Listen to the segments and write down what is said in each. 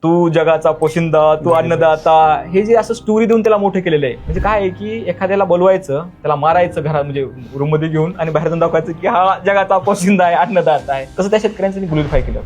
तू जगाचा पोशिंदा, तू अन्नदाता, हे जे असं स्टोरी देऊन त्याला मोठे केलेलं आहे. म्हणजे काय आहे की एखाद्याला बोलवायचं, त्याला मारायचं घरात म्हणजे रूम मध्ये घेऊन आणि बाहेर जाऊन दाखवायचं की हा जगाचा पोशिंदा आहे, अन्नदाता आहे. तसं त्या शेतकऱ्यांचं ग्लोरीफाय केलं.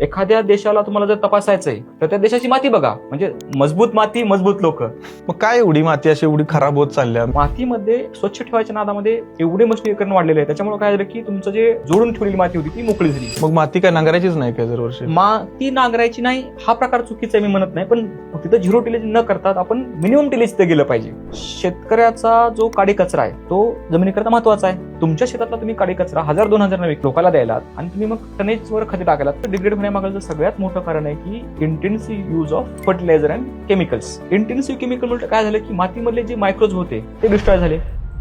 एखाद्या देशाला तुम्हाला जर तपासायचंय तर त्या देशाची माती बघा, म्हणजे मजबूत माती, मजबूत लोक. मग काय एवढी माती अशी एवढी खराब होत चालल्या? मातीमध्ये स्वच्छ ठेवायच्या नादामध्ये एवढे मशिनीकरण वाढलेले आहे, त्याच्यामुळे काय झालं की तुमचं जे जोडून ठेवलेली माती होती ती मोकळी झाली. मग माती काय नांगरायचीच नाही काय दरवर्षी? माती नांगरायची नाही हा प्रकार चुकीचा आहे मी म्हणत नाही, पण तिथं झिरो टिलेज न करता आपण मिनिमम टिलेज तिथे गेलं पाहिजे. शेतकऱ्याचा जो काडी कचरा आहे तो जमिनीकरता महत्वाचा आहे. तुमच्या शेतातला तुम्ही काडी कचरा 1000-2000 नवीन लोकांना द्यायला आणि तुम्ही मग टनेजवर खते टाकायला, तर डिग्रेड होण्यामागचं सगळ्यात मोठं कारण आहे की intensive use of fertiliser and chemicals. Intensive chemical म्हणजे काय झालं की मातीमधले जे मायक्रोज होते ते डिस्ट्रॉय झाले.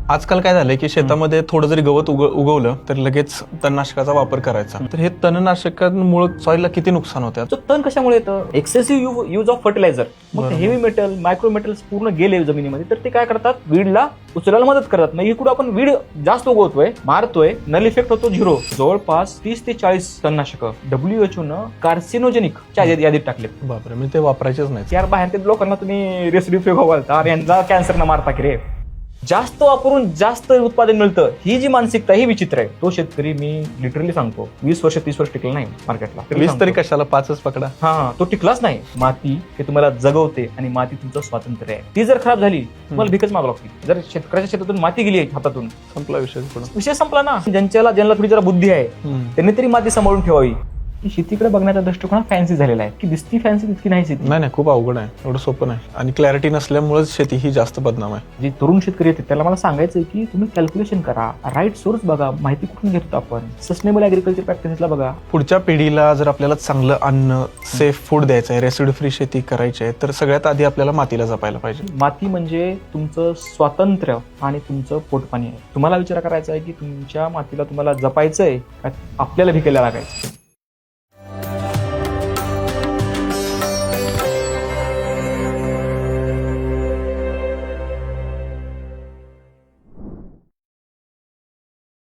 आजकाल काय झालंय की शेतामध्ये थोडं जरी गवत उगवलं तर लगेच तणनाशकाचा वापर करायचा. तर हे तणनाशकांमुळे सॉइलला किती नुकसान होतं? तण कशामुळे येतं? Excessive use of fertiliser. मग हेवी मेटल, मायक्रो मेटल्स पूर्ण गेले जमिनीमध्ये, तर ते काय करतात, वीडला उचलायला मदत करतात. मग इकडे आपण वीड जास्त उगवतोय, मारतोय, नल इफेक्ट होतो झिरो. जवळपास 30 ते 40 तणनाशक WHO न कार्सिनोजेनिक च्या यादीत टाकले. बापरे, मी ते वापरायचेच नाही यार बाहेर ते लोकांना तुम्ही रेसिड्यू घालता आणि यांचा कॅन्सर न मारता की रे. जास्त वापरून जास्त उत्पादन मिळतं, ही जी मानसिकता ही विचित्र आहे. तो शेतकरी मी लिटरली सांगतो 20 वर्ष 30 वर्ष टिकला नाही मार्केटला. 20 तरी कशाला, 5च पकडा. हा, तो टिकलाच नाही. माती हे तुम्हाला जगवते आणि माती तुमचं स्वातंत्र्य आहे. ती जर खराब झाली तुम्हाला भिकच मागू लागते. जर शेतकऱ्याच्या शेतातून माती गेली हातातून, संपला विषय संपला ना. ज्यांना थोडी जरा बुद्धी आहे त्यांनी तरी माती सांभाळून ठेवावी. शेतीकडे बघण्याचा दृष्टिकोन फॅन्सी झालेला आहे की दिसती फॅन्सी तितकी नाही शेती. नाही, खूप अवघड आहे, एवढं सोपं नाही. आणि क्लॅरिटी नसल्यामुळे शेती ही जास्त बदनाम आहे. जे तरुण शेतकरी आहेत त्याला मला सांगायचंय की तुम्ही कॅल्क्युलेशन करा, राईट सोर्स बघा, माहिती कुठून घेतो आपण, सस्टेनेबल ऍग्रिकल्चर प्रॅक्टिसला बघा. पुढच्या पिढीला जर आपल्याला चांगलं अन्न, सेफ फूड द्यायचं आहे, रेसिड्यू फ्री शेती करायची आहे, तर सगळ्यात आधी आपल्याला मातीला जपायला पाहिजे. माती म्हणजे तुमचं स्वातंत्र्य आणि तुमचं पोटपाणी आहे. तुम्हाला विचार करायचा आहे की तुमच्या मातीला तुम्हाला जपायचंय का आपल्याला भिकायला लागायचं.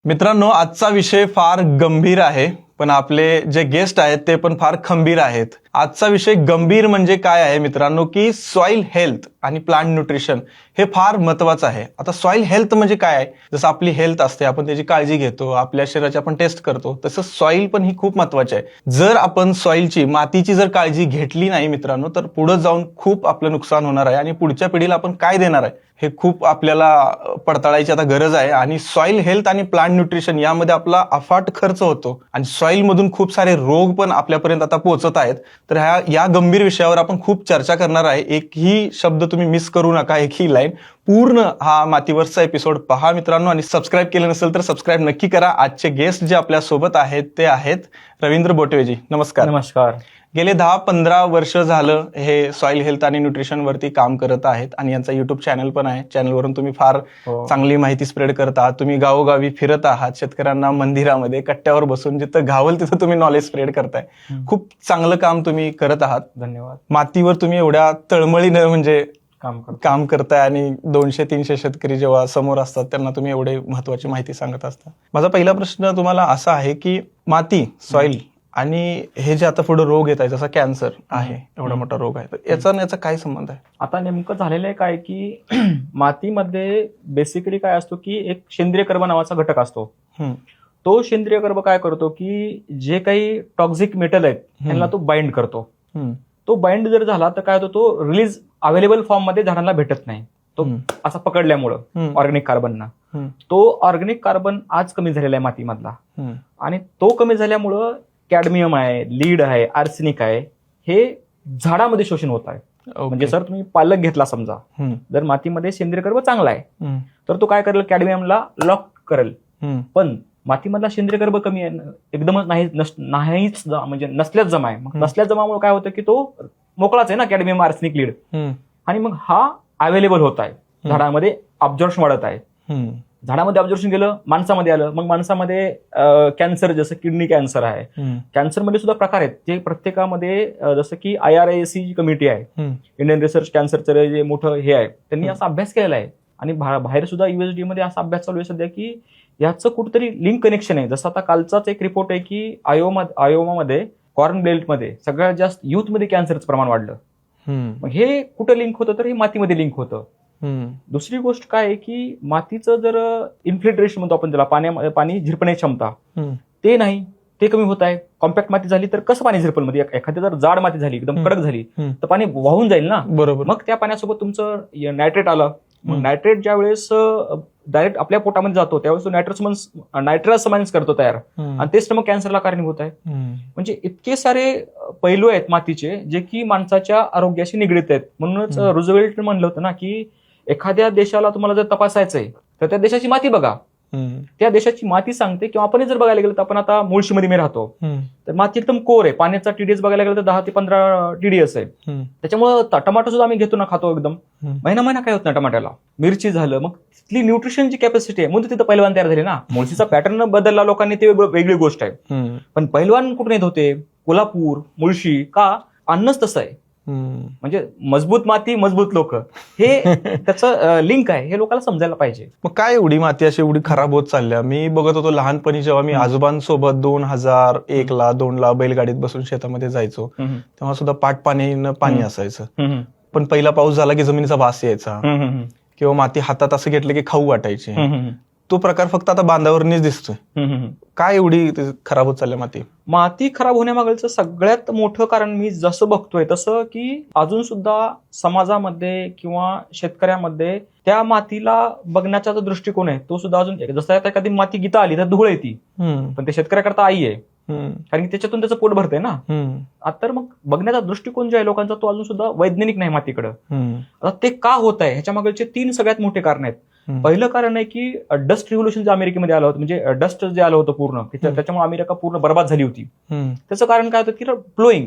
मित्रांनो, आजचा विषय फार गंभीर आहे, पण आपले जे गेस्ट आहेत ते पण फार खंबीर आहेत. आजचा विषय गंभीर म्हणजे काय आहे मित्रांनो, की सॉइल हेल्थ आणि प्लांट न्यूट्रिशन हे फार महत्वाचं आहे. आता सॉइल हेल्थ म्हणजे काय आहे? जसं आपली हेल्थ असते, आपण त्याची काळजी घेतो, आपल्या शरीराची आपण टेस्ट करतो, तसं सॉइल पण ही खूप महत्वाची आहे. जर आपण सॉइलची, मातीची जर काळजी घेतली नाही मित्रांनो, तर पुढे जाऊन खूप आपलं नुकसान होणार आहे आणि पुढच्या पिढीला आपण काय देणार आहे हे खूप आपल्याला पडताळायची आता गरज आहे. आणि सॉइल हेल्थ आणि प्लांट न्यूट्रिशन यामध्ये आपला अफाट खर्च होतो आणि सॉइल मधून खूप सारे रोग पण आपल्यापर्यंत आता पोहोचत आहेत. तर या गंभीर विषयावर आपण खूप चर्चा करणार आहे. एकही शब्द तुम्ही मिस करू नका, एकही लाईन. पूर्ण हा मातीवरचा एपिसोड पहा मित्रांनो, आणि सबस्क्राईब केलं नसेल तर सबस्क्राईब नक्की करा. आजचे गेस्ट जे आपल्या सोबत आहेत ते आहेत रवींद्र बोटवेजी. नमस्कार. नमस्कार. गेले 10-15 वर्ष झालं हे सॉइल हेल्थ आणि न्यूट्रिशन वरती काम करत आहेत आणि यांचा युट्यूब चॅनल पण आहे. चॅनलवरून तुम्ही फार चांगली माहिती स्प्रेड करत आहात. तुम्ही गावोगावी फिरत आहात, शेतकऱ्यांना मंदिरामध्ये कट्ट्यावर बसून जिथं गावल तिथं तुम्ही नॉलेज स्प्रेड करताय. खूप चांगलं काम तुम्ही करत आहात. धन्यवाद. मातीवर तुम्ही एवढ्या तळमळीनं म्हणजे काम करताय आणि 200-300 शेतकरी जेव्हा समोर असतात त्यांना तुम्ही एवढे महत्वाची माहिती सांगत असता. माझा पहिला प्रश्न तुम्हाला असा आहे की माती, सॉइल आणि हे जे आता पुढे रोग येत आहे, जसा कॅन्सर आहे, एवढा मोठा रोग आहे, तर याचा काय संबंध आहे? आता नेमकं झालेलं आहे काय की मातीमध्ये बेसिकली काय असतो की एक सेंद्रिय कर्ब नावाचा घटक असतो. तो सेंद्रिय कर्ब काय करतो की जे काही टॉक्सिक मेटल आहेत त्यांना तो बाइंड करतो. तो बाइंड जर झाला तर काय होतो, तो रिलीज अवेलेबल फॉर्म मध्ये झाडांना भेटत नाही. तो असा पकडल्यामुळं ऑर्गॅनिक कार्बनना, तो ऑर्गॅनिक कार्बन आज कमी झालेला आहे मातीमधला. आणि तो कमी झाल्यामुळं कॅडमियम आहे, लीड आहे, आर्सेनिक आहे, हे झाडामध्ये शोषण होत आहे. म्हणजे सर तुम्ही पालक घेतला समजा, जर मातीमध्ये सेंद्रिय कर्ब चांगला आहे तर तो काय करेल, कॅडमियमला लॉक करेल. पण मातीमधला सेंद्रिय कर्ब कमी आहे, एकदमच नाहीच म्हणजे नसल्याच जमा आहे. मग नसल्याच जमामुळे काय होतं की तो मोकळाच आहे ना, कॅडमियम, आर्सेनिक, लीड, आणि मग हा अवेलेबल होत आहे झाडामध्ये, ऑब्झर्वेशन वाढत आहे. झाडामध्ये ऑब्झर्वेशन गेलं, माणसामध्ये आलं, मग माणसामध्ये कॅन्सर, जसं किडनी कॅन्सर आहे. कॅन्सरमध्ये सुद्धा प्रकार आहेत जे प्रत्येकामध्ये, जसं की IRIC जी कमिटी आहे, इंडियन रिसर्च कॅन्सरचं जे मोठं हे आहे, त्यांनी असा अभ्यास केलेला आहे. आणि बाहेर सुद्धा USD मध्ये असा अभ्यास चालू आहे सध्या की याचं कुठेतरी लिंक कनेक्शन आहे. जसं आता कालचाच एक रिपोर्ट आहे की आयोमामध्ये कॉर्न बेल्टमध्ये सगळ्यात जास्त युथमध्ये कॅन्सरचं प्रमाण वाढलं. मग हे कुठं लिंक होतं तर हे मातीमध्ये लिंक होतं. दुसरी गोष्ट काय आहे की मातीचं जर इन्फिल्ट्रेशन म्हणतो आपण त्याला, पाणी झिरपण्याची क्षमता ते नाही, ते कमी होत आहे. कॉम्पॅक्ट माती झाली तर कसं पाणी झिरपल? मध्ये एखादी जर जाड माती झाली, एकदम कडक झाली तर पाणी वाहून जाईल ना. बरोबर. मग त्या पाण्यासोबत तुमचं नायट्रेट आलं. मग नायट्रेट ज्या वेळेस डायरेक्ट आपल्या पोटामध्ये जातो त्यावेळेस तो नायट्रस समाइन्स करतो तयार, आणि तेच मग कॅन्सरला कारणीभूत आहे. म्हणजे इतके सारे पैलू आहेत मातीचे जे की माणसाच्या आरोग्याशी निगडीत आहेत. म्हणूनच रुझवेल्ट म्हणलं होतं ना की एखाद्या देशाला तुम्हाला जर तपासायचंय तर त्या देशाची माती बघा, त्या देशाची माती सांगते. किंवा आपण जर बघायला गेलं तर आपण आता मुळशीमध्ये मी राहतो, तर माती एकदम कोर आहे. पाण्याचा टीडीएस बघायला गेलं तर 10 ते 15 टीडीएस आहे. त्याच्यामुळे टमाटो सुद्धा आम्ही घेतो ना, खातो एकदम महिना काय होत नाही टमाट्याला. मिरची झालं, मग तिथली न्यूट्रिशनची कॅपॅसिटी आहे म्हणून तिथं पैलवान तयार झाले ना. मुळशीचा पॅटर्न बदलला लोकांनी, ते वेगळी गोष्ट आहे. पण पैलवान कुठून येत होते? कोल्हापूर, मुळशी, का? अन्नच तसं आहे. म्हणजे मजबूत माती मजबूत लोक, हे त्याचं लिंक आहे, हे लोकांना समजायला पाहिजे. मग काय एवढी माती अशी एवढी खराब होत चालल्या? मी बघत होतो लहानपणी जेव्हा मी आजोबांसोबत 2001 ला 2 ला बैलगाडीत बसून शेतामध्ये जायचो तेव्हा सुद्धा पाणी असायचं. पण पहिला पाऊस झाला की जमिनीचा वास यायचा किंवा माती हातात असं घेतलं की खाऊ वाटायची. तो प्रकार फक्त आता बांधावरनीच दिसतोय. काय एवढी खराब होत चालल्या माती खराब होण्यामागचं सगळ्यात मोठं कारण मी जसं बघतोय तसं की अजून सुद्धा समाजामध्ये किंवा शेतकऱ्यामध्ये त्या मातीला बघण्याचा जो दृष्टिकोन आहे तो सुद्धा अजून, जसं आता एखादी माती गीता आली तर धूळ येते, पण ते शेतकऱ्याकरता आई आहे, कारण की त्याच्यातून त्याचं पोट भरतंय ना. तर मग बघण्याचा दृष्टिकोन जो आहे लोकांचा तो अजून सुद्धा वैज्ञानिक नाही मातीकडं. आता ते का होत आहे ह्याच्या मागचे 3 सगळ्यात मोठे कारण आहेत. पहिलं कारण आहे की डस्ट रिव्होल्युशन जे अमेरिकेमध्ये आलं होतं, म्हणजे डस्ट जे आलं होतं पूर्ण, त्याच्यामुळे अमेरिका पूर्ण बर्बाद झाली होती. त्याचं कारण काय होतं की फ्लोईंग.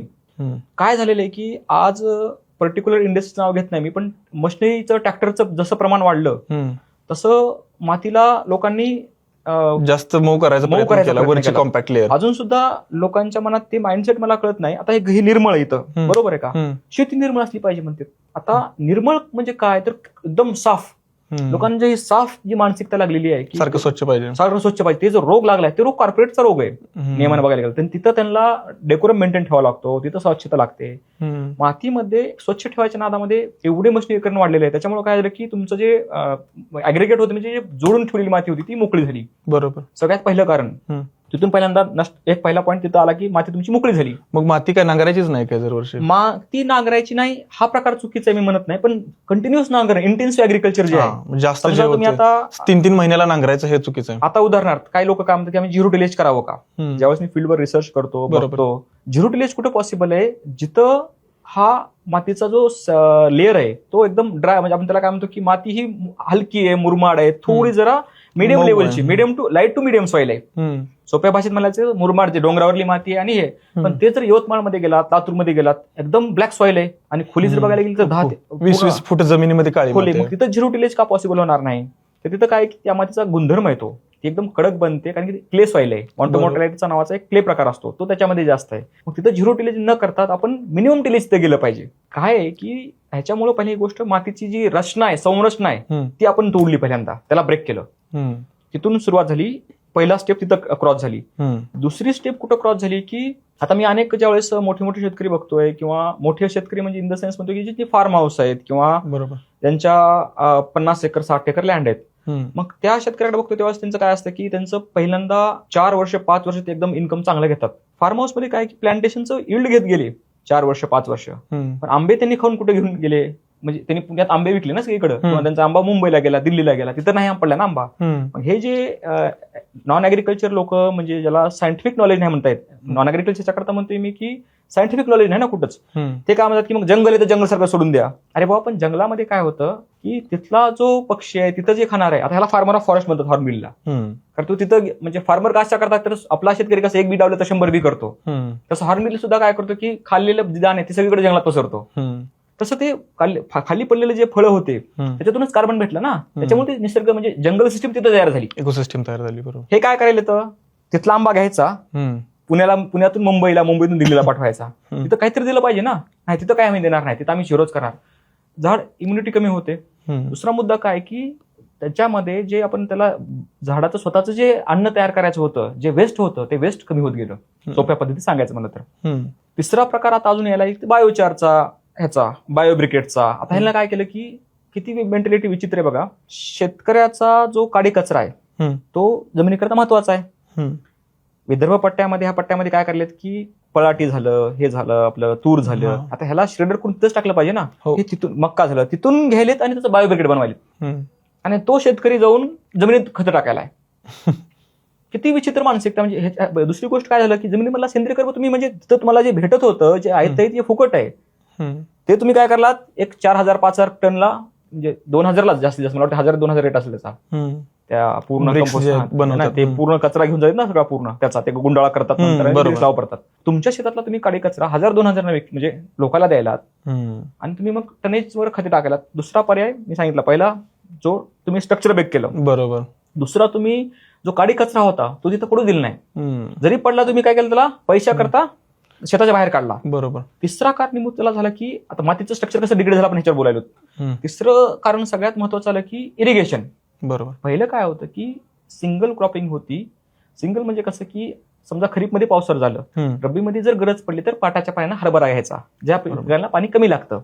काय झालेलं आहे की आज पर्टिक्युलर इंडस्ट्रीचं नाव घेत नाही मी, पण मशिनरीचं, ट्रॅक्टरचं जसं प्रमाण वाढलं तसं मातीला लोकांनी जास्त मऊ करायचं कॉम्पॅक्ट लेअर. अजून सुद्धा लोकांच्या मनात ते माइंडसेट मला कळत नाही. आता हे निर्मळ इथं, बरोबर आहे का? शेती निर्मळ असली पाहिजे म्हणते. आता निर्मळ म्हणजे काय तर एकदम साफ. लोकांची ही साफ जी मानसिकता लागलेली आहे की सारखं स्वच्छ पाहिजे. ते जो रोग लागलाय ते रोग कॉर्पोरेटचा रोग आहे नियमाने बघायला गेलं. तिथं त्यांना डेकोरम मेंटेन ठेवावं लागतो, तिथं स्वच्छता लागते. मातीमध्ये स्वच्छ ठेवायच्या नादामध्ये एवढे मशिनीकरण वाढलेले आहे, त्याच्यामुळे काय झालं की तुमचं जे ऍग्रिगेट होतं, म्हणजे जे जोडून ठेवलेली माती होती ती मोकळी झाली. बरोबर. सगळ्यात पहिलं कारण तिथून पहिल्यांदा एक पहिला पॉईंट तिथं आला की माती तुमची मोकळी झाली. मग माती काय नांगरायचीच नाही काय दरवर्षी? माती नांगरायची नाही हा प्रकार चुकीचा आहे मी म्हणत नाही, पण कंटिन्युअस नांगर, इंटेन्सिव्ह ऍग्रिकल्चर जे आहे, जास्त तुम्ही आता 3-3 महिन्याला नांगरायचं हे चुकीचं आहे. आता उदाहरणार्थ काही लोक काय म्हणतात की आम्ही झिरो टिलेज करावं का? ज्यावेळेस मी फील्डवर रिसर्च करतो बघतो, झिरो टिलेज कुठं पॉसिबल आहे? जिथं हा मातीचा जो लेअर आहे तो एकदम ड्राय, म्हणजे आपण त्याला काय म्हणतो की माती ही हलकी आहे, मुरमाड आहे, थोडी जरा मीडियम लेवलची, medium to light to medium soil आहे. सोप्या भाषेत म्हणायचं मुरमाड जे डोंगरावरली माती आहे आणि हे. पण ते जर यवतमाळमध्ये गेलात, लातूरमध्ये गेलात, एकदम ब्लॅक सॉइल आहे आणि खोली जर बघायला गेली तर 10-20 फूट जमिनीमध्ये काळी खोली. मग तिथं झिरो टिलेज का पॉसिबल होणार नाही? तर तिथं काय त्या मातीचा गुणधर्म येतो, ती एकदम कडक बनते, कारण की क्ले सॉइल आहे. मॉन्टोमॉर्टॅलिटीचा नावाचा एक क्ले प्रकार असतो, तो त्याच्यामध्ये जास्त आहे. मग तिथं झिरो टिलेज न करता आपण मिनिमम टिलेज तिथे गेलं पाहिजे. काय आहे की ह्याच्यामुळे पहिली गोष्ट मातीची जी रचना आहे, संरचना आहे, ती आपण तोडली पहिल्यांदा, त्याला ब्रेक केलं. तिथून सुरुवात झाली, पहिला स्टेप तिथं क्रॉस झाली. दुसरी स्टेप कुठं क्रॉस झाली की आता मी अनेक ज्यावेळेस मोठे मोठे शेतकरी बघतोय, किंवा मोठे शेतकरी म्हणजे इन द सेन्स म्हणतो की जे फार्म हाऊस आहेत किंवा त्यांच्या 50 एकर 60 एकर लँड आहेत, मग त्या शेतकऱ्याकडे बघतो तेव्हा त्यांचं काय असतं की त्यांचं पहिल्यांदा 4 वर्ष 5 वर्ष ते एकदम इन्कम चांगलं घेतात. फार्म हाऊस मध्ये काय की प्लांटेशनचं इल्ड घेत गेले 4 वर्ष 5 वर्ष, पण आंबे त्यांनी खाऊन कुठे घेऊन गेले? म्हणजे त्यांनी पुण्यात आंबे विकले ना सगळीकडे, किंवा त्यांचा आंबा मुंबईला गेला, दिल्लीला गेला, तिथं नाही पडला ना आंबा. मग हे जे नॉन ऍग्रिकल्चर लोक, म्हणजे ज्याला सायंटिफिक नॉलेज नाही म्हणता येत, नॉन ऍग्रिकल्चरच्या करता म्हणतोय मी की सायंटिफिक नॉलेज नाही ना कुठंच, ते काय म्हणतात की मग जंगल आहे तर जंगल सारखं सोडून द्या. अरे बाबा, पण जंगलामध्ये काय होतं की तिथला जो पक्षी आहे तिथं जे खाणार आहे, आता ह्याला फार्मर ऑफ फॉरेस्ट म्हणतात हॉर्नबिलला, कारण तो तिथं म्हणजे फार्मर कशा करतात तर आपला शेतकरी कसं 1 बी लावलं तर 100 बी करतो, तसं हॉर्नबिल सुद्धा काय करतो की खाल्लेलं दाण आहे ते सगळीकडे जंगलात पसरतो. तसं ते खाली पडलेले जे फळं होते त्याच्यातूनच कार्बन भेटलं ना, त्याच्यामुळे ते निसर्ग म्हणजे जंगल सिस्टीम तिथं तयार झाली, इकोसिस्टीम तयार झाली. बरोबर. हे काय करायला तर तिथला आंबा घ्यायचा, पुण्यातून मुंबईला, मुंबईतून दिल्लीला पाठवायचा, तिथं काहीतरी दिलं पाहिजे ना. नाही, तिथं काय आम्ही देणार नाही, तिथं आम्ही शिरोज करणार, झाड इम्युनिटी कमी होते. दुसरा मुद्दा काय की त्याच्यामध्ये जे आपण त्याला झाडाचं स्वतःचं जे अन्न तयार करायचं होतं, जे वेस्ट होतं ते वेस्ट कमी होत गेलं, सोप्या पद्धतीत सांगायचं मला तर. तिसरा प्रकार आता अजून यायला बायोचारचा, ह्याचा बायोब्रिकेटचा. आता ह्याला काय केलं की किती मेंटॅलिटी विचित्र आहे बघा. शेतकऱ्याचा जो काडी कचरा आहे तो जमिनीकरता महत्वाचा आहे. विदर्भ पट्ट्यामध्ये, ह्या पट्ट्यामध्ये काय करलेत की पळाटी झालं, हे झालं, आपलं तूर झालं, आता ह्याला श्रेडर करून तिथंच टाकलं पाहिजे ना. हे तिथून मक्का झालं, तिथून घ्यायलेत आणि त्याचं बायोब्रिकेट बनवायलेत. आणि तो शेतकरी जाऊन जमिनीत खत टाकायला आहे. किती विचित्र मानसिकता. म्हणजे दुसरी गोष्ट काय झालं की जमिनीमधला सेंद्रिय कर्ब तुम्ही म्हणजे तिथं तुम्हाला जे भेटत होतं, जे आहे ते फुकट आहे, ते तुम्ही काय करलात, एक 4,000-5,000 टनला, म्हणजे 2,000ला जास्तीत जास्त, मला वाटतं 1,000-2,000 रेट असेल त्याचा. त्या पूर्ण ते पूर्ण कचरा घेऊन जाईल ना सगळा पूर्ण त्याचा, ते गुंडाळा करतात, वापरतात. तुमच्या शेतातला तुम्ही काडी कचरा 1,000-2,000 म्हणजे लोकांना द्यायला, आणि तुम्ही मग टनेजवर खते टाकायला. दुसरा पर्याय मी सांगितला, पहिला जो तुम्ही स्ट्रक्चर बेक केलं, बरोबर. दुसरा तुम्ही जो काडी कचरा होता तो तिथं पडू दिला नाही, जरी पडला तुम्ही काय केलं त्याला पैसा करता शेताच्या बाहेर काढला, बरोबर. तिसरा कारण त्याला झाला की आता मातीचं स्ट्रक्चर कसं डिग्रेड झालं आपण ह्याच्यावर बोलायलो. तिसरं कारण सगळ्यात महत्वाचं झालं की इरिगेशन. बरोबर. पहिलं काय होतं की सिंगल क्रॉपिंग होती. सिंगल म्हणजे कसं की समजा खरीपमध्ये पावसाळा झालं, रब्बीमध्ये जर गरज पडली तर पाटाच्या पाण्यानं हरभरा घ्यायचा, ज्या पिकाला पाणी कमी लागतं,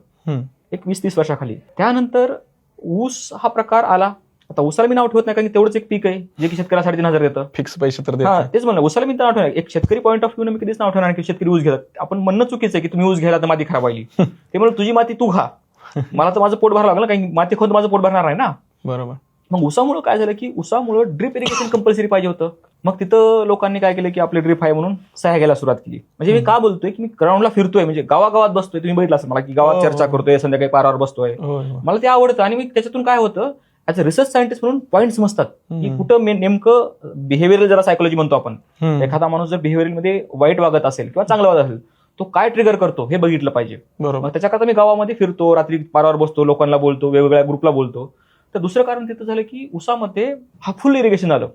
एक 20-30 वर्षाखाली. त्यानंतर ऊस हा प्रकार आला. आता उसाला मी नाव ठेवत नाही कारण तेवढंच एक पीक आहे जे की शेतकऱ्याला 3,500 देतं, फिक्स पैसे तर. तेच म्हणलं, उसाला मी नाव ठेवणार. एक शेतकरी पॉईंट ऑफ व्ह्यू मी कधीच नाव ठेवणार की शेतकरी ऊस घेतात. आपण म्हणणं चुकीचं आहे की तुम्ही ऊस घ्यायला तर माती खराब व्हायली. ते म्हणून तुझी माती तू खा, मला तर माझं पोट भरावं लागलं, काही माती खोद माझं पोट भरणार नाही ना. बरोबर. मग उसामुळे काय झालं की उसामुळे ड्रिप इरिगेशन कंपल्सरी पाहिजे होतं. मग तिथं लोकांनी काय केलं की आपले ड्रिप आहे म्हणून सह्या घ्यायला सुरुवात केली. म्हणजे मी का बोलतोय की मी ग्राउंडला फिरतोय, म्हणजे गावागावात बसतोय, तुम्ही बघितलं असेल मला की गावात चर्चा करतोय, संध्याकाळी पारावर बसतोय, मला ते आवडतं. आणि मी त्याच्यातून काय होतं, ऍज अ रिसर्च सायंटिस्ट म्हणून पॉईंट समजतात की कुठं नेमकं बिहेव्हिअरल, जरा सायकोलॉजी म्हणतो आपण, एखादा माणूस जर बिहेव्हिअरल मध्ये वाईट वागत असेल किंवा चांगला वागत असेल, तो काय ट्रिगर करतो हे बघितलं पाहिजे. बरोबर. त्याच्याकरता मी गावामध्ये फिरतो, रात्री पारावर बसतो, लोकांना बोलतो, वेगवेगळ्या ग्रुपला बोलतो. तर दुसरं कारण तिथं झालं की उसामध्ये हा फुल इरिगेशन आलं.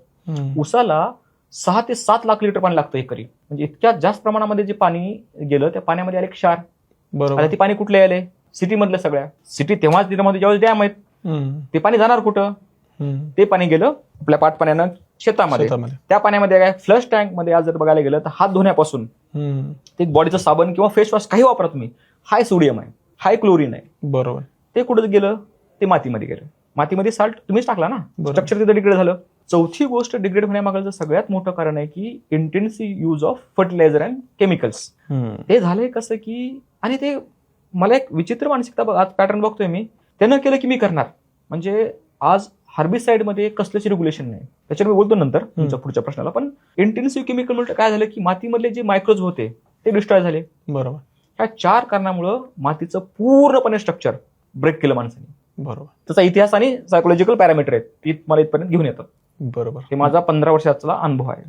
उसाला 6 ते 7 लाख लिटर पाणी लागतं एकरी. म्हणजे इतक्या जास्त प्रमाणामध्ये जे पाणी गेलं, त्या पाण्यामध्ये आले क्षार. बरोबर. ते पाणी कुठले आले, सिटी मधल्या सगळ्या. सिटी तेव्हाच त्यामध्ये ज्यावेळेस डॅम आहेत, ते पाणी जाणार कुठं, ते पाणी गेलं आपल्या पाटपाण्यानं शेतामध्ये. त्या पाण्यामध्ये काय, फ्लश टँक मध्ये आज जर बघायला गेलं तर हात धुण्यापासून ते बॉडीचं साबण किंवा फेस वॉश काही वापरा तुम्ही, हाय सोडियम आहे, हाय क्लोरीन आहे. बरोबर. ते कुठं गेलं, ते मातीमध्ये गेलं. मातीमध्ये साल्ट तुम्हीच टाकला ना, स्ट्रक्चर तिथं डिग्रेड झालं. चौथी गोष्ट डिग्रेड होण्यामागचं सगळ्यात मोठं कारण आहे की intensive use of fertiliser and chemicals. हे झालंय कसं की, आणि ते मला एक विचित्र मानसिकता आज पॅटर्न बघतोय मी, त्यानं केलं की मी करणार. म्हणजे आज हार्बिसाइड मध्ये कसलंच रेग्युलेशन नाही, त्याच्यावर मी बोलतो नंतर तुमच्या पुढच्या प्रश्नाला. पण इंटेन्सिव्ह केमिकल म्हणजे काय झालं की मातीमधले जे मायक्रोज होते ते डिस्ट्रॉय झाले. बरोबर. ह्या 4 कारणामुळं मातीचं पूर्णपणे स्ट्रक्चर ब्रेक केलं माणसाने. बरोबर. त्याचा इतिहास आणि सायकोलॉजिकल पॅरामीटर आहेत, ती मला इथपर्यंत घेऊन येतात. बरोबर. हे माझा 15 वर्षाचा अनुभव आहे.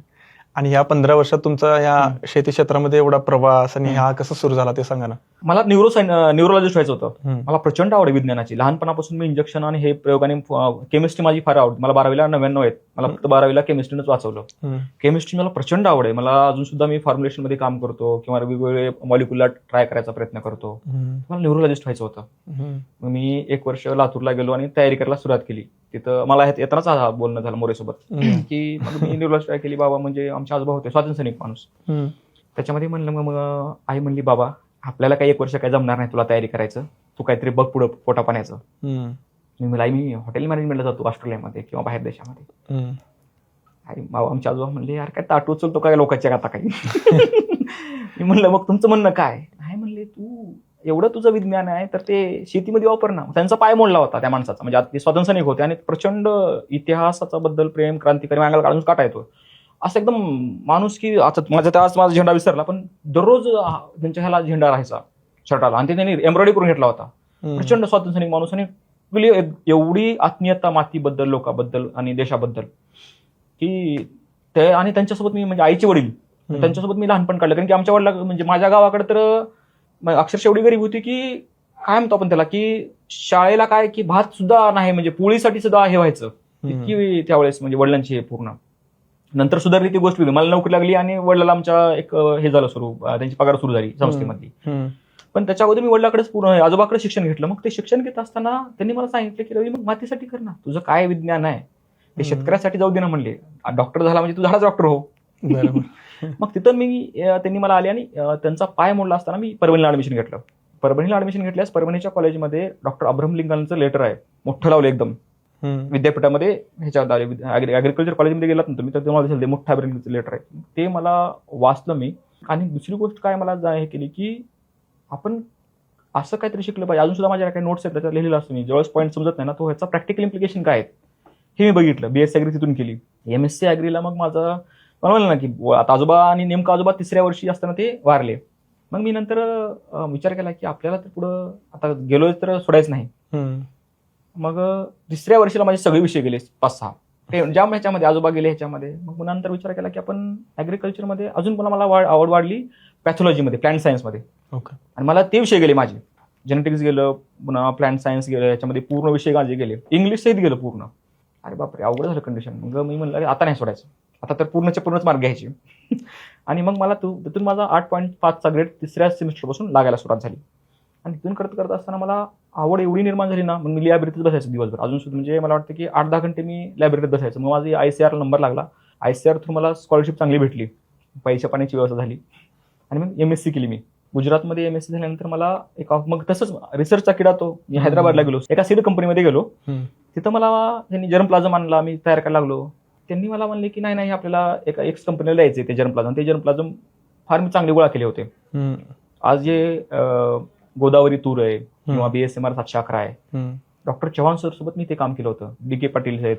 आणि ह्या 15 वर्षात तुमचा या शेती क्षेत्रामध्ये एवढा प्रवास आणि हा कसं सुरू झाला ते सांगा ना. मला न्यूरोलॉजिस्ट व्हायचं होतं. मला प्रचंड आवड आहे विज्ञानाची. लहानपणापासून मी इंजेक्शन आणि हे प्रयोग आणि केमिस्ट्री माझी फार आवड. मला 12वीला 99 आहेत, मला फक्त 12वीला केमिस्ट्रीनंच वाचवलं. केमिस्ट्री मला प्रचंड आवड आहे. मला अजून सुद्धा मी फॉर्म्युलेशन मध्ये काम करतो किंवा वेगवेगळे मॉलिक्युलर ट्राय करायचा प्रयत्न करतो. मला न्यूरोलॉजिस्ट व्हायचं होतं. मी 1 वर्ष लातूरला गेलो आणि तयारी करायला सुरुवात केली. तिथं मला येतानाच बोलणं झालं मोरेसोबत की मी न्यूरोलॉजिस्ट ट्राय केली. बाबा म्हणजे आमचे आजोबा होते स्वातंत्र्य सैनिक माणूस. त्याच्यामध्ये म्हणलं, मग आई म्हणली, बाबा आपल्याला काही 1 वर्ष काही जमणार नाही तुला तयारी करायचं, तू काहीतरी बघ पुढं पोटा पाण्याचं. मी म्हणलं, आई मी हॉटेल मॅनेजमेंटला जातो ऑस्ट्रेलियामध्ये किंवा बाहेर देशामध्ये. आई बाबा आमच्या आजोबा म्हणले, यार काय ताटू उचलतो काय लोकांच्या आता काही. मी म्हणलं, मग तुमचं म्हणणं काय. नाही म्हणले, तू एवढं तुझं विज्ञान आहे तर ते शेतीमध्ये वापर ना. त्यांचा पाय मोडला होता त्या माणसाचा. म्हणजे आता ते स्वातंत्र्य सैनिक होते आणि प्रचंड इतिहासाचा बद्दल प्रेम, क्रांतिकारी अंगाला काढून काटा येतो असं एकदम माणूस की. आता माझा झेंडा विसरला, पण दररोज त्यांच्या ह्याला झेंडा राहायचा शर्टाला, आणि ते त्यांनी एम्ब्रॉयडरी करून घेतला होता. प्रचंड स्वातंत्र्य सैनिक माणूस, आणि एवढी आत्मीयता मातीबद्दल, लोकांबद्दल आणि देशाबद्दल की ते. आणि त्यांच्यासोबत मी, म्हणजे आईचे वडील, त्यांच्यासोबत मी लहानपण काढलं. कारण की आमच्या वडिला, म्हणजे माझ्या गावाकडे तर अक्षरशः एवढी गरीब होती की काय म्हणतो आपण त्याला, की शाळेला काय की भात सुद्धा नाही, म्हणजे पोळीसाठी सुद्धा हे व्हायचं इतकी त्यावेळेस, म्हणजे वडिलांची पूर्ण. नंतर सुधारली ती गोष्ट वेगळी. मला नोकरी लागली आणि वडिलांना आमच्या एक हे झालं सुरू, त्यांची पगार सुरू झाली संस्थेमधली. पण त्याच्या अगोदर मी वडिलाकडेच पूर्ण आजोबाकडे शिक्षण घेतलं. मग ते शिक्षण घेत असताना त्यांनी मला सांगितलं की रवी मग मातीसाठी कर ना, तुझं काय विज्ञान आहे ते शेतकऱ्यासाठी जाऊ दे ना म्हणले. डॉक्टर झाला म्हणजे तू झालाच डॉक्टर हो. मग तिथं त्यांनी मला आले आणि त्यांचा पाय मोडला असताना मी परभणीला ऍडमिशन घेतलं. परभणीला ऍडमिशन घेतल्यास परभणीच्या कॉलेजमध्ये डॉक्टर अब्राहम लिंकनचं लेटर आहे, मोठं लावलं एकदम विद्यापीठामध्ये. ह्याच्यावर ऍग्रिकल्चर कॉलेजमध्ये गेलात ना तुम्ही तर तुम्हाला दिसेल ते मोठं अब्राहम लेटर आहे. ते मला वाचलं मी. आणि दुसरी गोष्ट काय मला हे केली की आपण असं काहीतरी शिकलं पाहिजे. अजून सुद्धा माझ्या काही नोट्स आहेत त्याच्यात लिहिलेलं असतो मी, ज्यावेळेस पॉईंट समजत नाही ना तो ह्याचा प्रॅक्टिकल इम्प्लिकेशन काय आहेत हे मी बघितलं. बीएससी ऍग्री तिथून केली. एमएससी ऍग्रीला मग माझं म्हणलं ना की आता आजोबा आणि नेमकं आजोबा 3ऱ्या वर्षी असताना ते वारले. मग मी नंतर विचार केला की आपल्याला तर पुढं आता गेलोय तर सोडायचं नाही. मग 3ऱ्या वर्षीला माझे सगळे विषय गेले 5-6 ज्या ह्याच्यामध्ये आजोबा गेले ह्याच्यामध्ये. मग नंतर विचार केला की आपण ऍग्रिकल्चरमध्ये अजून मला आवड वाढली पॅथॉलॉजीमध्ये, प्लांट सायन्समध्ये. आणि मला ते विषय गेले माझे, जेनेटिक्स गेलं, पुन्हा प्लांट सायन्स गेलं, याच्यामध्ये पूर्ण विषय माझे गेले, इंग्लिश सहित गेलं पूर्ण. अरे बापरे अवघड झालं कंडिशन. मग मी म्हणलं अरे आता नाही सोडायचं, आता तर पूर्णच मार्क घ्यायचे. आणि मग मला तिथून माझा 8.5चा ग्रेड 3ऱ्या सेमिस्टरपासून लागायला सुरुवात झाली. आणि तिथून करत असताना मला आवड एवढी निर्माण झाली ना, मग मी लायब्ररीतच बसायचं दिवसभर. अजून सुद्धा म्हणजे मला वाटतं की 8-10 घंटे मी लायब्ररीत बसायचं. मग माझी ICAR नंबर लागला, ICAR थ्रू मला स्कॉलरशिप चांगली भेटली, पैशा पाण्याची व्यवस्था झाली. आणि मग MSc केली मी गुजरातमध्ये. MSc झाल्यानंतर मला मग तसंच रिसर्चचा किडा तो मी हैदराबादला गेलो, एका सीड कंपनीमध्ये गेलो. तिथं मला त्यांनी जर्मप्लाझम आणला, मी तयार करायला लागलो. त्यांनी मला म्हणले की नाही आपल्याला एका एक्स कंपनीला द्यायचे ते जर्मप्लाझम. ते जर्मप्लाझम फार मी चांगले गोळा केले होते. आज जे गोदावरी तूर आहे किंवा BSMR 711 आहे, डॉक्टर चव्हाण सर सोबत मी ते काम केलं होतं. DK पाटील आहेत,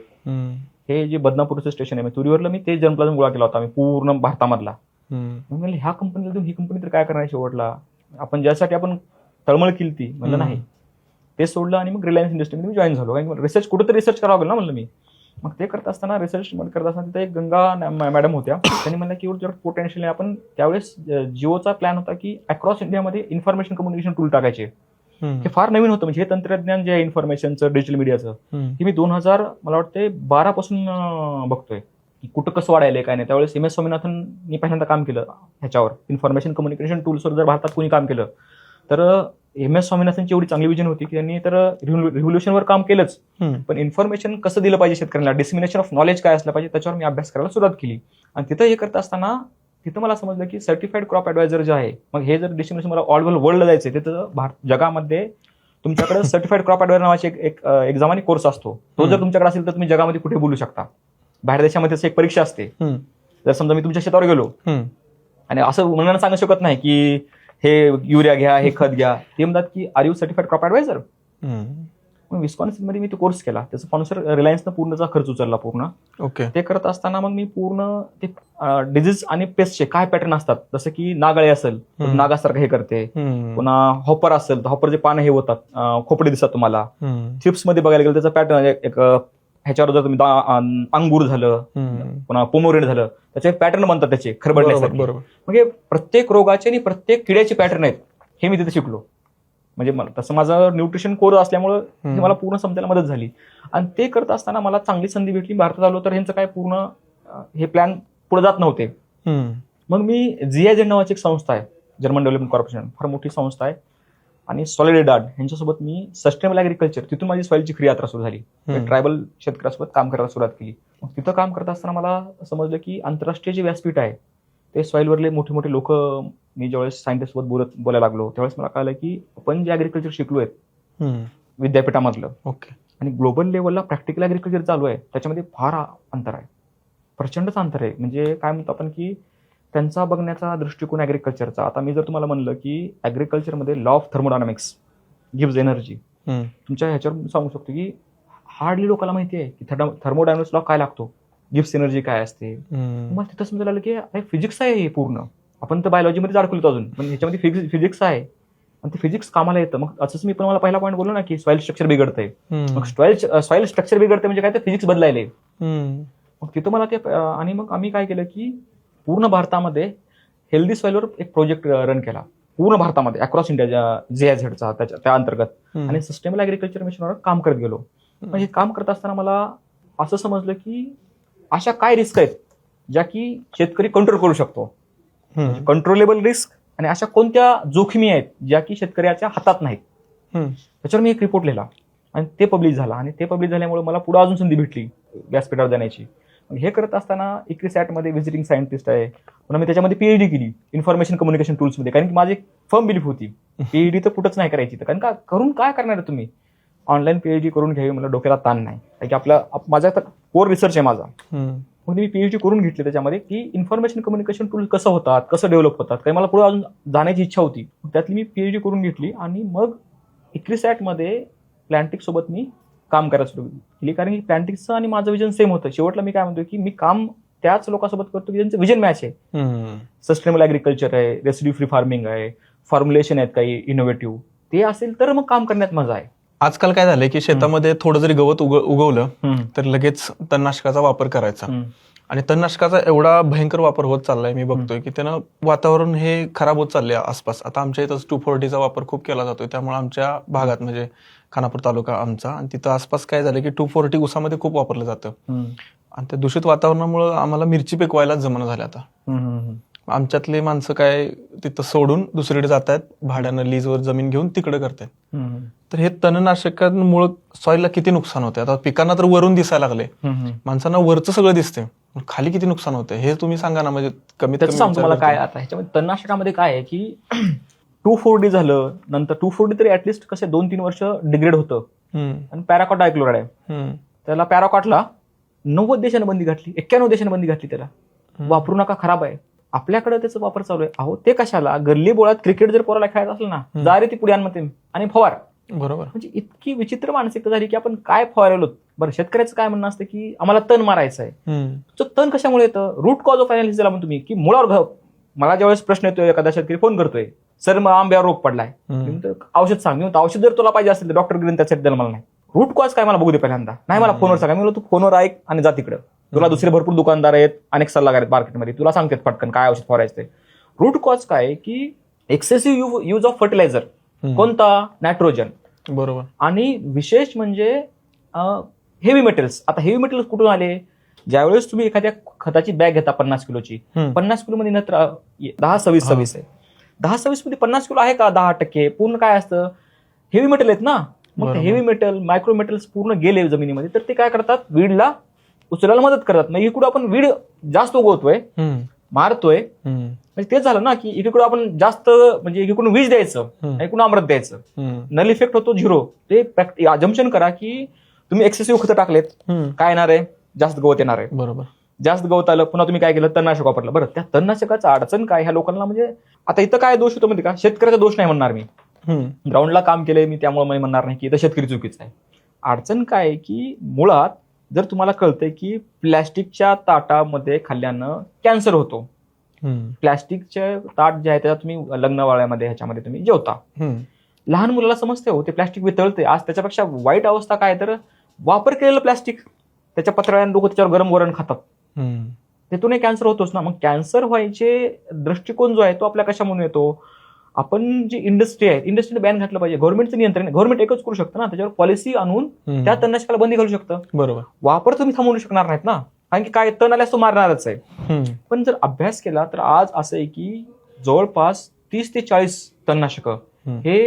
हे जे बदनापूरचं स्टेशन आहे तुरीवरलं, मी ते जर्मप्लाझम गोळा केला होता मी पूर्ण भारतामधला. म्हणलं ह्या कंपनीला देऊन ही कंपनी तर काय करणार शेवटला, आपण ज्यासाठी आपण तळमळ केली ती म्हणलं नाही, ते सोडलं. आणि मग रिलायन्स इंडस्ट्रीमध्ये मी जॉईन झालो. कारण रिसर्च कुठेतरी रिसर्च करावं लागेल ना म्हणलं मी. मग ते करत असताना रिसर्च करत असताना तिथे एक गंगा मॅडम होत्या. त्यांनी म्हणलं की एवढं पोटेन्शियल आहे. आपण त्यावेळेस जिओचा प्लॅन होता की अक्रॉस इंडियामध्ये इन्फॉर्मेशन कम्युनिकेशन टूल टाकायचे. हे फार नवीन होतं, म्हणजे हे तंत्रज्ञान जे आहे इन्फॉर्मेशनचं, डिजिटल मीडियाचं, हे मी 2000 मला वाटते 12 पासून बघतोय की कुठं कसं वाढायलंय काय नाही. त्यावेळेस MS स्वामीनाथननी पहिल्यांदा काम केलं ह्याच्यावर, इन्फॉर्मेशन कम्युनिकेशन टूल्सवर जर भारतात कोणी काम केलं तर MS स्वामीनाथनची एवढी चांगली विजन होती की त्यांनी तर रिव्होल्युशनवर काम केलंच, पण इन्फॉर्मेशन कसं दिलं पाहिजे शेतकऱ्यांना, डिस्मिनेशन ऑफ नॉलेज काय असलं पाहिजे त्याच्यावर मी अभ्यास करायला सुरुवात केली. आणि तिथं हे करत असताना तिथं मला समजलं की सर्टिफाईड क्रॉप ऍडवायझर जे आहे, मग हे जर डिस्ट्रिब्युशन मला ऑल ओव्हर वर्ल्डला जायचं तिथं जगामध्ये तुमच्याकडे सर्टिफाईड क्रॉप ऍडवायझर नावाचे एक एक्झाम आणि कोर्स असतो. तो जर तुमच्याकडे असेल तर तुम्ही जगामध्ये कुठे बोलू शकता. बाहेर देशामध्ये एक परीक्षा असते. जर समजा मी तुमच्या शेतावर गेलो आणि असं म्हणणं सांगू शकत नाही की हे युरिया घ्या, हे खत घ्या, ते म्हणतात की are you certified crop adviser. मग विस्कॉन्सिन मध्ये मी तो कोर्स केला, त्याचा स्पॉन्सर रिलायन्सनं पूर्णचा खर्च उचलला पूर्ण. ते करत असताना मग मी पूर्ण ते डिझीज आणि पेस्टचे काय पॅटर्न असतात, जसं की नागाळे असेल नागासारखं हे करते, पुन्हा हॉपर असेल तर हॉपरचे पानं हे होतात, खोपडे दिसतात तुम्हाला. चिप्स मध्ये बघायला गेलं त्याचा पॅटर्न एक ह्याच्यावर जर तुम्ही अंगूर झालं, पुन्हा पोमोरेट झालं, त्याचे पॅटर्न बनतात त्याचे खरबडण्यासाठी. म्हणजे प्रत्येक रोगाचे आणि प्रत्येक किड्याचे पॅटर्न आहेत, हे मी तिथे शिकलो. म्हणजे तसं माझं न्यूट्रिशन कोर्स असल्यामुळं मला पूर्ण समजायला मदत झाली. आणि ते करत असताना मला चांगली संधी भेटली. भारतात आलो तर ह्यांचं काय पूर्ण हे प्लॅन पुढे जात नव्हते. मग मी GIZ नावाची एक संस्था आहे, जर्मन डेव्हलपमेंट कॉर्पोरेशन, फार मोठी संस्था आहे, आणि सॉलिडेडार्ड ह्यांच्यासोबत मी सस्टेनेबल ऍग्रिकल्चर, तिथून माझी सॉइलची खरी यात्रा सुरू झाली. ट्रायबल शेतकऱ्यासोबत काम करायला सुरुवात केली. मग तिथं काम करत असताना मला समजलं की आंतरराष्ट्रीय जे व्यासपीठ आहे ते सॉइलवरले मोठे मोठे लोक, मी ज्यावेळेस सायंटिस्ट सोबत बोलायला लागलो त्यावेळेस मला कळलं की आपण जे ऍग्रिकल्चर शिकलो आहे विद्यापीठामधलं आणि ग्लोबल लेवलला प्रॅक्टिकल ऍग्रिकल्चर चालू आहे त्याच्यामध्ये फार अंतर आहे, प्रचंडच अंतर आहे. म्हणजे काय म्हणतो आपण की त्यांचा बघण्याचा दृष्टिकोन ऍग्रिकल्चरचा. आता मी जर तुम्हाला म्हणलं की ऍग्रिकल्चरमध्ये law of thermodynamics gives energy, तुमच्या ह्याच्यावर सांगू शकतो की हार्डली लोकांना माहिती आहे की थर्मोडायनामिक्स लॉ काय लागतो, गिव्स एनर्जी काय असते. मग तिथं समजायला लागलं की फिजिक्स आहे हे पूर्ण, आपण तर बायोलॉजीमध्ये अडकलो अजून, पण ह्याच्यामध्ये फिजिक्स आहे आणि ते फिजिक्स कामाला येतं. मग असंच मी पण मला पहिला पॉईंट बोललो ना की सॉइल स्ट्रक्चर बिघडतंय. मग सॉइल स्ट्रक्चर बिघडते म्हणजे काय, तर फिजिक्स बदलायले. मग तिथं मला ते, आणि मग आम्ही काय केलं की पूर्ण भारतामध्ये हेल्दी सॉइलवर एक प्रोजेक्ट रन केला, पूर्ण भारतामध्ये अक्रॉस इंडिया GIZचा त्या अंतर्गत, आणि सस्टेनेबल ऍग्रिकल्चर मिशनवर काम करत गेलो. म्हणजे काम करत असताना मला असं समजलं की अशा काय रिस्क आहेत ज्या की शेतकरी कंट्रोल करू शकतो. कंट्रोलेबल रिस्क आणि अशा कोणत्या जोखमी आहेत ज्या की शेतकऱ्याच्या हातात नाहीत. त्याच्यावर मी एक रिपोर्ट लिहिला आणि ते पब्लिश झाला. आणि ते पब्लिश झाल्यामुळे मला पुढे अजून संधी भेटली व्यासपीठावर जाण्याची. हे करत असताना इक्रिसॅटमध्ये व्हिजिटिंग सायंटिस्ट आहे, पुन्हा मी त्याच्यामध्ये पीएचडी केली इन्फॉर्मेशन कम्युनिकेशन टूल्समध्ये. कारण की माझी एक फर्म बिलीफ होती पीएचडी तर कुठंच नाही करायची. कारण का करून काय करणार आहे तुम्ही, ऑनलाईन पीएचडी करून घ्यावी मला डोक्याला ताण नाही. कारण की माझा कोर रिसर्च आहे माझा. मग मी पीएचडी करून घेतली त्याच्यामध्ये की इन्फॉर्मेशन कम्युनिकेशन टूल कसं होतात, कसं डेव्हलप होतात, काही मला पुढे अजून जाण्याची इच्छा होती. त्यातली मी पीएचडी करून घेतली आणि मग इक्रिसॅटमध्ये प्लॅन्टिक्स सोबत मी काम करायला सुरू केली. कारण की प्लॅन्टिक्सचं आणि माझं विजन सेम होतं. शेवटला मी काय म्हणतो की मी काम त्याच लोकांसोबत करतो की ज्यांचं विजन मॅच आहे. सस्टेनेबल ॲग्रिकल्चर आहे, रेसिड्यू फ्री फार्मिंग आहे, फॉर्म्युलेशन आहेत काही इनोव्हेटिव्ह, ते असेल तर मग काम करण्यात मजा आहे. आजकाल काय झालंय की शेतामध्ये थोडं जरी गवत उगवलं तर लगेच तणनाशकाचा वापर करायचा. आणि तणनाशकाचा एवढा भयंकर वापर होत चाललाय, मी बघतोय की त्यानं वातावरण हे खराब होत चाललंय आसपास. आता आमच्या इथं 2,4-Dचा वापर खूप केला जातोय, त्यामुळे आमच्या भागात म्हणजे खानापूर तालुका आमचा, आणि तिथं आसपास काय झालं की 2,4-D ऊसामध्ये खूप वापरलं जातं. आणि त्या दूषित वातावरणामुळे आम्हाला मिरची पिकवायला जमणं झालं. आता आमच्यातले माणसं काय तिथं सोडून दुसरीकडे जात आहेत, भाड्यानं लीजवर जमीन घेऊन तिकडे करतात. तर हे तणनाशकांमुळे सॉईलला किती नुकसान होते. आता पिकांना तर वरून दिसायला लागले, माणसांना वरचं सगळं दिसते, खाली किती नुकसान होते हे तुम्ही सांगा ना. म्हणजे कमीत कमी सांगतो मला काय. आता ह्याच्यामध्ये तणनाशकामध्ये काय आहे की 2,4-D झालं, नंतर 2,4-D तरी ऍटलिस्ट कसे 2-3 वर्ष डिग्रेड होतं. आणि पॅराकॉट डायक्लोराइड आहे, त्याला पॅराकॉटला 90 देशांनी बंदी घातली, 91 देशांनी बंदी घातली. त्याला वापरू नका, खराब आहे. आपल्याकडे त्याचा वापर चालू आहे. अहो ते कशाला, गल्ली बोळात क्रिकेट जर पोराला खेळायचं असेल ना, जा रे ती पुढे आणमध्ये आणि फवार. बरोबर. म्हणजे इतकी विचित्र मानसिकता झाली की आपण काय फवारलो. बरं, शेतकऱ्याचं काय म्हणणं असतं की आम्हाला तण मारायचं आहे. तण कशामुळे येतं, रूट कॉज ऑफ अनालिसिस म्हणून तुम्ही की मुळावर. मला ज्यावेळेस प्रश्न येतोय, एखादा शेतकरी फोन करतोय, सर मग आंब्यावर रोग पडलाय, औषध सांग. मी औषध जर तुला पाहिजे असेल तर डॉक्टर गिरीन त्यासाठी द्यायला मला नाही. रूट कॉज काय मला बघू दे पहिल्यांदा. नाही मला फोनवर सांगा. मी म्हणलो तू फोनवर ऐक आणि जा तिकडं. तुला दुसरे भरपूर दुकानदार आहेत, अनेक सल्लागार आहेत मार्केटमध्ये, तुला सांगतात पटकन काय औषध फवारायचं ते. रूट कॉज काय की एक्सेसिव्ह यूज ऑफ फर्टिलायझर, कोणता, नायट्रोजन. बरोबर. आणि विशेष म्हणजे हेवी मेटल्स. आता हेवी मेटल्स कुठून आले, ज्यावेळेस तुम्ही एखाद्या खताची बॅग घेता 50 किलोची, 50 किलो मध्ये 10-26 आहे. 10-26 मध्ये 50 किलो आहे का 10%? पूर्ण काय असतं, हेवी मेटल आहेत ना. मग हेवी मेटल, मायक्रो मेटल्स पूर्ण गेले जमिनीमध्ये, तर ते काय करतात, वीडला उचलायला मदत करतात. मग इकडं आपण वीड जास्त उगवतोय, मारतोय. म्हणजे तेच झालं ना की एकीकडे आपण जास्त, म्हणजे एकीकडून वीज द्यायचं, एकीकडून अमृत द्यायचं, नल इफेक्ट होतो 0. ते अजम्पशन करा की तुम्ही एक्सेसिव्ह खतं टाकलेत, काय येणार आहे, जास्त गवत येणार आहे. बरोबर. जास्त गवत आलं, पुन्हा तुम्ही काय केलं, तणनाशक वापरलं. बरं, त्या तणनाशकाचं अडचण काय ह्या लोकांना, म्हणजे आता इथं काय दोष होतो माहिती का, शेतकऱ्याचा दोष नाही म्हणणार मी, ग्राउंडला काम केलंय मी, त्यामुळे मी म्हणणार नाही की इथं शेतकरी चुकीचं आहे. अडचण काय आहे की मुळात जर तुम्हाला कळतंय की प्लॅस्टिकच्या ताटामध्ये खाल्ल्यानं कॅन्सर होतो. प्लॅस्टिकचे ताट जे आहे त्याच्यात तुम्ही लग्नवाळ्यामध्ये ह्याच्यामध्ये तुम्ही जेवता, लहान मुलाला समजते हो ते प्लॅस्टिक वितळते. आज त्याच्यापेक्षा वाईट अवस्था काय, तर वापर केलेलं प्लॅस्टिक, त्याच्या पत्राळ्यानं लोक त्याच्यावर गरम वरण खातात, त्यातूनही कॅन्सर होतोच ना. मग कॅन्सर व्हायचे दृष्टिकोन जो आहे तो आपल्या कशामधून येतो, आपण जी इंडस्ट्री आहे, इंडस्ट्रीने बॅन घातलं पाहिजे. गव्हर्नमेंटचं नियंत्रण, गव्हर्नमेंट एकच करू शकतं ना, त्याच्यावर पॉलिसी आणून त्या तणनाशकाला बंदी घालू शकतं. बरोबर. वापर तुम्ही थांबवू शकणार नाहीत ना, कारण की काय, तण आल्यास तो मारणारच आहे. पण जर अभ्यास केला तर आज असं आहे की जवळपास 30 ते 40 तणनाशकं हे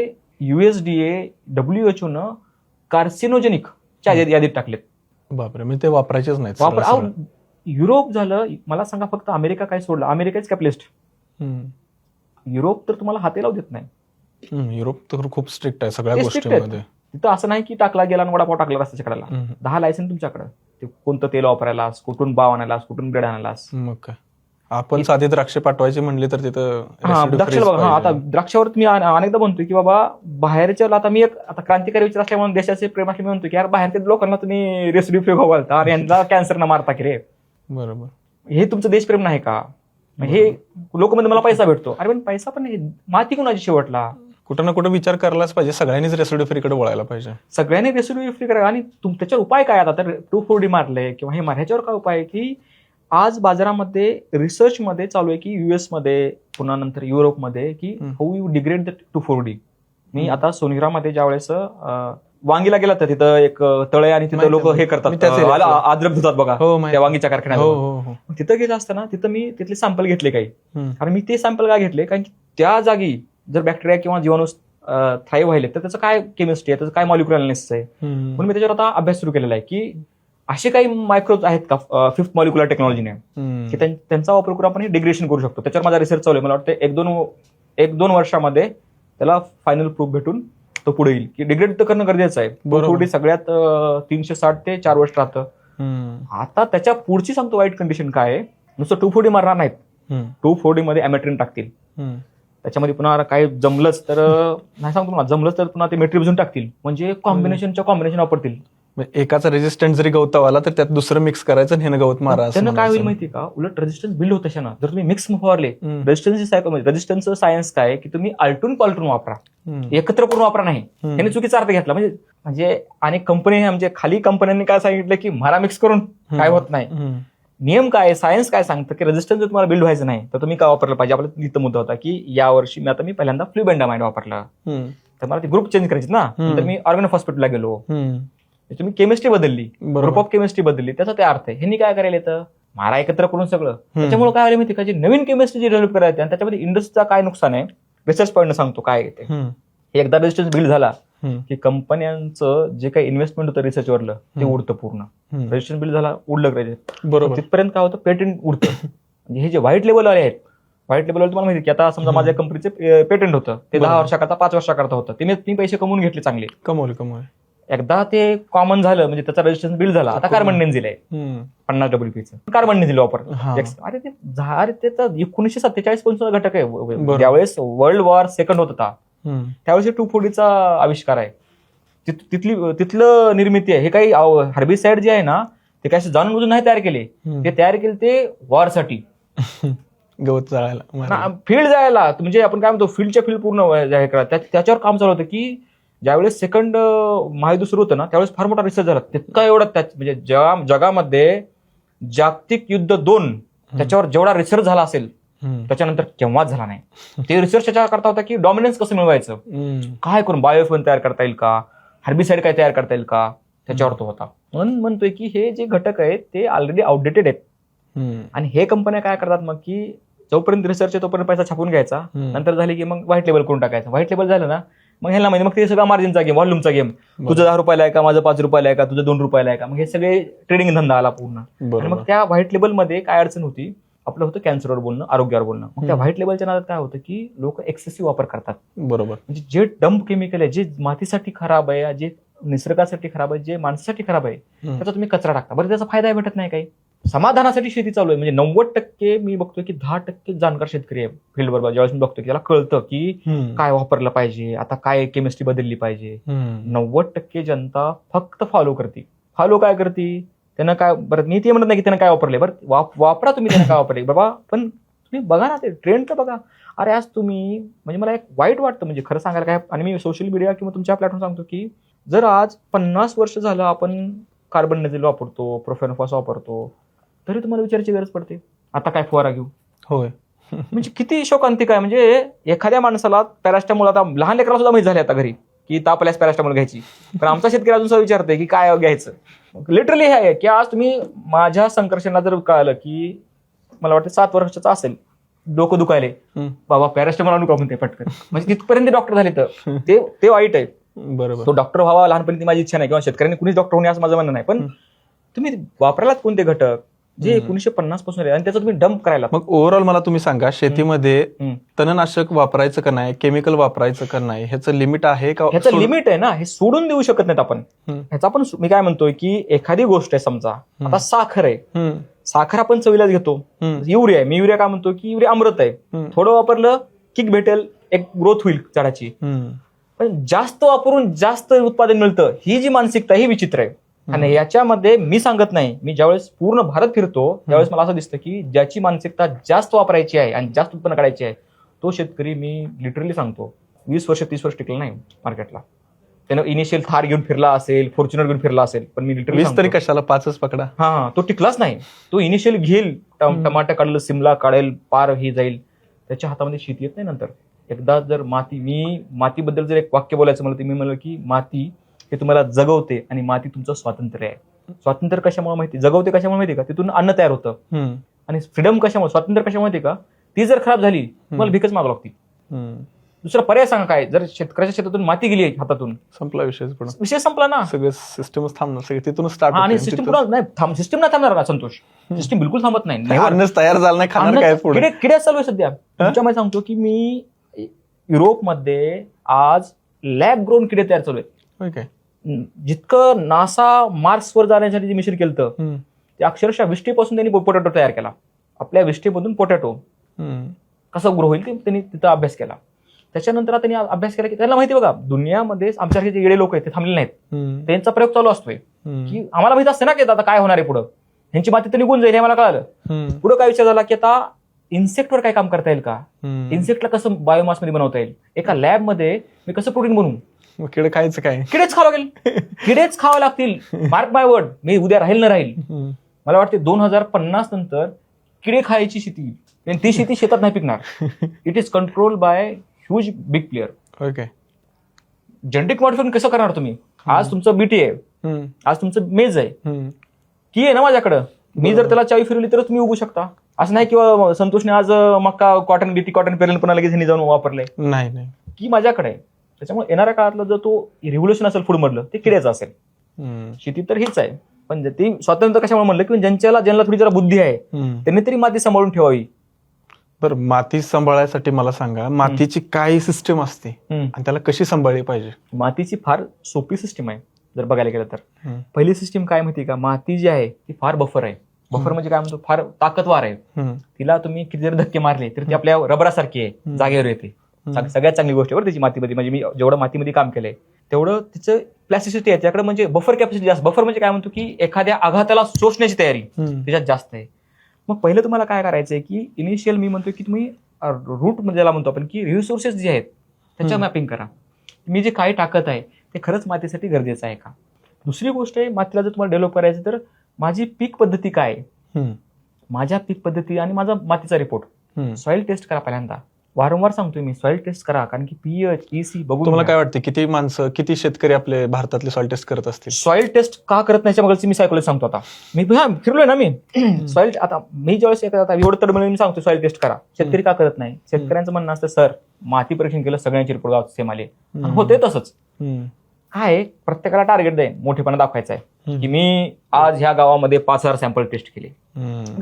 USDA WHO न कार्सिनोजेनिक च्या यादीत टाकलेत. बापरे, मी ते वापरायचेच नाही. वापर. युरोप झालं, मला सांगा फक्त अमेरिका काय सोडलं, अमेरिकाच कॅपिटलिस्ट. युरोप तर तुम्हाला हाती लावू देत नाही. युरोप तर खूप स्ट्रिक्ट आहे सगळ्या गोष्टींमध्ये. तिथं असं नाही की टाकला गेला आणि वडापाव टाकला रस्त्याच्या कडेला. 10 लायसन तुमच्याकडे, ते कोणतं तेल वापरायलास, कुठून बाव आणायलास, कुठून ब्रेड आणायलास. मग काय, आपण साधी द्राक्षे पाठवायची म्हणली तर तिथं द्राक्षाला बघा. आता द्राक्षावर मी अनेकदा म्हणतोय की बाबा बाहेरच्या, आता मी एक आता क्रांतिकारी विचार असल्यामुळे देशाचे प्रेम असले मी म्हणतो की यार बाहेरच्या लोकांना तुम्ही रेसिड्यू फ्री घालता आणि यांना कॅन्सर ना मारता की रे. बरोबर. हे तुमचं देशप्रेम नाही का? हे लोक म्हणजे मला पैसा भेटतो, अरे पण पैसा पण माती कुणाची शेवटला. कुठं ना कुठं विचार करायलाच पाहिजे, सगळ्यांनीच रेसिड्यू फ्रीकडे वळायला पाहिजे. सगळ्यांनी रेसिड्यू फ्री करा. आणि त्याच्यावर उपाय काय, आता तर 2,4-D मारले किंवा हे ह्याच्यावर काय उपाय आहे की आज बाजारामध्ये रिसर्च मध्ये चालू आहे की US मध्ये, पुन्हा नंतर युरोपमध्ये, की how you degrade the 2,4-D. मी आता सोनिरामध्ये ज्या वेळेस वांगीला गेला तर तिथं एक तळ आहे आणि तिथं लोक हे करतात, अद्रक धुतात बघा त्या वांगीच्या कारखान्यात. तिथं गेलं असताना तिथं मी तिथले सॅम्पल घेतले काही, आणि मी ते सॅम्पल काय घेतले कारण की त्या जागी जर बॅक्टेरिया किंवा जीवाणू थ्राईव्ह व्हायले तर त्याचं काय केमिस्ट्री आहे, त्याचं काय मॉलिक्युलर अनालिसिस आहे. म्हणून मी त्याच्यावर आता अभ्यास सुरू केलेला आहे की असे काही मायक्रोज आहेत का फिफ्थ मॉलिक्युलर टेक्नॉलॉजीने की त्यांचा वापर करून आपण डिग्रेडेशन करू शकतो. त्याच्यावर माझा रिसर्च चालू आहे. मला वाटतं एक दोन वर्षामध्ये त्याला फायनल प्रूफ भेटून तो पुढे येईल की डिग्रेड तर करणं गरजेचं आहे. बरोबर. सगळ्यात 360 ते 4 वर्ष राहतं. आता त्याच्या पुढची सांगतो वाईट कंडिशन काय आहे. नुसतं 2,4-D मारणार नाहीत, 2,4-D मध्ये ॲमेट्रिन टाकतील. त्याच्यामध्ये पुन्हा काय जमलंच तर नाही सांगतो तुम्हाला, जमलंच तर पुन्हा ते मेट्रिब्युझन टाकतील. म्हणजे कॉम्बिनेशन वापरतील. एकाचा रेजिस्टन्स जरी गवता आला तर त्यात दुसरं मिक्स करायचं आणि ह्यानं गवत मारा. त्यांना काय होईल माहिती का, उलट रेजिस्टन्स बिल्ड होत ना जर तुम्ही मिक्स फवारले. रेजिस्टन्सचं सायन्स काय की तुम्ही आलटून पालटून वापरा, एकत्र करून वापरा नाही. यांनी चुकीचा अर्थ घेतला. म्हणजे आणि कंपनी म्हणजे खाली कंपन्यांनी काय सांगितलं की मारा मिक्स करून, काय होत नाही. नियम काय, सायन्स काय सांगतं की रेजिस्टन्स जर तुम्हाला बिल्ड व्हायचं नाही तर तुम्ही काय वापरलं पाहिजे. आपला इथं मुद्दा होता की यावर्षी मी पहिल्यांदा फ्ल्युबेंडामाइड वापरलं, तर मला ती ग्रुप चेंज करायची ना, तर मी ऑर्गनोफॉस्फेटला गेलो. तुम्ही केमिस्ट्री बदलली, ग्रुप ऑफ केमिस्ट्री बदलली, त्याचा ते अर्थ आहे. ह्यांनी काय करायला येतं, मारा एकत्र करून सगळं. त्याच्यामुळे काय माहिती का, जी नवीन केमिस्ट्री जी डेव्हलप करायची आणि त्याच्यामध्ये इंडस्ट्रीचा काय नुकसान आहे, रिसर्च पॉईंट सांगतो काय येते. एकदा रेजिस्टन्स बिल्ड झाला की कंपन्यांचं जे काही इन्व्हेस्टमेंट होतं रिसर्चवरलं ते उडतं पूर्ण. रेजिस्टन्स बिल्ड झाला, उडलं पाहिजे. बरोबर. तिथपर्यंत काय होतं, पेटंट उडतं. म्हणजे हे जे व्हाईट लेवलवाले आहेत, व्हाईट लेवलवर तुम्हाला माहिती की आता समजा माझ्या कंपनीचे पेटंट होतं, ते 10 वर्षाकरता 5 वर्षाकरता होतं. ते मी पैसे कमवून घेतले चांगले, कमवले. एकदा ते कॉमन झालं म्हणजे त्याचा रेजिस्टन्स बिल्ड झाला. आता कार्बन नेन्झिल आहे 50 WPचं, कार्बन नेन्झिल वापर. अरे ते तर 1947 घटक आहे. ज्यावेळेस वर्ल्ड वॉर सेकंड होत होता त्यावेळेस 2,4-Dचा आविष्कार आहे. तिथलं निर्मिती आहे. हे काही हर्बिसाइड जे आहे ना ते काही जाणून बुजून नाही तयार केले, ते तयार केले ते वॉरसाठी, गवत जाळायला, फील्ड जायला. म्हणजे आपण काय म्हणतो फील्डच्या फील्ड पूर्ण त्याच्यावर काम चालू होतं की ज्यावेळेस सेकंड महायुद्ध सुरू होतं ना त्यावेळेस फार मोठा रिसर्च झाला. तितका एवढा म्हणजे जगामध्ये जागतिक युद्ध 2 त्याच्यावर जेवढा रिसर्च झाला असेल त्याच्यानंतर केव्हाच झाला नाही. ते रिसर्च त्याच्या करता होता की डॉमिनन्स कसं मिळवायचं, काय करून बायोफेन तयार करता येईल का, हर्बिसाइड काय तयार करता येईल का, त्याच्यावर तो होता. म्हणून म्हणतोय की हे जे घटक आहेत ते ऑलरेडी आउटडेटेड आहेत. आणि हे कंपन्या काय करतात मग की जोपर्यंत रिसर्च आहे तोपर्यंत पैसा छापून घ्यायचा, नंतर झाली की मग व्हाईट लेबल करून टाकायचं. व्हाईट लेबल झालं ना मग ह्याला म्हणजे मग ते सगळा मार्जिनचा गेम, व्हॉल्यूमचा गेम. तुझं 10 रुपयाला आहे का, माझं 5 रुपयाला आहे का, तुझं 2 रुपयाला आहे का, मग हे सगळे ट्रेडिंग धंदा आला पूर्ण. आणि मग त्या व्हाईट लेबलमध्ये काय अडचण होती, आपलं होतं कॅन्सरवर बोलणं, आरोग्यावर बोलणं. मग त्या व्हाईट लेबलच्या नादात काय होतं की लोक एक्सेसिव्ह वापर करतात. बरोबर. म्हणजे जे डंप केमिकल आहे, जे मातीसाठी खराब आहे, जे निसर्गासाठी खराब आहे, जे माणसासाठी खराब आहे, त्याचा तुम्ही कचरा टाकता. बरं त्याचा फायदा भेटत नाही काही. समाधानासाठी शेती चालू आहे. म्हणजे 90% मी बघतोय की 10% जाणकार शेतकरी आहे फील्डवर. ज्यावेळेस मी बघतोय की त्याला कळतं की काय वापरलं पाहिजे, आता काय केमिस्ट्री बदलली पाहिजे. 90% जनता फक्त फॉलो करते. फॉलो काय करते, त्यानं काय, बरं मी ते म्हणत नाही की त्यानं काय वापरले, बरं वापरा तुम्ही त्यानं काय वापरले बाबा, पण तुम्ही बघा ना ते ट्रेंड तर बघा. अरे आज तुम्ही म्हणजे मला एक वाईट वाटतं म्हणजे खरं सांगायला काय. आणि मी सोशल मीडिया किंवा तुमच्या प्लॅटफॉर्म सांगतो की जर आज 50 वर्ष झालं आपण कार्बन नेझिल वापरतो, प्रोफेनोफॉस वापरतो, तरी तुम्हाला विचारायची गरज पडते आता काय फवारा घेऊ. होय. म्हणजे किती शोकांतिक आहे. म्हणजे एखाद्या माणसाला पॅरास्टामोल, आता लहान लेकराला सुद्धा माहित झाले आता घरी की ताप आल्यास पॅरास्टामोल घ्यायची, पण आमचा शेतकरी अजून सुद्धा विचारतोय की काय घ्यायचं. लिटरली हे आहे की आज तुम्ही माझ्या संकर्षणला जर कळालं की मला वाटतं 7 वर्षाचा असेल, डोकं दुखायले, बाबा पॅरास्टामोल आणू का म्हणते पटकन, म्हणजे तिथपर्यंत डॉक्टर झाले तर ते वाईट आहे. बरोबर. तो डॉक्टर व्हावा लहानपणी माझी इच्छा नाही, किंवा शेतकऱ्यांनी कुणीच डॉक्टर होणे असं माझं म्हणणं नाही. पण तुम्ही वापरायलाच कोणते घटक जे 1950 पासून आणि त्याचं तुम्ही डंप करायला. मग ओव्हरऑल मला तुम्ही सांगा, शेतीमध्ये तणनाशक वापरायचं का नाही, केमिकल वापरायचं का नाही, ह्याचं लिमिट आहे का? ह्याचं लिमिट आहे ना, हे सोडून देऊ शकत नाहीत आपण. ह्याचा पण मी काय म्हणतोय की एखादी गोष्ट आहे, समजा आता साखर आहे, साखर आपण चवीलाच घेतो. युरिया आहे, मी युरिया काय म्हणतो की युरिया अमृत आहे, थोडं वापरलं किक भेटेल, एक ग्रोथ होईल झाडाची. पण जास्त वापरून जास्त उत्पादन मिळतं, ही जी मानसिकता ही विचित्र आहे. आणि याच्यामध्ये मी सांगत नाही, मी ज्यावेळेस पूर्ण भारत फिरतो त्यावेळेस मला असं दिसतं की ज्याची मानसिकता जास्त वापरायची आहे आणि जास्त उत्पन्न काढायची आहे तो शेतकरी, मी लिटरली सांगतो, 20 वर्ष 30 वर्ष टिकला नाही मार्केटला. त्यानं इनिशियल थार घेऊन फिरला असेल, फॉर्च्युनर घेऊन फिरला असेल, पण मी लिटरली 20 तरी कशाला 5च पकडा. हा, तो टिकलाच नाही. तो इनिशियल घेईल, टमाटर काढलं, सिमला काढेल, पार ही जाईल, त्याच्या हातामध्ये शेती येत नाही नंतर. एकदा जर मी मातीबद्दल जर एक वाक्य बोलायचं मला, ते मी म्हणलं की माती हे तुम्हाला जगवते आणि माती तुमचं स्वातंत्र्य आहे. स्वातंत्र्य कशामुळे माहिती, जगवते कशामुळे माहिती का, तिथून अन्न तयार होतं. आणि फ्रीडम कशामुळे, स्वातंत्र्य कशामुळे माहिती का, ती जर खराब झाली तुम्हाला भीकच मागावं लागते. दुसरा पर्याय सांगा काय. जर शेतकऱ्याच्या शेतातून माती गेली हातातून, संपला विषय संपला ना. सगळं सिस्टमच थांबणार, सगळं तिथूनच स्टार्ट. आणि सिस्टम नाही, सिस्टम नाही थांबणार का संतोष? सिस्टम बिलकुल थांबत नाही. अन्नच तयार झालं नाही, खाणार काय पुढे. किड्या चालू आहे सध्या. तुमच्यामध्ये सांगतो की मी युरोपमध्ये आज लॅब ग्रोन किडे तयार चालू आहेत. जितकं नासा मार्सवर जाण्यासाठी जे मिशन केलं ते अक्षरशः विष्टेपासून त्यांनी पोटॅटो तयार केला. आपल्या विष्टेमधून पोटॅटो कसं ग्रो होईल ते त्यांनी तिथं अभ्यास केला. त्याच्यानंतर त्यांनी अभ्यास केला की त्यांना माहिती बघा, दुनियामध्ये आमच्यासारखे जे येडे लोक आहेत ते थांबले नाहीत. त्यांचा प्रयोग चालू असतोय की आम्हाला माहित असते ना की आता काय होणार आहे पुढं, ह्यांची माती तर निघून जाईल हे मला कळालं. पुढे काय विचार झाला की आता इन्सेक्टवर काय काम करता येईल का, इन्सेक्टला कसं बायोमास मध्ये बनवता येईल, एका लॅब मध्ये मी कसं प्रोटीन बनवू. किडे खायचं काय, किडेच खावं लागेल, किडेच खावं लागतील. मार्क माय वर्ड, मी उद्या राहील ना राहील. मला वाटते 2050 नंतर किडे खायची शेती, ती शेती शेतात नाही पिकणार. It is control by huge big player. Okay. Genetic modification कसं करणार तुम्ही? आज तुमचं बीटी आहे, आज तुमचं मेज आहे, की आहे ना माझ्याकडं, मी जर त्याला चावी फिरवली तरच तुम्ही उगू शकता. असं नाही किंवा संतोषने आज मक्का कॉटन बीटी कॉटन पेरेल पण लगेच जाऊन वापरलंय, नाही की माझ्याकडे आहे. त्याच्यामुळे येणाऱ्या काळातलं जर तो रिव्होल्युशन असेल फूड मधलं ते किड्याचं असेल. शेती तर हेच आहे, पण ते स्वातंत्र्य कशामुळे म्हणलं की ज्यांना थोडी जरा बुद्धी आहे त्यांनी तरी माती सांभाळून ठेवावी. बरं, माती सांभाळायसाठी मला सांगा, मातीची काय सिस्टम असते आणि त्याला कशी सांभाळली पाहिजे? मातीची फार सोपी सिस्टीम आहे जर बघायला गेलं तर. पहिली सिस्टीम काय माहिती का, माती जी आहे ती फार बफर आहे. बफर म्हणजे काय म्हणतो, फार ताकदवार आहे. तिला तुम्ही किती जरी धक्के मारले तर ती आपल्या रबरासारखी आहे, जागेवर येते. सगळ्यात चांगली गोष्ट बरं त्याची मातीमध्ये, म्हणजे मी जेवढं मातीमध्ये काम केलंय तेवढं तिचं प्लॅस्टिसिटी आहे त्याकडे, म्हणजे बफर कॅपॅसिटी जास्त. बफर म्हणजे काय म्हणतो की एखाद्या आघाताला शोषण्याची तयारी त्याच्यात जास्त आहे. मग पहिलं तुम्हाला काय करायचंय की इनिशियल मी म्हणतो की तुम्ही रूट म्हणजे ज्याला म्हणतो आपण की रिसोर्सेस जे आहेत त्याच्या मॅपिंग करा. मी जे काही टाकत आहे ते खरंच मातीसाठी गरजेचं आहे का. दुसरी गोष्ट आहे, मातीला जर तुम्हाला डेव्हलप करायचं तर माझी पीक पद्धती काय आहे, माझ्या पीक पद्धती आणि माझा मातीचा रिपोर्ट, सॉइल टेस्ट करा पहिल्यांदा. वारंवार सांगतोय मी, सॉइल टेस्ट करा, कारण की पीएच ईसी बघून. तुम्हाला काय वाटतं किती माणसं, किती शेतकरी आपले भारतातले सॉइल टेस्ट करत असतील? सॉइल टेस्ट का करत नाही बघायची मी सायकोलॉजी सांगतो. आता मी फिरलोय ना मी सॉइल, आता मी ज्यावेळेस एवढं तडमळून मी सांगतो सॉइल टेस्ट करा. शेतकरी का करत नाही? शेतकऱ्यांचं म्हणणं असतं सर माती परीक्षण केलं सगळ्यांची रिपोर्ट गावात सेम आले. होते तसंच काय, प्रत्येकाला टार्गेट द्या, मोठेपणा दाखवायचा आहे की मी आज ह्या गावामध्ये 5,000 सॅम्पल टेस्ट केले.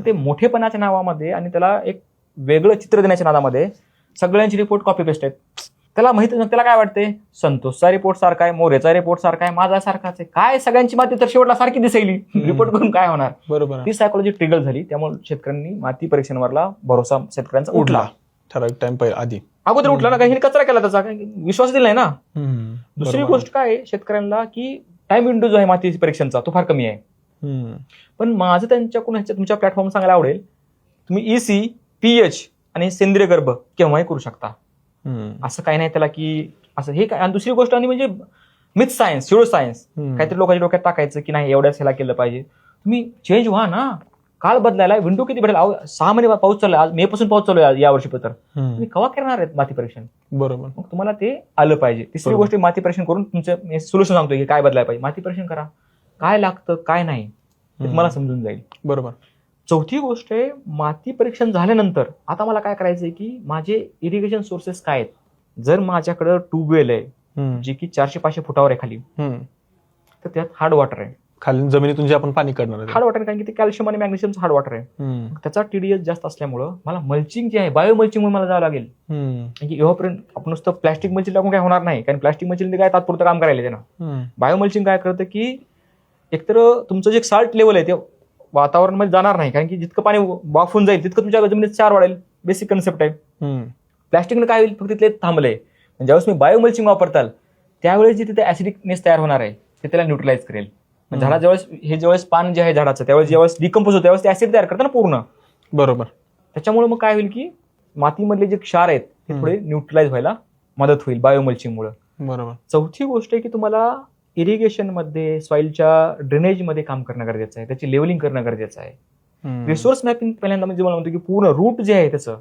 ते मोठेपणाच्या नावामध्ये आणि त्याला एक वेगळं चित्र देण्याच्या नादामध्ये सगळ्यांची रिपोर्ट कॉपी पेस्ट आहेत. त्याला माहित, त्याला काय वाटते, संतोषचा रिपोर्ट सारखा आहे, मोरेचा रिपोर्ट सारखा आहे, माझा सारखाच आहे, काय सगळ्यांची माती तर शेवटला सारखी दिसेल, रिपोर्ट करून काय होणार. बरोबर, ती सायकोलॉजी ट्रिगर झाली. त्यामुळे शेतकऱ्यांनी माती परीक्षणावरला भरोसा शेतकऱ्यांचा उठला. ठराविक टाइम आधी अगोदर उठला ना, काही कचरा केला त्याचा, विश्वास दिला नाही ना. दुसरी गोष्ट काय आहे शेतकऱ्यांना की टाइम विंडो जो आहे माती परीक्षणाचा तो फार कमी आहे. पण माझं त्यांच्याकडून तुमच्या प्लॅटफॉर्म सांगायला आवडेल, तुम्ही ईसी, पीएच आणि सेंद्रिय गर्भ केव्हाही करू शकता. असं काही नाही त्याला की असं हे काय. आणि दुसरी गोष्ट आणि म्हणजे मिथ सायन्स, शिरो सायन्स काहीतरी लोकांच्या डोक्यात टाकायचं की नाही एवढ्याच ह्याला केलं पाहिजे. तुम्ही चेंज व्हा ना, काळ बदलायला विंडो किती भेटेल. 6 महिने पाऊस चालू आहे, आज मे पासून पाऊस चालू आहे या वर्षी तर तुम्ही केव्हा करणार आहेत माती परीक्षण? बरोबर, मग तुम्हाला ते आलं पाहिजे. तिसरी गोष्ट माती परीक्षण करून तुमचं सोल्युशन सांगतोय की काय बदलायला पाहिजे. माती परीक्षण करा, काय लागतं काय नाही ते तुम्हाला समजून जाईल. बरोबर. चौथी गोष्ट आहे, माती परीक्षण झाल्यानंतर आता मला काय करायचंय की माझे इरिगेशन सोर्सेस काय आहेत. जर माझ्याकडे ट्यूबवेल आहे जे की 400-500 फुटावर आहे खाली, तर त्यात हार्ड वॉटर आहे, खाली जमिनीतून जे आपण पाणी काढणार हार्ड वॉटर, कारण की ते कॅल्शियम आणि मॅग्नेशियमचं हार्ड वॉटर आहे. त्याचा टीडीएस जास्त असल्यामुळं मला मल्चिंग जे आहे, बायो मल्चिंग मला जावं लागेल. एव्हापर्यंत आपण नुसतं प्लास्टिक मल्चिंग टाकून काय होणार नाही, कारण प्लास्टिक मल्चिंग काय तात्पुरतं काम करायला त्यानं. बायो मल्चिंग काय करतं की एकतर तुमचं जे साल्ट लेवल आहे ते वातावरणामध्ये जाणार नाही, कारण की जितकं पाणी वाफून जाईल तितकं तुमच्या जमिनीत क्षार वाढेल. बेसिक कन्सेप्ट आहे. प्लास्टिकनं काय होईल, फक्त तिथले थांबलंय. ज्यावेळेस मी बायो मल्चिंग वापरताल त्यावेळेस जे तिथे ऍसिडिकनेस तयार होणार आहे ते त्याला न्यूट्रलाइज करेल. झाडा ज्यावेळेस पान जे आहे झाडाचं त्यावेळेस ज्यावेळेस डिकम्पोज होतं त्यावेळेस ते ऍसिड तयार करतं ना पूर्ण. बरोबर. त्याच्यामुळे मग काय होईल की मातीमधले जे क्षार आहेत ते थोडे न्यूट्रलाइज व्हायला मदत होईल बायो मल्चिंगमुळे. बरोबर. चौथी गोष्ट आहे की तुम्हाला इरिगेशन मध्ये सॉइलच्या ड्रेनेज मध्ये काम करणं गरजेचं आहे, त्याची लेवलिंग करणं गरजेचं आहे. रिसोर्स मॅपिंग पहिल्यांदा म्हणजे मला म्हणतो की पूर्ण रूट जे आहे त्याचं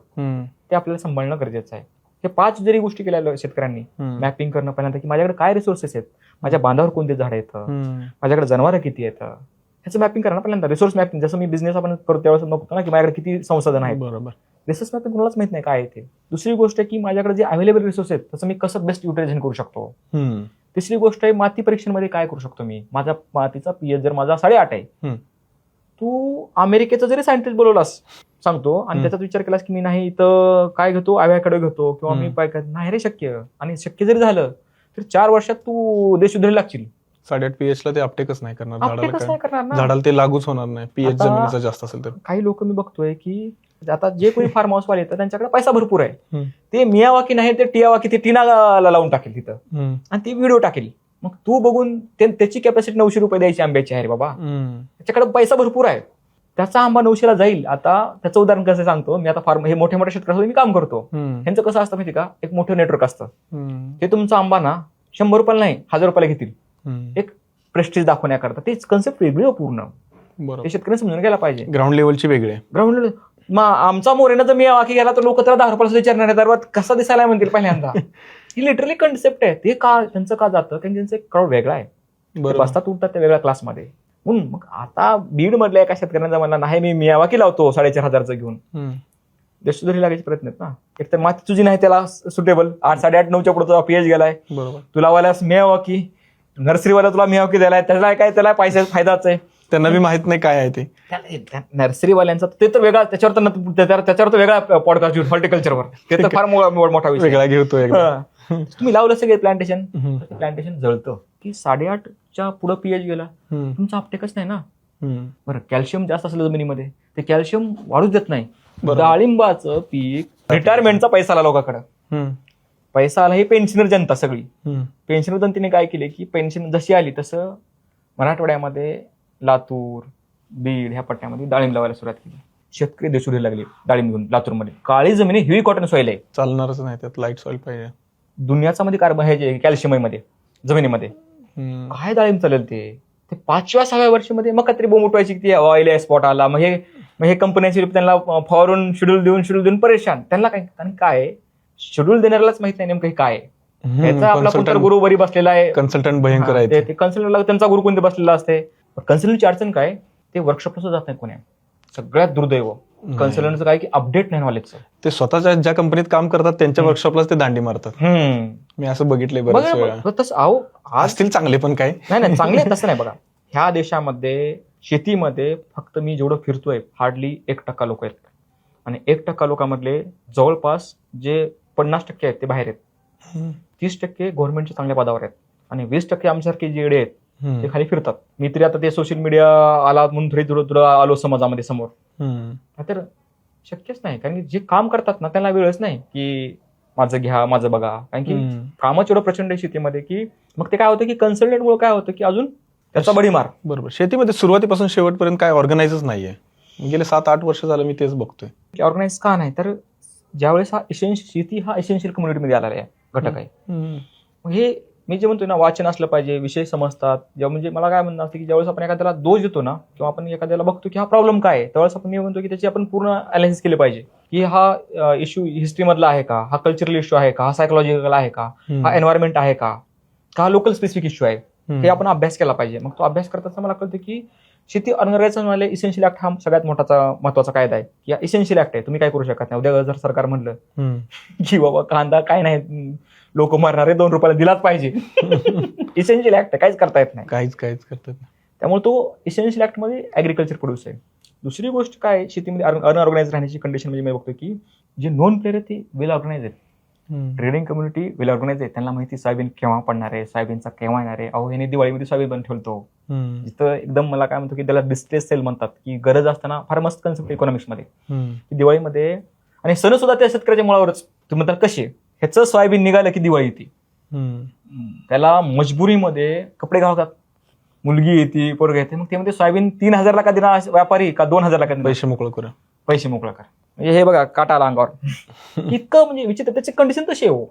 ते आपल्याला सांभाळणं गरजेचं आहे. हे 5 जरी गोष्टी केल्या शेतकऱ्यांनी, मॅपिंग करणं पहिल्यांदा की माझ्याकडे काय रिसोर्सेस आहेत, माझ्या बांधावर कोणते झाड येतं, माझ्याकडे जनावरं किती येतं, ह्याचं मॅपिंग करणं पहिल्यांदा. रिसोर्स मॅपिंग जसं मी बिझनेस आपण करतो त्यावेळेस बघतो ना की माझ्याकडे किती संसाधन आहेत. बरोबर. रिसोर्स मॅपिंग कुणालाच माहित नाही काय आहे ते. दुसरी गोष्ट आहे की माझ्याकडे जे अवेलेबल रिसोर्स आहेत त्याचं मी कसं बेस्ट युटिलायझेशन करू शकतो. तिसरी गोष्ट आहे माती परीक्षेमध्ये काय करू शकतो मी. माझा मातीचा पीएच जर माझा 8.5 आहे, तू अमेरिकेचा जरी सायंटिस्ट बोलवलास सांगतो आणि त्याचा विचार केलास की मी नाही इथं काय घेतो अव्याकडे घेतो किंवा मी काय नाही रे शक्य. आणि शक्य जरी झालं तर 4 वर्षात तू देश सुधारू लागशील. 8.5 पीएच ला ते अपटेकच नाही करणार, नाही करणार ना. झाडाला ते लागूच होणार नाही पीएच जमिनीचा जास्त असेल तर. काही लोक मी बघतोय की आता जे कोणी फार्म हाऊस वाले येतात त्यांच्याकडे पैसा भरपूर आहे, ते मियावाकी नाही ते टियावाकी ते टीनाला लावून टाकेल तिथं आणि ती व्हिडिओ टाकेल. मग तू बघून त्याची कॅपॅसिटी 900 रुपये द्यायची आंब्याची आहे रे बाबा. त्याच्याकडे पैसा भरपूर आहे, त्याचा आंबा 900ला जाईल. आता त्याचं उदाहरण कसं सांगतो मी. आता फार्म हे मोठ्या मोठ्या शेतकऱ्यांसोबत मी काम करतो. यांचं कसं असतं माहिती का, एक मोठं नेटवर्क असतं. ते तुमचा आंबा ना 100 रुपयाला नाही 1000 रुपयाला घेतील, एक प्रेस्टिज दाखवण्याकरता. तेच कन्सेप्ट वेगळी हो पूर्ण. ते शेतकऱ्यांनी समजून घ्यायला पाहिजे. ग्राउंड लेवलची वेगळी आहे. ग्राउंड लेवल मग आमचा मोरेना जर मी वाकी गेला तर लोक त्याला 10 रुपयाला विचारणार आहे दरबार कसा दिसायला म्हणतील पहिल्यांदा. ही लिटरली कन्सेप्ट आहे. ते का त्यांचं का जातं कारण त्यांचं एक क्राऊड वेगळा आहे. बसतात उठतात त्या वेगळ्या क्लासमध्ये. मग आता बीड मधल्या एका शेतकऱ्यांचा म्हणला नाही मी मियावाकी लावतो 4,500 घेऊन. देश सुधारी लागायचे प्रयत्न आहेत ना. एक तर माती तुझी नाही त्याला सुटेबल 8, 8.5, 9च्या पुढे पीएच गेलाय. बरोबर. तुला वाल्यास मियावाकी, नर्सरीवाला तुला मियावाकी द्यायला त्याला काय त्याला पैशाचा फायदाच आहे. त्यांना बी माहित नाही काय आहे ते. नर्सरीवाल्यांचा ते तर वेगळा त्याच्यावर तर वेगळा पॉडकास्ट घेऊन हॉर्टिकल्चरवर ते तर फार मोठा विषय वेगळा घेतो. तुम्ही लावलं सगळे प्लांटेशन जळतं की 8.5च्या पुढे पीएच गेला तुमचा अपटेकच नाही ना. बरं कॅल्शियम जास्त असलं जमिनीमध्ये ते कॅल्शियम वाढूच देत नाही. डाळिंबाचं पीक रिटायरमेंटचा पैसा आला लोकांकडे. पैसा आला. ही पेन्शनर जनता सगळी पेन्शनर जनतेने काय केले की पेन्शन जशी आली तसं मराठवाड्यामध्ये लातूर बीड ह्या पट्ट्यामध्ये डाळिंब लावायला सुरुवात केली. शेतकरी देशोरी लागले डाळिंब घेऊन. लातूरमध्ये काळी जमिनी हिवी कॉटन सॉइल आहे, चालणारच नाही, त्यात लाईट सॉइल पाहिजे. दुनियाचा मध्ये कार्बन हे कॅल्शियम मध्ये जमिनीमध्ये काय डाळिंब चालेल ते 5व्या 6व्या वर्षामध्ये मग काहीतरी बोंब उठवायची की ऑइल स्पॉट आला. मग हे कंपन्यांचे त्यांना फॉरवरून शेड्यूल देऊन परेशान. त्यांना काय शेड्यूल देणाऱ्यालाच माहित नाही नेमकं काय आहे. त्याचा आपला कोणता गुरु बरी बसलेला आहे, कन्सल्टंट भयंकर आहे. ते कन्सल्टंटला त्यांचा गुरु कोणते बसलेला असते. कन्सल्टंटची अडचण काय ते वर्कशॉपला सुद्धा जात नाही कोण्या. सगळ्यात दुर्दैव कन्सल्टंटचं काय की अपडेट नाही नॉलेजचं. ते स्वतःच्या ज्या कंपनीत काम करतात त्यांच्या वर्कशॉपलाच ते दांडी मारतात. मी असं बघितलंय बऱ्याच वेळा. तसं असतील चांगले पण काय नाही चांगले तसं नाही. बघा ह्या देशामध्ये शेतीमध्ये फक्त मी जेवढं फिरतोय हार्डली 1% लोक आहेत आणि 1% लोकांमधले जवळपास जे 50% आहेत ते बाहेर आहेत. 30% गव्हर्नमेंटच्या चांगल्या पदावर आहेत आणि 20% आमच्यासारखे जे येडे आहेत ते खाली फिरतात. मी तरी आता ते सोशल मीडिया आला म्हणून थोडं आलो समाजामध्ये समोर. तर शक्यच नाही कारण की जे काम करतात ना त्यांना वेळच नाही की माझं घ्या माझं बघा. कारण की कामच एवढं प्रचंड आहे शेतीमध्ये की मग ते काय होतं की कन्सल्टंटमुळे काय होतं की अजून त्याचा बडी मार. बरोबर. शेतीमध्ये सुरुवातीपासून शेवटपर्यंत काय ऑर्गनाइजच नाहीये. गेले 7-8 वर्ष झालं मी तेच बघतोय. ऑर्गनाइज का नाही तर ज्यावेळेस शेती हा एसेन्शियल कम्युनिटीमध्ये आलेला आहे घटक आहे. मग हे मी जे म्हणतोय ना वाचन असलं पाहिजे, विषय समजतात. जेव्हा म्हणजे मला काय म्हणणं असतं की ज्यावेळेस आपण एखाद्याला दोष देतो ना किंवा आपण एखाद्याला बघतो की हा प्रॉब्लेम काय आहे त्यावेळेस आपण मी म्हणतो की त्याची आपण पूर्ण अनालिसिस केले पाहिजे की हा इश्यू हिस्ट्री मधला आहे का, हा कल्चरल इश्यू आहे का, हा सायकोलॉजिकल आहे का, हा एन्व्हायरमेंट आहे का लोकल स्पेसिफिक इश्यू आहे. हे आपण अभ्यास केला पाहिजे. मग तो अभ्यास करताना मला कळतं की शेती ऑर्गनायझेशन इसेन्शियल ऍक्ट हा सगळ्यात महत्वाचा कायदा आहे. या इसेन्शियल ऍक्ट आहे, तुम्ही काय करू शकत नाही. उद्या जर सरकार म्हणलं की बाबा कांदा काय नाही लोक मारणारे 2 रुपयाला दिलाच पाहिजे इसेन्शियल ऍक्ट आहे, काहीच करता येत नाही. काहीच करतात. त्यामुळे तो इसेन्शियल ऍक्ट मध्ये ऍग्रिकल्चर प्रोड्यूस आहे. दुसरी गोष्ट काय शेतीमध्ये अनऑर्गनाइज राहण्याची कंडिशन म्हणजे मी बघतो की जे नॉन प्लेयर आहेत ते वेल ऑर्गनाइज आहेत. ट्रेडिंग कम्युनिटी वेल ऑर्गनाइज आहे. त्यांना माहिती सोयाबीन केव्हा पडणार आहे, सोयाबीनचा केव्हा येणार आहे. अहो यांनी दिवाळीमध्ये सोयाबीन पण ठेवतो. जिथं एकदम मला काय म्हणतो की त्याला डिस्ट्रेस सेल म्हणतात की गरज असताना फार मस्त कन्सेप्ट इकॉनॉमिक्स मध्ये की दिवाळीमध्ये आणि सण सुद्धा त्या शेतकऱ्याच्या मुळावरच. तुम्ही म्हणतात कसे ह्याचं सोयाबीन निघालं की दिवाळी येते. त्याला मजबुरीमध्ये कपडे घालतात, मुलगी येते पोरग येते. मग ते मध्ये सोयाबीन 3,000 का देणार व्यापारी का 2,000 का पैसे मोकळं करा. म्हणजे हे बघा काटा आला अंगावर इतकं म्हणजे विचित्र. त्याची कंडिशन तशी हो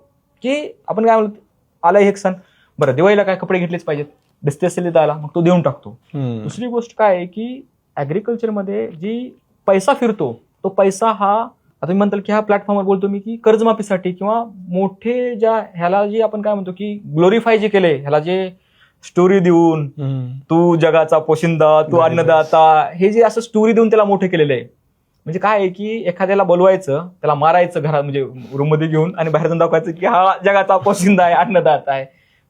की आपण काय म्हणतो आला एक सण बरं दिवाळीला काय कपडे घेतलेच पाहिजेत, डिस्ट्रेस सेल आला मग तो देऊन टाकतो. दुसरी गोष्ट काय आहे की ऍग्रिकल्चरमध्ये जी पैसा फिरतो तो पैसा हा आता मी म्हणतो की ह्या प्लॅटफॉर्मवर बोलतो मी की कर्जमाफीसाठी किंवा मोठे ज्या ह्याला जे आपण काय म्हणतो की ग्लोरीफाय जे केले ह्याला जे स्टोरी देऊन तू जगाचा पोशिंदा तू अन्नदाता हे जे असं स्टोरी देऊन त्याला मोठे केलेलं आहे म्हणजे काय आहे की एखाद्याला बोलवायचं, त्याला मारायचं घरात म्हणजे रूम मध्ये घेऊन आणि बाहेर जाऊन दाखवायचं की हा जगाचा पोशिंदा आहे, अन्नदाता आहे.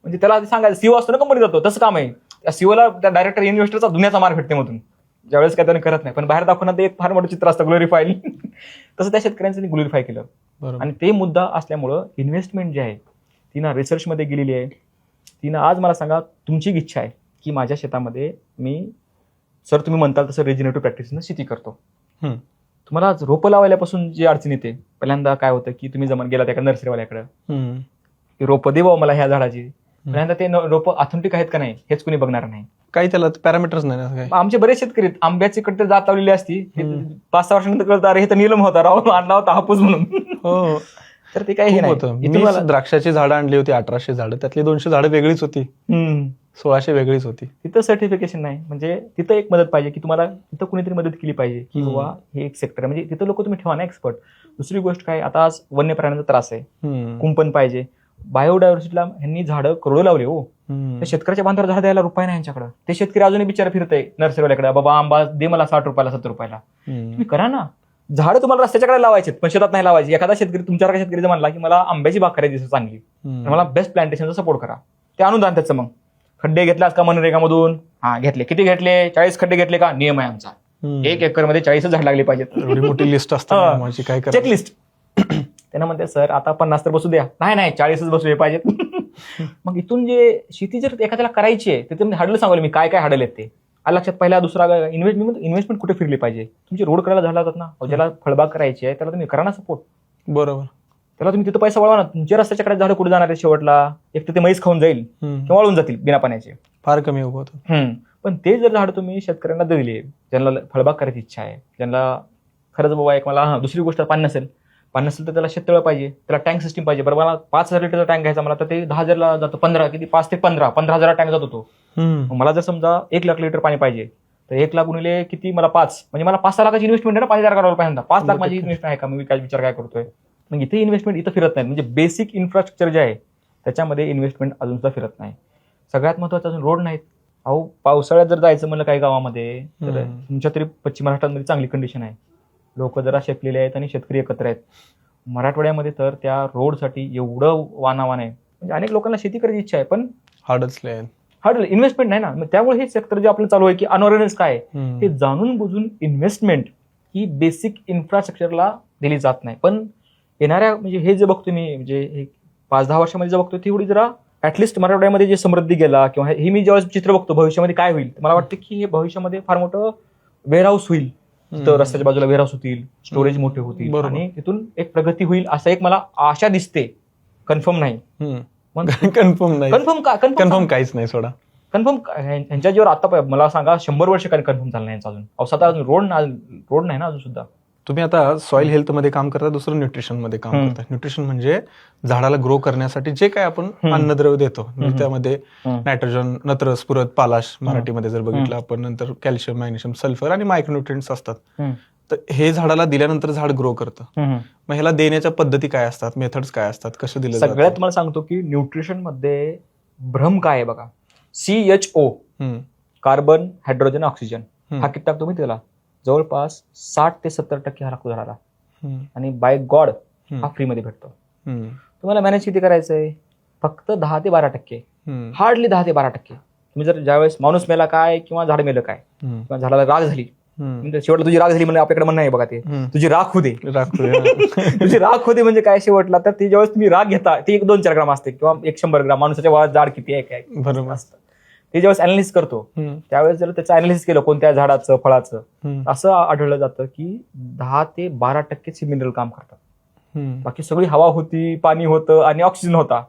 म्हणजे त्याला सांगायचं सीओ असतो ना कंपनी जातो, तसं काम आहे. त्या सीओला त्या डायरेक्टर इन्व्हेस्टरचा दुनियाचा मार भेटते मधून, ज्यावेळेस काय त्याने करत नाही. पण बाहेर दाखवण्यात एक फार मोठं चित्र असतं ग्लोरीफाईल. तसं त्या शेतकऱ्यांचं ग्लोरीफाय केलं. आणि ते मुद्दा असल्यामुळं इन्व्हेस्टमेंट जी आहे ती ना रिसर्चमध्ये गेलेली आहे. तिनं आज मला सांगा, तुमची इच्छा आहे की माझ्या शेतामध्ये मी, सर तुम्ही म्हणताल तसं रिजनेटिव्ह प्रॅक्टिसनं शेती करतो. तुम्हाला रोपं लावायल्यापासून जी अडचण येते, पहिल्यांदा काय होतं की तुम्ही जमा गेला त्या नर्सरीवाल्याकडे, की रोपं दे बाबा मला ह्या झाडाची. पहिल्यांदा ते रोपं ऑथेंटिक आहेत का नाही हेच कोणी बघणार नाही. काही त्याला पॅरामीटर्स नाही. आमचे बरेच शेतकरी आंब्याची कट्टे जात लावलेली असती, 5-6 वर्षानंतर कळतं अरे हे तर नीलम होता राव, आणला होता हापूस म्हणून. हो, तर ते काही होतं. मी द्राक्षाची झाडं आणली होती 1800 झाडं, त्यातली 200 झाडं वेगळीच होती, 1600 वेगळीच होती. तिथं सर्टिफिकेशन नाही. म्हणजे तिथं एक मदत पाहिजे की तुम्हाला तिथं कुणीतरी मदत केली पाहिजे की बाबा हे एक सेक्टर आहे, म्हणजे तिथं लोक तुम्ही ठेवा ना एक्सपर्ट. दुसरी गोष्ट काय, आता आज वन्य प्राण्यांचा त्रास आहे, कुंपण पाहिजे. बायोडायव्हर्सिटीला ह्यांनी झाडं करोडो लावले हो. त्या शेतकऱ्याच्या बांधावर झाड द्यायला रुपये नाही यांच्याकडे. ते शेतकरी अजूनही बिचारा फिरतय नर्सरीवाल्याकडे, बाबा आंबा दे मला 60 रुपयाला 70 रुपयाला. तुम्ही करा ना, झाडं तुम्हाला रस्त्याच्याकडे लावायचे पण शेतात नाही लावायची. एखादा शेतकरी तुमच्याकडे शेतकरी जर म्हणला की मला आंब्याची बाग करायची दिसत चांगली, मला बेस्ट प्लांटेशनचा सपोर्ट करा, ते अनुदान त्याचं. मग खड्डे घेतलास का मनरेगामधून? हा घेतले. किती घेतले? 40 खड्डे घेतले का? नियम आहे आमचा, 1 एकरमध्ये 40 झाड लागले पाहिजेत. एवढी मोठी लिस्ट असते, काय चेकलिस्ट. त्यांना म्हणते सर आता 50 तर बसू द्या. नाही 40च बसू पाहिजेत. मग इथून जे शेती जर एखाद्याला करायची आहे तर तुम्ही हाडलं सांगू मी काय काय हाडल आहेत ते लक्षात. पहिला दुसरा इन्व्हेस्टमेंट कुठे फिरली पाहिजे. तुमची रोड करायला झाला होतात ना, ज्याला फळबाग करायची आहे त्याला तुम्ही करा ना सपोर्ट. बरोबर, त्याला तुम्ही तिथं पैसा वळवा ना. तुमच्या रस्त्याच्याकडे झाडं कुठे जाणार आहे शेवटला? एक तर ते मैस खाऊन जाईल किंवा वाळून जातील बिना पाण्याचे, फार कमी होतं. पण ते जर झाडं तुम्ही शेतकऱ्यांना दिली, ज्यांना फळबाग करायची इच्छा आहे, ज्यांना खरंच बाबा एक मला दुसरी गोष्ट पाणी नसेल तर त्याला शेततळं पाहिजे, त्याला टँक सिस्टीम पाहिजे. बरोबर, मला 5000 लिटरचा टँक घ्यायचा मला तर ते 10,000ला जातो. 15 किती 5 ते 15,000 टँक जातो तो. मला जर समजा 1 लाख लिटर पाणी पाहिजे तर 1 लाख गुणिले किती, मला 5 म्हणजे मला 5-6 लाखाची इन्व्हेस्टमेंट आहे ना. 5,000 करावं पाहिजे. 5 लाख माझी इन्व्हेस्टमेंट आहे का? मी काय विचार काय करतोय. मग इथे इन्व्हेस्टमेंट इथं फिरत नाही. म्हणजे बेसिक इन्फ्रास्ट्रक्चर जे आहे त्याच्यामध्ये इन्व्हेस्टमेंट अजून सुद्धा फिरत नाही. सगळ्यात महत्वाचं अजून रोड नाहीत. अहो पावसाळ्यात जर जायचं म्हणलं काही गावामध्ये तर तुमच्या तरी पश्चिम महाराष्ट्रामध्ये चांगली कंडिशन आहे, लोक जरा शेकलेले आहेत आणि शेतकरी एकत्र आहेत. मराठवाड्यामध्ये तर त्या रोडसाठी एवढं वानावान आहे. म्हणजे अनेक लोकांना शेती करायची इच्छा आहे पण हार्ड इन्व्हेस्टमेंट नाही ना. त्यामुळे हे सेक्टर जे आपलं चालू आहे की अनअवेअरनेस काय ते जाणून बुजून इन्व्हेस्टमेंट ही बेसिक इन्फ्रास्ट्रक्चरला दिली जात नाही. पण येणाऱ्या म्हणजे हे जे बघतो मी, म्हणजे 5-10 वर्षामध्ये जे बघतो तेवढी जरा ऍटलिस्ट मराठवाड्यामध्ये जे समृद्धी गेला किंवा हे मी जेव्हा चित्र बघतो भविष्यामध्ये काय होईल, मला वाटतं की हे भविष्यामध्ये फार मोठं वेअरहाऊस होईल. तर रस्त्याच्या बाजूला वेअरहाऊस होतील, स्टोरेज मोठे होतील आणि तिथून एक प्रगती होईल असं एक मला आशा दिसते. कन्फर्म नाही, कन्फर्म काहीच नाही सोडा. कन्फर्म यांच्या जीवर आता मला सांगा 100 वर्ष काय कन्फर्म झालं नाही अजून. स्वतः अजून रोड नाही ना अजून सुद्धा. तुम्ही आता सॉइल हेल्थ मध्ये काम करता, दुसरं न्यूट्रिशन मध्ये काम करता. न्यूट्रिशन म्हणजे झाडाला ग्रो करण्यासाठी जे काय आपण अन्नद्रव्य देतो, त्यामध्ये नायट्रोजन, नत्र, स्फुरद, पालाश मराठीमध्ये जर बघितलं आपण, नंतर कॅल्शियम, मॅग्नेशियम, सल्फर आणि मायक्रोन्यूट्रिएंट्स असतात. तर हे झाडाला दिल्यानंतर झाड ग्रो करतं. मग ह्याला देण्याच्या पद्धती काय असतात, मेथड्स काय असतात, कसं दिलं जातं? सगळ्यात मला सांगतो की न्यूट्रिशन मध्ये भ्रम काय आहे बघा. CHO कार्बन, हायड्रोजन, ऑक्सिजन हा किती टाकतो मी त्याला? जवळपास 60 ते 70% हा लागतो झाडाला. आणि बाय गॉड हा फ्री मध्ये भेटतो. तुम्हाला मॅनेज किती करायचंय? फक्त 10 ते 12%, हार्डली 10 ते 12%. तुम्ही जर ज्यावेळेस माणूस मेला काय किंवा झाड मेलं काय किंवा झाडाला राग झाली, शेवटला तुझी राग झाली म्हणजे आपल्याकडे म्हणणं आहे बघा ते तुझी राख होते. तुझी राख होते म्हणजे काय शेवटला तर ती ज्यावेळेस तुम्ही राग घेता ती 1-2-4 ग्राम असते किंवा 100 ग्राम. माणसाच्या वयात जाड किती आहे काय बरोबर असतं ते ज्यावेळेस अनालिसिस करतो त्यावेळेस जर त्याचं अनालिसिस केलं कोणत्या झाडाचं फळाचं, असं आढळलं जातं की 10 ते 12%च मिनरल काम करतात. बाकी सगळी हवा होती, पाणी होतं आणि ऑक्सिजन होता.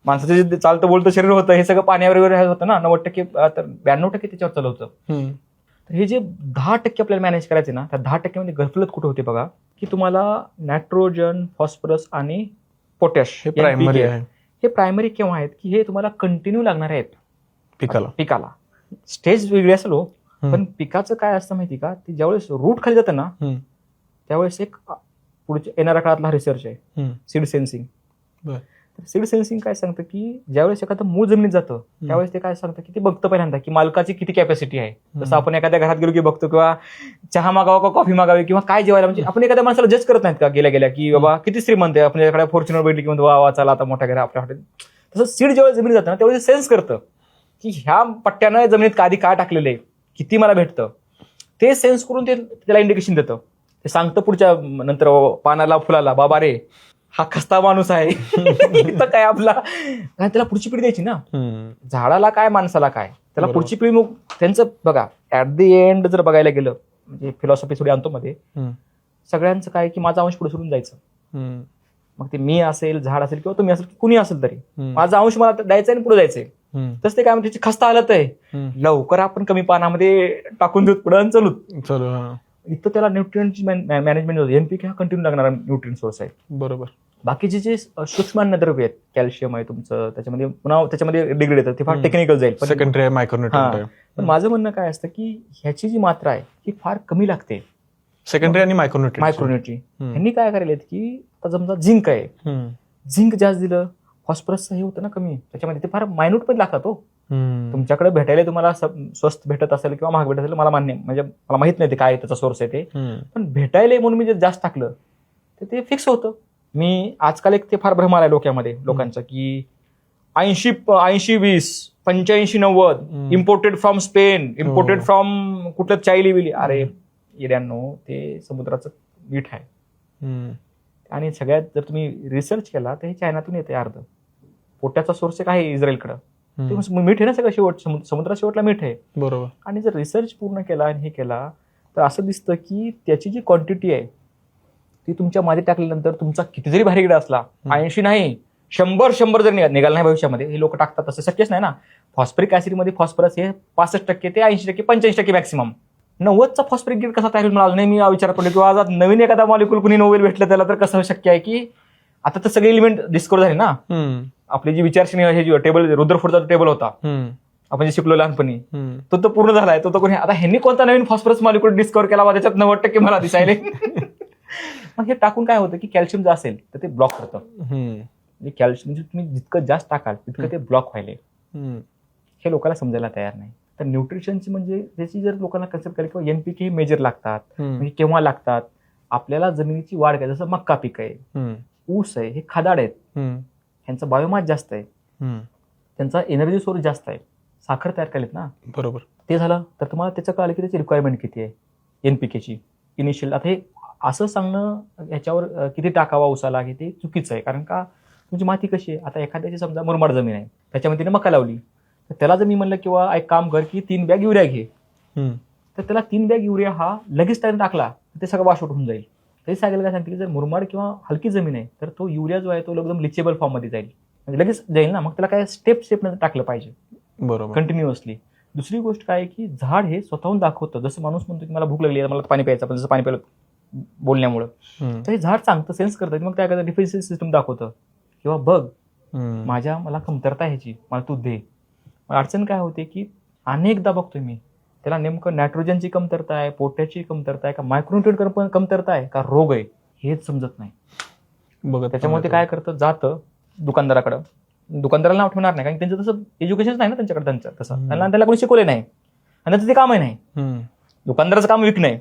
माणसाचं जे चालतं बोलतं शरीर होतं हे सगळं पाण्यावर वगैरे होतं ना. 90% तर 92% त्याच्यावर चालू होतं. तर हे जे 10% आपल्याला मॅनेज करायचे ना, त्या 10% मध्ये गफलत कुठे होते बघा की तुम्हाला नायट्रोजन, फॉस्फरस आणि पोटॅश हे प्रायमरी आहे. हे प्रायमरी केव्हा आहेत की हे तुम्हाला कंटिन्यू लागणार आहेत पिकाला. स्टेज वेगळी असेल हो, पण पिकाचं काय असतं माहिती का, ते ज्यावेळेस रूट खाली जातं ना त्यावेळेस एक पुढच्या येणाऱ्या काळातला रिसर्च आहे सीड सेन्सिंग. सीड सेन्सिंग काय सांगतं की ज्यावेळेस एखादं मूळ जमिनीत जातं त्यावेळेस ते काय सांगतं की ते बघतं पहिल्यांदा की मालकाची किती कॅपॅसिटी आहे. जसं आपण एखाद्या घरात गेलो की बघतो किंवा चहा मागावा का कॉफी मागावी किंवा काय जेवायला, म्हणजे आपण एखाद्या माणसाला जज करत नाहीत का गेल्या गेल्या की बाबा किती श्रीमंत आहे, आपण एखाद्या फॉर्च्युनर भेटली की वा वा चला आता मोठ्या घरा आपल्या हॉटेल. तसं सीड जेव्हा जमिनीत जातं ना त्यावेळेस सेन्स करतं की ह्या पट्ट्यानं जमिनीत आधी काय टाकलेलं आहे, किती मला भेटतं, ते सेन्स करून ते त्याला इंडिकेशन देतं. ते सांगतं पुढच्या नंतर पानाला फुलाला बाबा रे हा खस्ता माणूस आहे इथं काय आपला काय त्याला पुढची पिढी द्यायची ना. झाडाला काय माणसाला काय, त्याला पुढची पिढी. मग त्यांचं बघा ऍट द एंड जर बघायला गेलं म्हणजे फिलॉसॉफी थोडी आणतो मध्ये, सगळ्यांचं काय की माझा अंश पुढे सोडून जायचं. मग ते मी असेल, झाड असेल किंवा तुम्ही असेल, कुणी असेल तरी माझा अंश मला द्यायचा आणि पुढे जायचंय. तसं ते काय त्याची खस्ता हालत आहे, लवकर आपण कमी पानामध्ये टाकून देऊ पुढे चलू. इथं त्याला न्यूट्रिएंटची मॅनेजमेंट होते. एनपीके हा कंटिन्यू लागणारा न्यूट्रिएंट सोर्स आहे. बरोबर. बाकीचे जे सूक्ष्म अन्नद्रव्य आहेत, कॅल्शियम आहे तुमचं, त्याच्यामध्ये पुन्हा त्याच्यामध्ये डिग्रेड येतं, ते फार टेक्निकल जाईल. सेकंडरी मायक्रोन्यूट्रिएंट. पण माझं म्हणणं काय असतं की ह्याची जी मात्रा आहे ही फार कमी लागते. सेकंडरी आणि मायक्रोन्यूट्रिएंट ह्यांनी काय करायला की आता समजा झिंक आहे, झिंक जास्त दिलं फॉस्फरस हे होतं ना कमी, त्याच्यामध्ये ते फार मायन्यूट पण लागतात. हो तुमच्याकडे भेटायला तुम्हाला स्वस्त भेटत असेल किंवा महाग भेटत असेल मला मान्य, म्हणजे मला माहित नाही ते काय त्याचा सोर्स आहे ते, पण भेटायला म्हणून मी जे जास्त टाकलं तर ते फिक्स होतं. मी आजकाल एक ते फार भ्रम आलाय डोक्यामध्ये लोकांचा की 80-20 85-90 imported from Spain, imported from कुठलं चायली विली. अरे येड्यांनो, ते समुद्राचं मीठ आहे आणि सगळ्यात जर तुम्ही रिसर्च केला तर हे चायनातून येते अर्ध. पोट्याचा सोर्स एक आहे इस्रायलकडं, ते मीठ आहे ना सगळं, शेवट समुद्रात शेवटला मीठ आहे. बरोबर. आणि जर रिसर्च पूर्ण केला आणि हे केला तर असं दिसतं की त्याची जी क्वांटिटी आहे ती तुमच्या मध्ये टाकल्यानंतर तुमचा किती जरी भारी गिडा असला, 80 नाही 100 जर निघाला नाही भविष्यामध्ये, हे लोक टाकतात तसं शक्यच नाही ना. फॉस्फरिक ऍसिडमध्ये फॉस्फरस हे 65% ते 80% 85% मॅक्सिमम. 90चा फॉस्फरिक गिड कसा तयार होईल मला अजूनही मी विचार पडलो किंवा आज नवीन एखादा मॉलिक्यूल कुणी नोवेल भेटलं त्याला तर कसं शक्य आहे की आता तर सगळे एलिमेंट डिस्कवर झाले ना. आपली जी विचारश्रेणी हे जे टेबल रुद्रफोर्डचा टेबल होता आपण जे शिकलो लहानपणी तो पूर्ण झालाय. तो कोणी आता ह्यांनी कोणता नवीन फॉस्फरस मॉलिक्यूल डिस्कवर केला त्याच्यात 90% मला दिसायले. मग हे टाकून काय होतं की कॅल्शियम जर असेल तर ते ब्लॉक करतं. कॅल्शियम म्हणजे तुम्ही जितकं जास्त टाकाल तितकं ते ब्लॉक व्हायले. हे लोकांना समजायला तयार नाही. तर न्यूट्रिशनची म्हणजे त्याची जर लोकांना कन्सेप्ट केली किंवा एनपीके मेजर लागतात म्हणजे केव्हा लागतात, आपल्याला जमिनीची वाढ काय, जसं मक्का पीक आहे, ऊस आहे, हे खादाड आहेत, ह्यांचा बायोमास जास्त आहे, त्यांचा एनर्जी सोर्स जास्त आहे, साखर तयार केलीत ना. बरोबर. ते झालं तर तुम्हाला त्याचं कळलं की त्याची रिक्वायरमेंट किती आहे एनपीकेची इनिशियल. आता हे असं सांगणं ह्याच्यावर किती टाकावा उसाला हे ते चुकीचं आहे. कारण का तुमची माती कशी आहे, आता एखाद्याची समजा मुरमाड जमीन आहे त्याच्यामध्ये तिने मका लावली तर त्याला जर मी म्हणलं किंवा एक काम कर की 3 बॅग युरिया घे, तर त्याला 3 बॅग युरिया हा लगेच टाइम टाकला तर ते सगळं वॉशआउट होऊन जाईल. तरी सांगायला काय सांगते की जर मुरमाड किंवा हलकी जमीन आहे तर तो युरिया जो आहे तो एकदम लिचेबल फॉर्म मध्ये जाईल, म्हणजे लगेच जाईल ना. मग त्याला काय स्टेप नंतर टाकलं पाहिजे. बरोबर. कंटिन्युअसली. दुसरी गोष्ट काय की झाड हे स्वतःहून दाखवतं. जसं माणूस म्हणतो की मला भूक लागली मला पाणी प्यायचं, पण जसं पाणी प्यायलं बोलण्यामुळं तर हे झाड सांगतं, सेन्स करतं. मग काय करतं, डिफेन्सिव्ह सिस्टम दाखवतं किंवा बघ मला कमतरता ह्याची, मला तू दे. अडचण काय होते की अनेकदा बघतोय मी त्याला नेमकं नायट्रोजनची कमतरता आहे, पोटॅशची कमतरता आहे का मायक्रोन्यूट्रिएंट कमतरता आहे का रोग आहे हेच समजत नाही. त्याच्यामुळे ते काय करतं, जातं दुकानदाराकडं. दुकानदाराला नाव ठेवणार नाही कारण त्यांचं तसं एज्युकेशन नाही ना त्यांच्याकडे, त्यांचं तसं त्याला कोणी शिकवले नाही आणि त्याचं ते कामही नाही. दुकानदाराचं काम विकणं आहे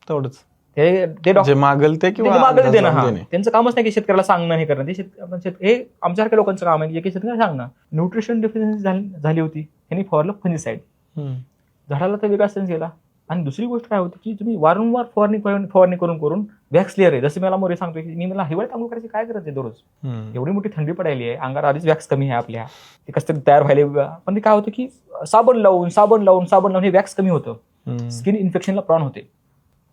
तेवढंच. ते मागल ते देणं, हा त्यांचं कामच नाही की शेतकऱ्याला सांगणं हे करणं. हे आमच्यासारख्या लोकांचं काम आहे की जे शेतकऱ्याला सांगणं. न्यूट्रिशन डेफिशियन्सी झाली होती, त्यांनी फवारलं फंजिसाइड, झाडाला तर वेगळा सेन्स गेला. आणि दुसरी गोष्ट काय होती की तुम्ही वारंवार फवारणी करून वॅक्स लेअर आहे. जसं मला मोरे सांगतोय की मी मला हिवाळ्यात आंघोळ करायची काय गरज आहे दररोज, एवढी मोठी थंडी पडायली आहे, अंगावर आधीच वॅक्स कमी आहे आपल्या, ते कसं तरी तयार व्हायला. पण ते काय होतं की साबण लावून हे वॅक्स कमी होतं, स्किन इन्फेक्शनला प्रॉन होते.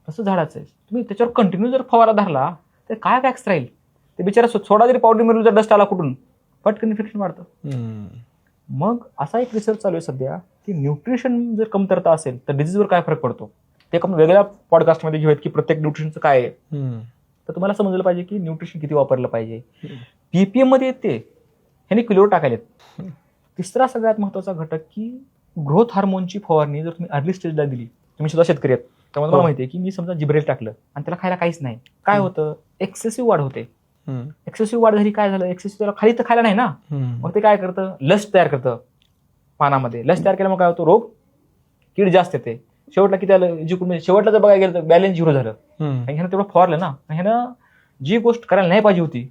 तसं झाडाचं आहे, तुम्ही त्याच्यावर कंटिन्यू जर फवारा धरला तर काय वॅक्स राहील. ते बिचारा थोडा जरी पावडर मिळून जर डस्ट आला कुठून पटकन इन्फेक्शन वाढतं. मग असा एक रिसर्च चालू आहे सध्या की न्यूट्रिशन जर कमतरता असेल तर डिझीजवर काय फरक पडतो ते आपण वेगळ्या पॉडकास्टमध्ये घेऊयात की प्रत्येक न्यूट्रिशनचं काय आहे. तर तुम्हाला समजलं पाहिजे की न्यूट्रिशन किती वापरलं पाहिजे. पीपीएम मध्ये येते ह्याने किलोवर टाकायलेत. तिसरा सगळ्यात महत्वाचा घटक की ग्रोथ हार्मोनची फवारणी जर तुम्ही अर्ली स्टेजला दिली, तुम्ही सुद्धा शेतकरी आहेत त्यामुळे मला माहिती आहे की मी समजा जिब्रेल टाकलं आणि त्याला खायला काहीच नाही, काय होतं, एक्सेसिव्ह वाढ होते. एक्सेसिव्ह वाढ झाली, काय झालं, एक्सेसिव्ह त्याला खाली तर खायला नाही ना, मग ते काय करतं, लस्ट तयार करतं पानामध्ये. लस्ट तयार केल्यामुळे काय होतो, रोग, कीड जास्त येते. शेवटला किती आलं, शेवटला जर बघायला गेलं तर बॅलन्स 0 झालं. आणि ह्यानं तेवढं फवारलं ना, ह्यानं जी गोष्ट करायला नाही पाहिजे होती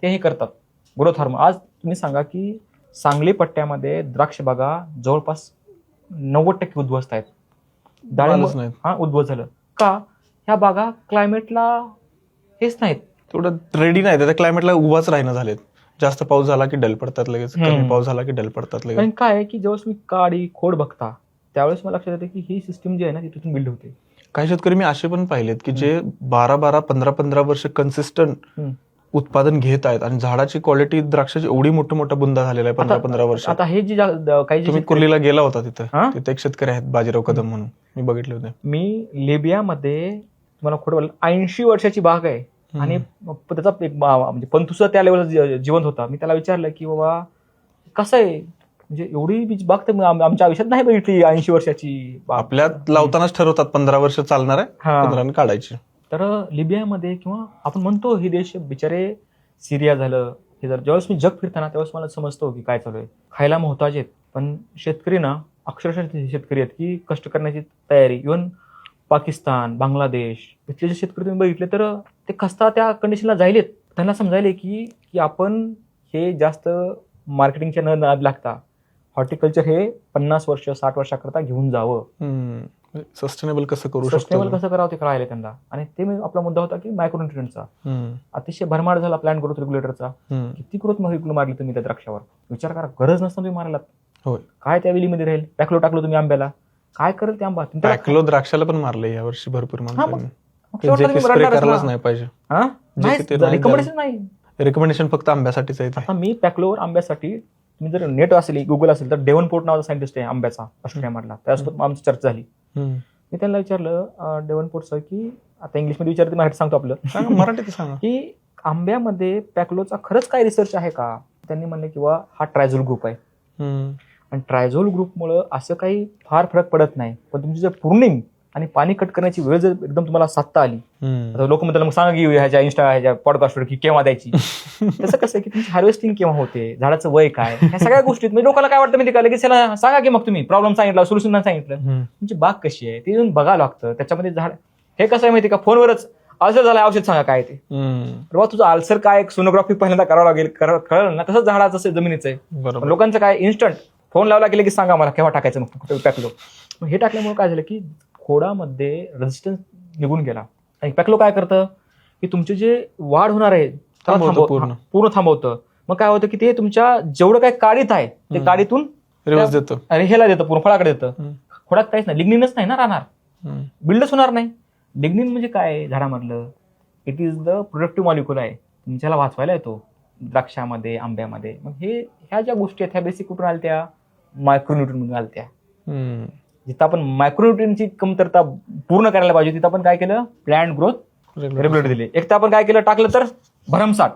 तेही करतात. Growth hormone. आज तुम्ही सांगा की सांगली पट्ट्यामध्ये द्राक्ष बागा जवळपास 90% उद्ध्वस्त आहेत. डाळिंब उद्ध्वस्त झालं का, ह्या बागा क्लायमेटला हेच नाहीत, थोडं रेडी नाही, त्या क्लायमेटला उभाच राहणं झालेत. जास्त पाऊस झाला की डल पडतात लगेच, कमी पाऊस झाला की डल पडतात लगेच. कारण काय आहे की जेव्हा तुम्ही काडी खोड बघता त्यावेळेस मला लक्षात येते की ही सिस्टीम जी आहे ना ती तिथून बिल्ड होते. काही शेतकरी मी असे पण पाहिलेत की जे 12-12, 15-15 वर्ष कन्सिस्टंट उत्पादन घेत आहेत आणि झाडाची क्वालिटी द्राक्षाची एवढी मोठा बुंदा झालेला आहे 15-15 वर्ष. आता हे जी काही तुम्ही कुर्लीला गेला होता तिथे एक शेतकरी आहेत बाजीराव कदम म्हणून, मी बघितले होते. मी लिबियामध्ये तुम्हाला खोटं बोललं 80 वर्षाची बाग आहे आणि त्याचा एक म्हणजे पंतुसा त्या लेवलला जिवंत होता. मी त्याला विचारलं की बाबा कसं आहे, म्हणजे एवढी बाग तर आमच्या आयुष्यात नाही बघितली 80 वर्षाची बाग. आपल्यात लावतानाच ठरवतात 15 वर्ष चालणार आहे, 15 काढायची. तर लिबियामध्ये किंवा आपण म्हणतो हे देश बिचारे, सिरिया झालं हे जर ज्यावेळेस मी जग फिरताना त्यावेळेस मला समजतो की काय चालू आहे. खायला मोहताज आहेत पण शेतकरी ना अक्षरशः शेतकरी आहेत की कष्ट करण्याची तयारी. इव्हन पाकिस्तान, बांगलादेश इथले जे शेतकरी तुम्ही बघितले तर ते खस्ता त्या कंडिशनला जायलेत. त्यांना समजायले की आपण हे जास्त मार्केटिंगच्या न नाद लागता हॉर्टिकल्चर हे 50 वर्ष 60 वर्षाकरता घेऊन जावं. सस्टेनेबल कसं करू सस्टेनेबल कसं करावं ते कळायला त्यांना. आणि ते आपला मुद्दा होता की मायक्रोन्युट्रिएंटचा अतिशय भरमार झाला प्लांट ग्रोथ रेग्युलेटरचा. किती ग्रोथ मारली तुम्ही त्या द्राक्षावर, विचार करा. गरज नसतं तुम्ही मारायला, काय त्या वेलीमध्ये राहील. पॅकलो टाकलो तुम्ही आंब्याला, काय करेल ते आंबा. पॅकलो द्राक्षाला पण मारले यावर्षी भरपूर माणसांनी. नाही पाहिजे, रिकमेंडेशन नाही, रिकमेंडेशन फक्त आंब्यासाठीच आहे. आता मी पॅकलोवर आंब्यासाठी, तुम्ही जर नेट असेल गुगल असेल तर डेव्हनपोर्ट नावाचा सायंटिस्ट आहे आंब्याचा ऑस्ट्रेलियामधला, त्यासोबत आमची चर्चा झाली. मी त्यांना विचारलं डेव्हनपोर्टचं की, आता इंग्लिशमध्ये विचारते मराठी सांगतो आपलं, मराठीत सांगा, की आंब्यामध्ये पॅकलोचा खरंच काय रिसर्च आहे का. त्यांनी म्हणले किंवा हा ट्रायझोल ग्रुप आहे आणि ट्रायझोल ग्रुपमुळं असं काही फार फरक पडत नाही. पण तुमची जर प्रूनिंग आणि पाणी कट करण्याची वेळ जर एकदम तुम्हाला साधता आली, लोक म्हणतात मग सांगा की ह्याच्या ह्याच्या पॉडकास्टवर की केव्हा द्यायची. तसं कसं आहे की तुमची हार्वेस्टिंग केव्हा होते, झाडाचं वय काय, ह्या सगळ्या गोष्टीत म्हणजे लोकांना काय वाटतं माहिती का, लगेच त्याला सांगा की मग तुम्ही प्रॉब्लेम सांगितला, सोल्युशन सांगितलं, तुमची बाग कशी आहे ते येऊन बघावं लागतं. त्याच्यामध्ये झाड हे कसं आहे माहिती का, फोनवरच अल्सर झालं औषध सांगा काय ते, बाबा तुझं अल्सर काय सोनोग्राफी पहिल्यांदा करावं लागेल, कळलं ना. तसंच झाडाचं असं जमिनीचं आहे. लोकांचं काय इन्स्टंट फोन लावला गेले की सांगा मला केव्हा टाकायचं, मग पॅकलो. मग हे टाकल्यामुळे काय झालं की खोडामध्ये रेजिस्टन्स निघून गेला. आणि पॅकलो काय करतं की तुमचे जे वाढ होणार आहे पूर्ण थांबवतं. मग काय होतं की ते तुमच्या जेवढं काय काढीत आहे ते काढीतून देतं, अरे ह्याला देतं, पूर्ण फळाकडे देतं. खोडात काहीच नाही, लिग्निनच नाही ना राहणार, बिल्डच होणार नाही. लिग्निन म्हणजे काय झाडामधलं, it is the productive molecule आहे, तुमच्याला वाचवायला येतो द्राक्षामध्ये, आंब्यामध्ये. मग ह्या ज्या गोष्टी आहेत ह्या बेसिक कुठून आल्या, त्या मायक्रोन्यूट्रिएंट मधून आल्या. जिथं आपण मायक्रोन्यूट्रिएंटची कमतरता पूर्ण करायला पाहिजे तिथं आपण काय केलं, प्लांट ग्रोथ रेग्युलेटर दिले. एक तर आपण काय केलं, टाकलं तर भरमसाठ,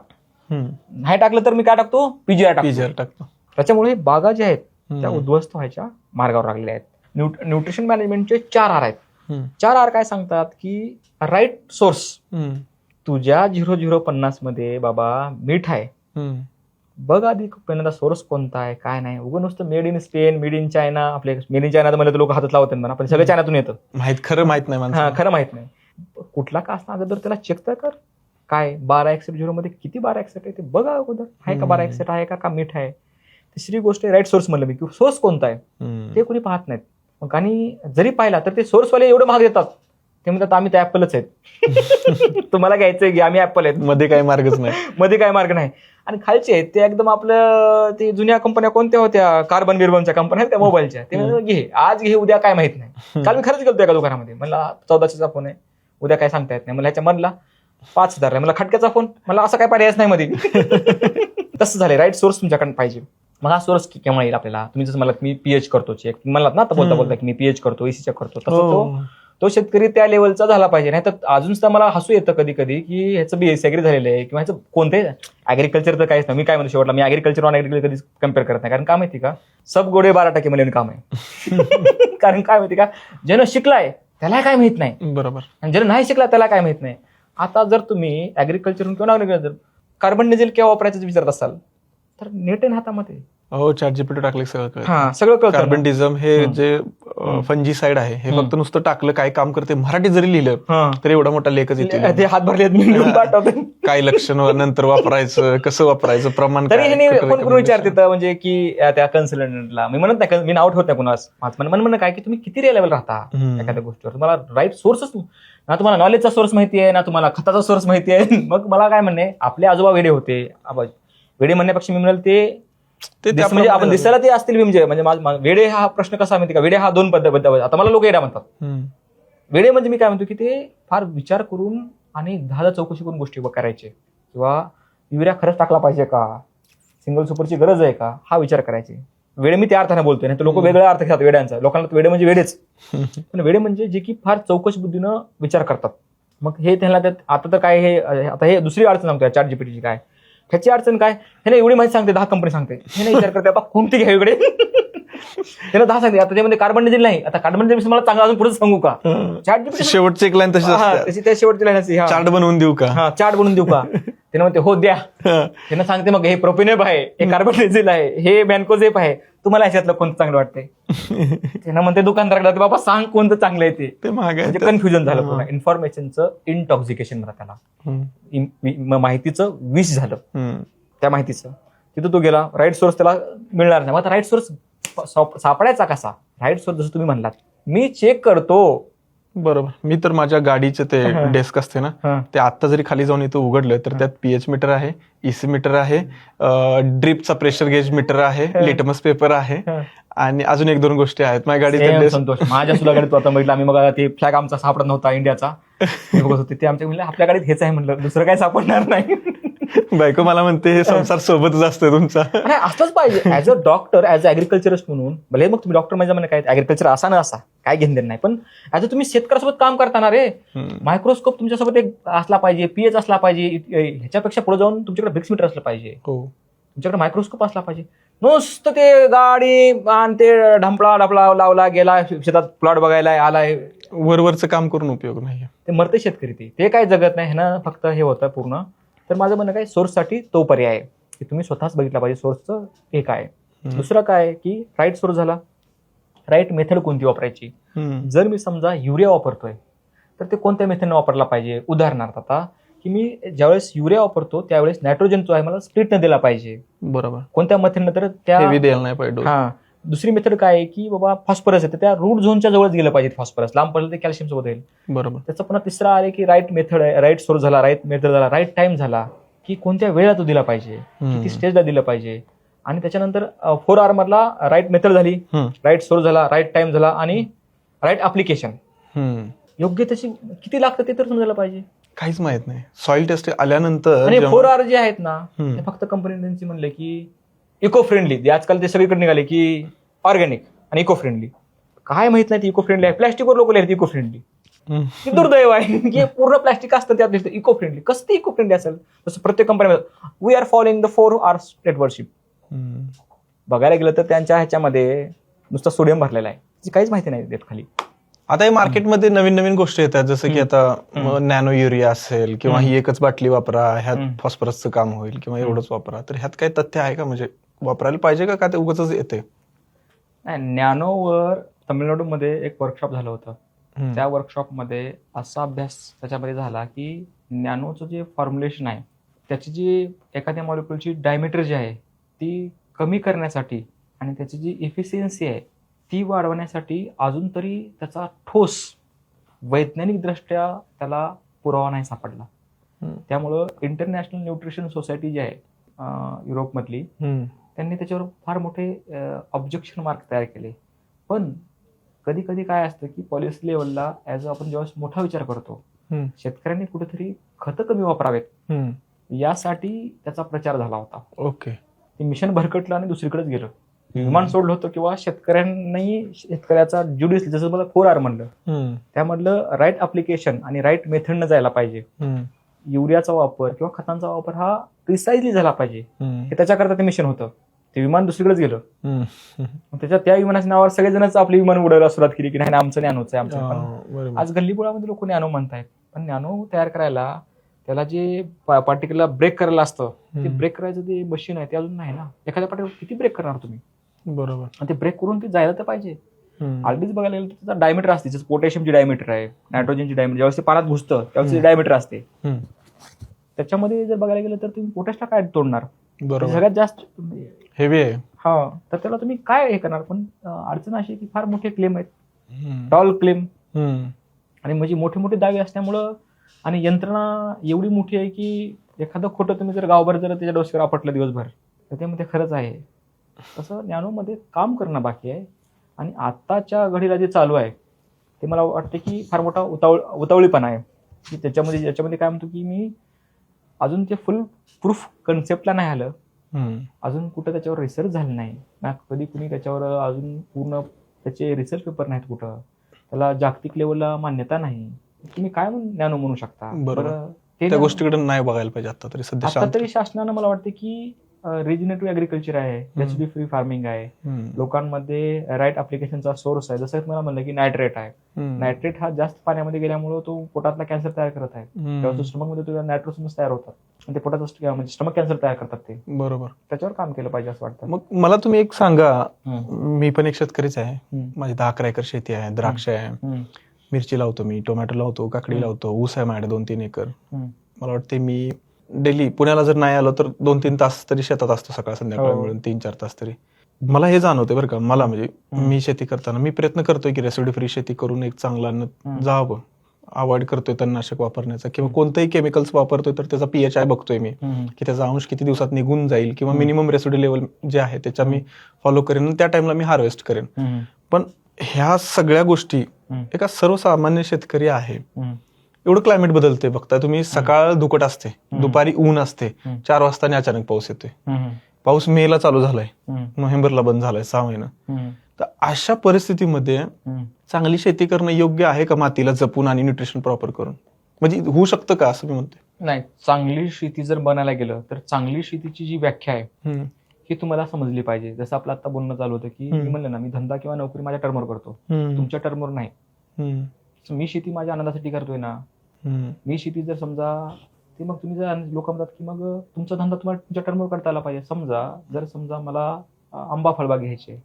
नाही टाकलं तर मी काय टाकतो, पीजीआर टाकतो. त्याच्यामुळे बागा ज्या आहेत त्या उद्ध्वस्त व्हायच्या मार्गावर लागलेल्या आहेत. न्यूट्रिशन मॅनेजमेंटचे 4 R आहेत. 4 R काय सांगतात की राईट सोर्स. तुझ्या 0050 मध्ये बाबा मीठ आहे, बघ आधी पहिल्यांदा सोर्स कोणता आहे काय नाही. उगं नुसतं made in Spain, made in China, आपले मेड इन चायना तर मला लोक हातात लावतात म्हणा, पण सगळं चायनातून येतं, खरं माहित नाही. खरं माहित नाही. कुठला का असणार अगोदर त्याला चेक तर कर, काय 12-61 मध्ये किती 12-61 आहे ते बघा अगोदर, आहे का 12-61 आहे का मीठ आहे. तिसरी गोष्ट आहे राईट सोर्स म्हणलं मी, की सोर्स कोणता आहे ते कोणी पाहत नाहीत. मग आणि जरी पाहिला तर ते सोर्सवाले एवढं महाग देतात, ते म्हणतात आम्ही तर ऍपलच आहेत, तुम्हाला घ्यायचंय की आम्ही ऍपल आहेत, मध्ये काही मार्गच नाही, मध्ये काय मार्ग नाही. आणि खालचे आहेत ते एकदम आपलं ते जुन्या कंपन्या कोणत्या होत्या, कार्बन बिर्बनच्या कंपन्या आहेत त्या मोबाईलच्या, ते घे आज घे उद्या काय माहित नाही. काल मी खरंच गेलो एका दुकानामध्ये, मला 1400चा फोन आहे, उद्या काय सांगता येत नाही. मला ह्याच्या मधला 5000 आहे, मला खटक्याचा फोन, मला असं काय पर्यायच नाही मध्ये. तसं झालं, राईट सोर्स तुमच्याकडे पाहिजे. मग हा सोर्स केव्हा येईल आपल्याला, तुम्ही जसं मला मी पीएच करतो चेक, मला ना बोलता बोलता की मी पीएच करतो, एसी चेक करतो, तसं तो शेतकरी त्या लेवलचा झाला पाहिजे. नाही तर अजून सुद्धा मला हसू येतं कधी कधी की ह्याचं बीएससी ऍग्री झालेलं आहे किंवा ह्याचं कोणते ऍग्रिकल्चर तर काहीच नाही. मी काय म्हणतो शेवटला, मी ऍग्रिकल्चर नॉन ऍग्रिकल्चर कधीच कम्पेअर करत नाही. कारण काय माहिती का, सब गोडे 12% मला काम आहे. कारण काय माहिती का, ज्यानं शिकलाय त्याला काय माहित नाही, बरोबर, आणि ज्यानं नाही शिकला त्याला काय माहित नाही. आता जर तुम्ही ऍग्रिकल्चर किंवा नॉन ऍग्रिकल्चर कार्बन डिझेल केव्हा वापरायचं विचारत असाल तर नेट आहे हातामध्ये. हो, ChatGPT टाकले सगळं कळतं. हा सगळं कळतं. कार्बन डिझम हे जे फंजीसाइड आहे हे फक्त नुसतं टाकलं काय काम करते मराठी जरी लिहिलं तर एवढा मोठा लेखच येतो. ते हात भरले पाठवतो. काय लक्षण नंतर वापरायचं, कसं वापरायचं, प्रमाण तरी काय, हे कोण विचारते म्हणजे की त्या कन्सल्टंटला मी म्हणत नाही, मी नाव ठेवत नाही कुणास. माझं म्हणणं काय की तुम्ही किती लेवल राहता एखाद्या गोष्टीवर, तुम्हाला राईट सोर्सच ना, तुम्हाला नॉलेजचा सोर्स माहिती आहे ना तुम्हाला खताचा सोर्स माहिती आहे. मग मला काय म्हणणे, आपले आजोबा वेडे होते, वेडे म्हणण्यापेक्षा मी म्हणाल ते म्हणजे आपण दिसायला ते असतील म्हणजे वेडे हा प्रश्न कसा माहिती का, वेडे हा दोन पद्धत. आता मला लोक वेडा म्हणतात. वेडे म्हणजे मी काय म्हणतो की ते फार विचार करून आणि 10 चौकशी करून गोष्टी करायचे, किंवा युरिया खरंच टाकला पाहिजे का, सिंगल सुपरची गरज आहे का, हा विचार करायचे. वेडे मी त्या अर्थाने बोलतोय, नाही तर लोक वेगळा अर्थ घेतात वेड्यांचा. लोकांना वेडे म्हणजे वेडेच, पण वेडे म्हणजे जे की फार चौकशी बुद्धीनं विचार करतात. मग हे त्यांना आता तर काय हे दुसरी अडचण सांगतोय ChatGPTची काय, ह्याची अडचण काय, हे ना एवढी माहिती सांगते 10 कंपनी सांगते, हे नाही विचार करते आता कोणती घ्या इकडे. त्याला 10 सांगते. आता त्यामध्ये कार्बन डिझेल नाही, आता कार्बन डिझेल मला चांगला अजून पुढे सांगू का, ChatGPT शेवटची एक लाईन तशी त्या शेवटची लाईन असते, चार्ट बनवून देऊ का, चार्ट बनवून देऊ का. त्यानं म्हणते हो द्या. त्यानं सांगते मग हे प्रोपेनेप आहे, हे कार्बन डिझेल आहे, हे मॅन्कोझेप आहे, तुम्हाला याच्यातलं कोणतं चांगलं वाटतंय. त्यानं म्हणते दुकानदाराकडे बाबा सांग कोणतं चांगलं आहे ते. म्हणजे कन्फ्युजन झालं पूर्ण. इन्फॉर्मेशनचं इंटॉक्सिकेशन म्हणतात त्याला, माहितीचं विष झालं त्या माहितीचं. तिथं तो गेला, राईट सोर्स त्याला मिळणार नाही. मग आता राईट सोर्स सापडायचा कसा, राईट सोर्स जसं तुम्ही म्हणलात मी चेक करतो. बरोबर. मी तर माझ्या गाडीचे ते डेस्क असते ना, ते आता जरी खाली जाऊन इथं उघडलं तर त्यात पीएच मीटर आहे, EC मीटर आहे, ड्रिपचा प्रेशर गेज मीटर आहे, लिटमस पेपर आहे, आणि अजून 1-2 गोष्टी आहेत माझ्या गाडीत. संतोष माझ्या सुद्धा गाडीत आता बघितलं आम्ही, बघा ते फ्लॅग आमचा सापडत नव्हता इंडियाचा, बघत होते ते आमच्या म्हणलं आपल्या गाडीत हेच आहे, म्हणलं दुसरं काय सापडणार नाही. बायको मला म्हणते हे संसार सोबतच असतं तुमचा. असलंच पाहिजे. As a doctor, as a agriculturist म्हणून, भले मग तुम्ही डॉक्टर म्हणजे म्हणे काय ऍग्रिकल्चर असा ना असा काय घेणं नाही, पण ऍज अ तुम्ही शेतकऱ्यासोबत काम करताना रे, मायक्रोस्कोप तुमच्यासोबत एक असला पाहिजे, पीएच असला पाहिजे, ह्याच्यापेक्षा पुढे जाऊन तुमच्याकडे ब्रिक्स मीटर असलं पाहिजे, तुमच्याकडे मायक्रोस्कोप असला पाहिजे. नुसतं ते गाडी आणि ते ढंपळा लावला गेला शेतात प्लॉट बघायला आलाय, वरवरचं काम करून उपयोग नाही. ते मरते शेतकरी, ते काय जगत नाही ना, फक्त हे होतं पूर्ण. तर माझं म्हणणं काय, सोर्ससाठी तो पर्याय आहे की तुम्ही स्वतःच बघितला पाहिजे सोर्सचं हे काय. दुसरं काय की राईट सोर्स झाला, राईट मेथड कोणती वापरायची. जर मी समजा युरिया वापरतोय तर ते कोणत्या मेथडने वापरला पाहिजे. उदाहरणार्थ आता की मी ज्यावेळेस युरिया वापरतो त्यावेळेस नायट्रोजन जो आहे मला स्प्लिट न दिला पाहिजे. बरोबर. कोणत्या मेथडनं, तर त्या द्यायला नाही पाहिजे. दुसरी मेथड काय आहे की बाबा फॉस्फरस आहे तर त्या रूट झोनच्या जवळच गेलं पाहिजे फॉस्फरस, लांब पडलं ते कॅल्शियम सोबत येईल. बरोबर. त्याचा पुन्हा तिसरा आहे की राईट मेथड आहे, राईट सोर्स झाला, राईट मेथड झाला, राईट टाइम झाला, की कोणत्या वेळेला तो दिला पाहिजे, किती स्टेजला दिलं पाहिजे. आणि त्याच्यानंतर 4R मधला राईट मेथड झाली, राईट सोर्स झाला, राईट टाइम झाला, आणि राईट अप्लिकेशन. योग्य त्याची किती लागतं ते तर समजायला पाहिजे. काहीच माहित नाही. सॉइल टेस्ट आल्यानंतर 4R जे आहेत ना ते फक्त कंपनी त्यांची म्हणले की इको फ्रेंडली, आजकाल ते सगळीकडे निघाले की ऑर्गॅनिक आणि इको फ्रेंडली. काय माहित नाही इको फ्रेंडली आहे, प्लॅस्टिकवर लोक लिहितात इको फ्रेंडली. दुर्दैव आहे की पूर्ण प्लॅस्टिक असतं त्यात इको फ्रेंडली. कसं ते इको फ्रेंडली असेल. तसं प्रत्येक कंपनीमध्ये we are following the 4R stewardship. बघायला गेलं तर त्यांच्या ह्याच्यामध्ये नुसतं सोडियम भरलेला आहे, काहीच माहिती नाही देत खाली. आता हे मार्केटमध्ये नवीन नवीन गोष्टी येतात, जसं की आता नॅनो युरिया असेल, किंवा ही एकच बाटली वापरा, ह्यात फॉस्फरसचं काम होईल, किंवा एवढंच वापरा. तर ह्यात काही तथ्य आहे का, म्हणजे वापरायला पाहिजे का ते उगाचच येते. नॅनोवर तमिळनाडूमध्ये एक वर्कशॉप झालं होतं. त्या वर्कशॉपमध्ये असा अभ्यास त्याच्यामध्ये झाला की नॅनोचं जे फॉर्म्युलेशन आहे त्याची जी एखाद्या मॉलिक्युलची डायमीटर जी आहे ती कमी करण्यासाठी आणि त्याची जी इफिशियन्सी आहे ती वाढवण्यासाठी अजून तरी त्याचा ठोस वैज्ञानिकदृष्ट्या त्याला पुरावा नाही सापडला. त्यामुळं इंटरनॅशनल न्यूट्रिशन सोसायटी जी आहे युरोपमधली, त्यांनी त्याच्यावर फार मोठे ऑब्जेक्शन मार्क तयार केले. पण कधी कधी काय असतं की पॉलिसी लेवलला ऍज आपण जेव्हा मोठा विचार करतो, शेतकऱ्यांनी कुठेतरी खतं कमी वापरावेत यासाठी त्याचा प्रचार झाला होता. ओके. ते मिशन भरकटलं आणि दुसरीकडेच गेलं. विमान सोडलं होतं किंवा शेतकऱ्यांनी शेतकऱ्याचा ज्युडिस, जसं मला 4R म्हणलं, त्यामधलं राईट अप्लिकेशन आणि राईट मेथडनं जायला पाहिजे. युरियाचा वापर किंवा खतांचा वापर हा प्रिसाइजली झाला पाहिजे, हे त्याच्याकरता ते मिशन होतं. ते विमान दुसरीकडेच गेलं. त्याच्या त्या विमानाच्या नावावर सगळेजणच आपली विमान उडायला सुरुवात केली की नाही आमचं नॅनोच आहे आमचं. आज गल्लीबोळामध्ये लोक नॅनो म्हणतायत, पण नॅनो तयार करायला त्याला जे पार्टिकलला ब्रेक करायला असतं ते ब्रेक करायचं ते मशीन आहे ते अजून नाही ना. एखाद्या पार्टिकल किती ब्रेक करणार तुम्ही? बरोबर. आणि ते ब्रेक करून ते जायला तर पाहिजे. ऑलरेडीच बघायला गेलं तर त्याचा डायमीटर असते, जसं पोटॅशियमची डायमीटर आहे, नायट्रोजनची डायमीटर, ज्यावेळेस ते पाण्यात घुसतं त्यावेळेस डायमीटर असते. त्याच्यामध्ये जर बघायला गेलं तर तुम्ही पोटॅशला काय तोडणार? बरोबर. सगळ्यात जास्त हेवी आहे. हा, तर त्याला तुम्ही काय हे करणार? पण अडचण अशी आहे की फार मोठे क्लेम आहेत, टॉल क्लेम, आणि म्हणजे मोठे मोठे दावे असल्यामुळं, आणि यंत्रणा एवढी मोठी आहे की एखादं खोटं तुम्ही जर गावभर जर त्याच्या डोसक्यावर आपटलं दिवसभर तर त्यामध्ये खरंच आहे. तसं नॅनोमध्ये काम करणं बाकी आहे. आणि आत्ताच्या घडीला जे चालू आहे ते मला वाटतं की फार मोठा उतावळीपणा आहे की त्याच्यामध्ये काय म्हणतो की मी अजून ते फुल प्रूफ कन्सेप्टला नाही आलं, अजून कुठं त्याच्यावर रिसर्च झालं नाही ना, कधी कुणी त्याच्यावर अजून पूर्ण त्याचे रिसर्च पेपर नाहीत, कुठं त्याला जागतिक लेवलला मान्यता नाही. तुम्ही काय नॅनो म्हणू शकता? बरं, त्या गोष्टीकडे नाही बघायला पाहिजे आता तरी सध्या. आता तरी शासनानं मला वाटतं की रिजनेटिव्ह ऍग्रिकल्चर आहे, एचडी फ्री फार्मिंग आहे, लोकांमध्ये राईट ऍप्लिकेशनचा सोर्स आहे. जसं मला म्हणलं की नायट्रेट आहे, नायट्रेट हा जास्त पाण्यामध्ये गेल्यामुळे तो पोटातला कॅन्सर तयार करत आहे. तेव्हा स्टमक मध्ये तुझ्या नायट्रोजन्स तयार होतात आणि ते पोटाचा म्हणजे स्टमक कॅन्सर तयार करतात. ते बरोबर, त्याच्यावर काम केलं पाहिजे असं वाटतं. मग मला तुम्ही एक सांगा, मी पण एक शेतकरीच आहे, माझी 10-11 एकर शेती आहे, द्राक्ष आहे, मिरची लावतो मी, टोमॅटो लावतो, काकडी लावतो, ऊस आहे माझ्याकडे 2-3 एकर. मला वाटते मी डेली पुण्याला जर नाही आलो तर 2-3 तास तरी शेतात असतो, सकाळ संध्याकाळ मिळून 3-4 तास तरी. मला हे जाणवते बरं का, मला म्हणजे मी शेती करताना मी प्रयत्न करतोय की रेसिड्यू फ्री शेती करून एक चांगला अन्न जावं, अवॉइड करतोय तणनाशक वापरण्याचा किंवा कोणतंही केमिकल्स वापरतोय तर त्याचा पीएच बघतोय मी की त्याचा अंश किती दिवसात निघून जाईल किंवा मिनिमम रेसिड्यू लेवल जे आहे त्याच्या मी फॉलो करेन, त्या टाइमला मी हार्वेस्ट करेन. पण ह्या सगळ्या गोष्टी एका सर्वसामान्य शेतकरी आहे, एवढं क्लायमेट बदलते बघताय तुम्ही, सकाळ धुकट असते, दुपारी ऊन असते, 4 वाजता अचानक पाऊस येतोय. पाऊस मेला चालू झालाय, नोव्हेंबरला बंद झालाय 6 महिना. तर अशा परिस्थितीमध्ये चांगली शेती करणं योग्य आहे का, मातीला जपून आणि न्यूट्रिशन प्रॉपर करून? म्हणजे होऊ शकतं का असं मी म्हणते? नाही, चांगली शेती जर बनायला गेलं तर चांगली शेतीची जी व्याख्या आहे ही तुम्हाला समजली पाहिजे. जसं आपलं आता बोलणं चालू होतं की मी म्हणलं ना, मी धंदा किंवा नोकरी माझ्या टर्मवर करतो, तुमच्या टर्मवर नाही. मी शेती माझ्या आनंदासाठी करतोय ना. मी शेती जर समजा ते मग तुम्ही जर लोक म्हणतात की मग तुमचा धंदा तुम्हाला तुमच्या टर्मवर करता आला पाहिजे. समजा मला आंबा फळबाग घ्यायचे,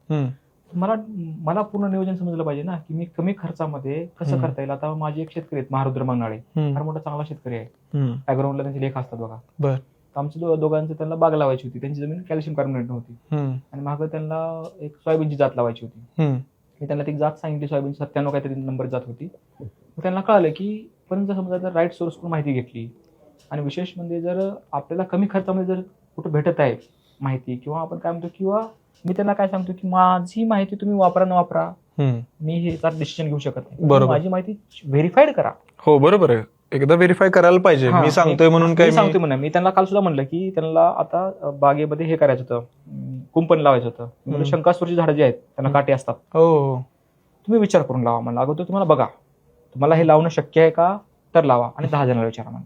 मला पूर्ण नियोजन समजलं पाहिजे ना की मी कमी खर्चामध्ये कसं करता येईल. आता माझे एक शेतकरी आहेत, महारुद्र मंगनाळे, फार मोठा चांगला शेतकरी आहे, बॅकग्राऊंडला त्यांचे लेख असतात बघा. आमच्या दोघांचं त्यांना बाग लावायची होती, त्यांची जमीन कॅल्शियम कार्बोनेट नव्हती आणि मागं त्यांना एक सोयाबीनची जात लावायची होती. मी त्यांना ती जात सांगितली, सोयाबीन 97 काहीतरी नंबर जात होती. त्यांना कळालं की पण जर समजा जर राईट सोर्स करून माहिती घेतली आणि विशेष म्हणजे जर आपल्याला कमी खर्चामध्ये जर कुठं भेटत आहे माहिती, किंवा आपण काय म्हणतो, किंवा मी त्यांना काय सांगतो की माझी माहिती तुम्ही वापरा न वापरा, मी हे डिसिजन घेऊ शकत नाही. माझी माहिती व्हेरीफाईड करा. हो बरोबर आहे, एकदा व्हेरीफाय करायला पाहिजे. मी सांगतोय म्हणून काय सांगतोय म्हणा. मी त्यांना काल सुद्धा म्हणलं की त्यांना आता बागेमध्ये हे करायचं होतं, कुंपण लावायचं होतं. शंकास्वरची झाडं जी आहेत त्यांना काटे असतात, हो तुम्ही विचार करून लावा म्हणलं. अगोदर तुम्हाला बघा तुम्हाला हे लावणं शक्य आहे का, तर लावा आणि 10 जणांना विचारा म्हणलं.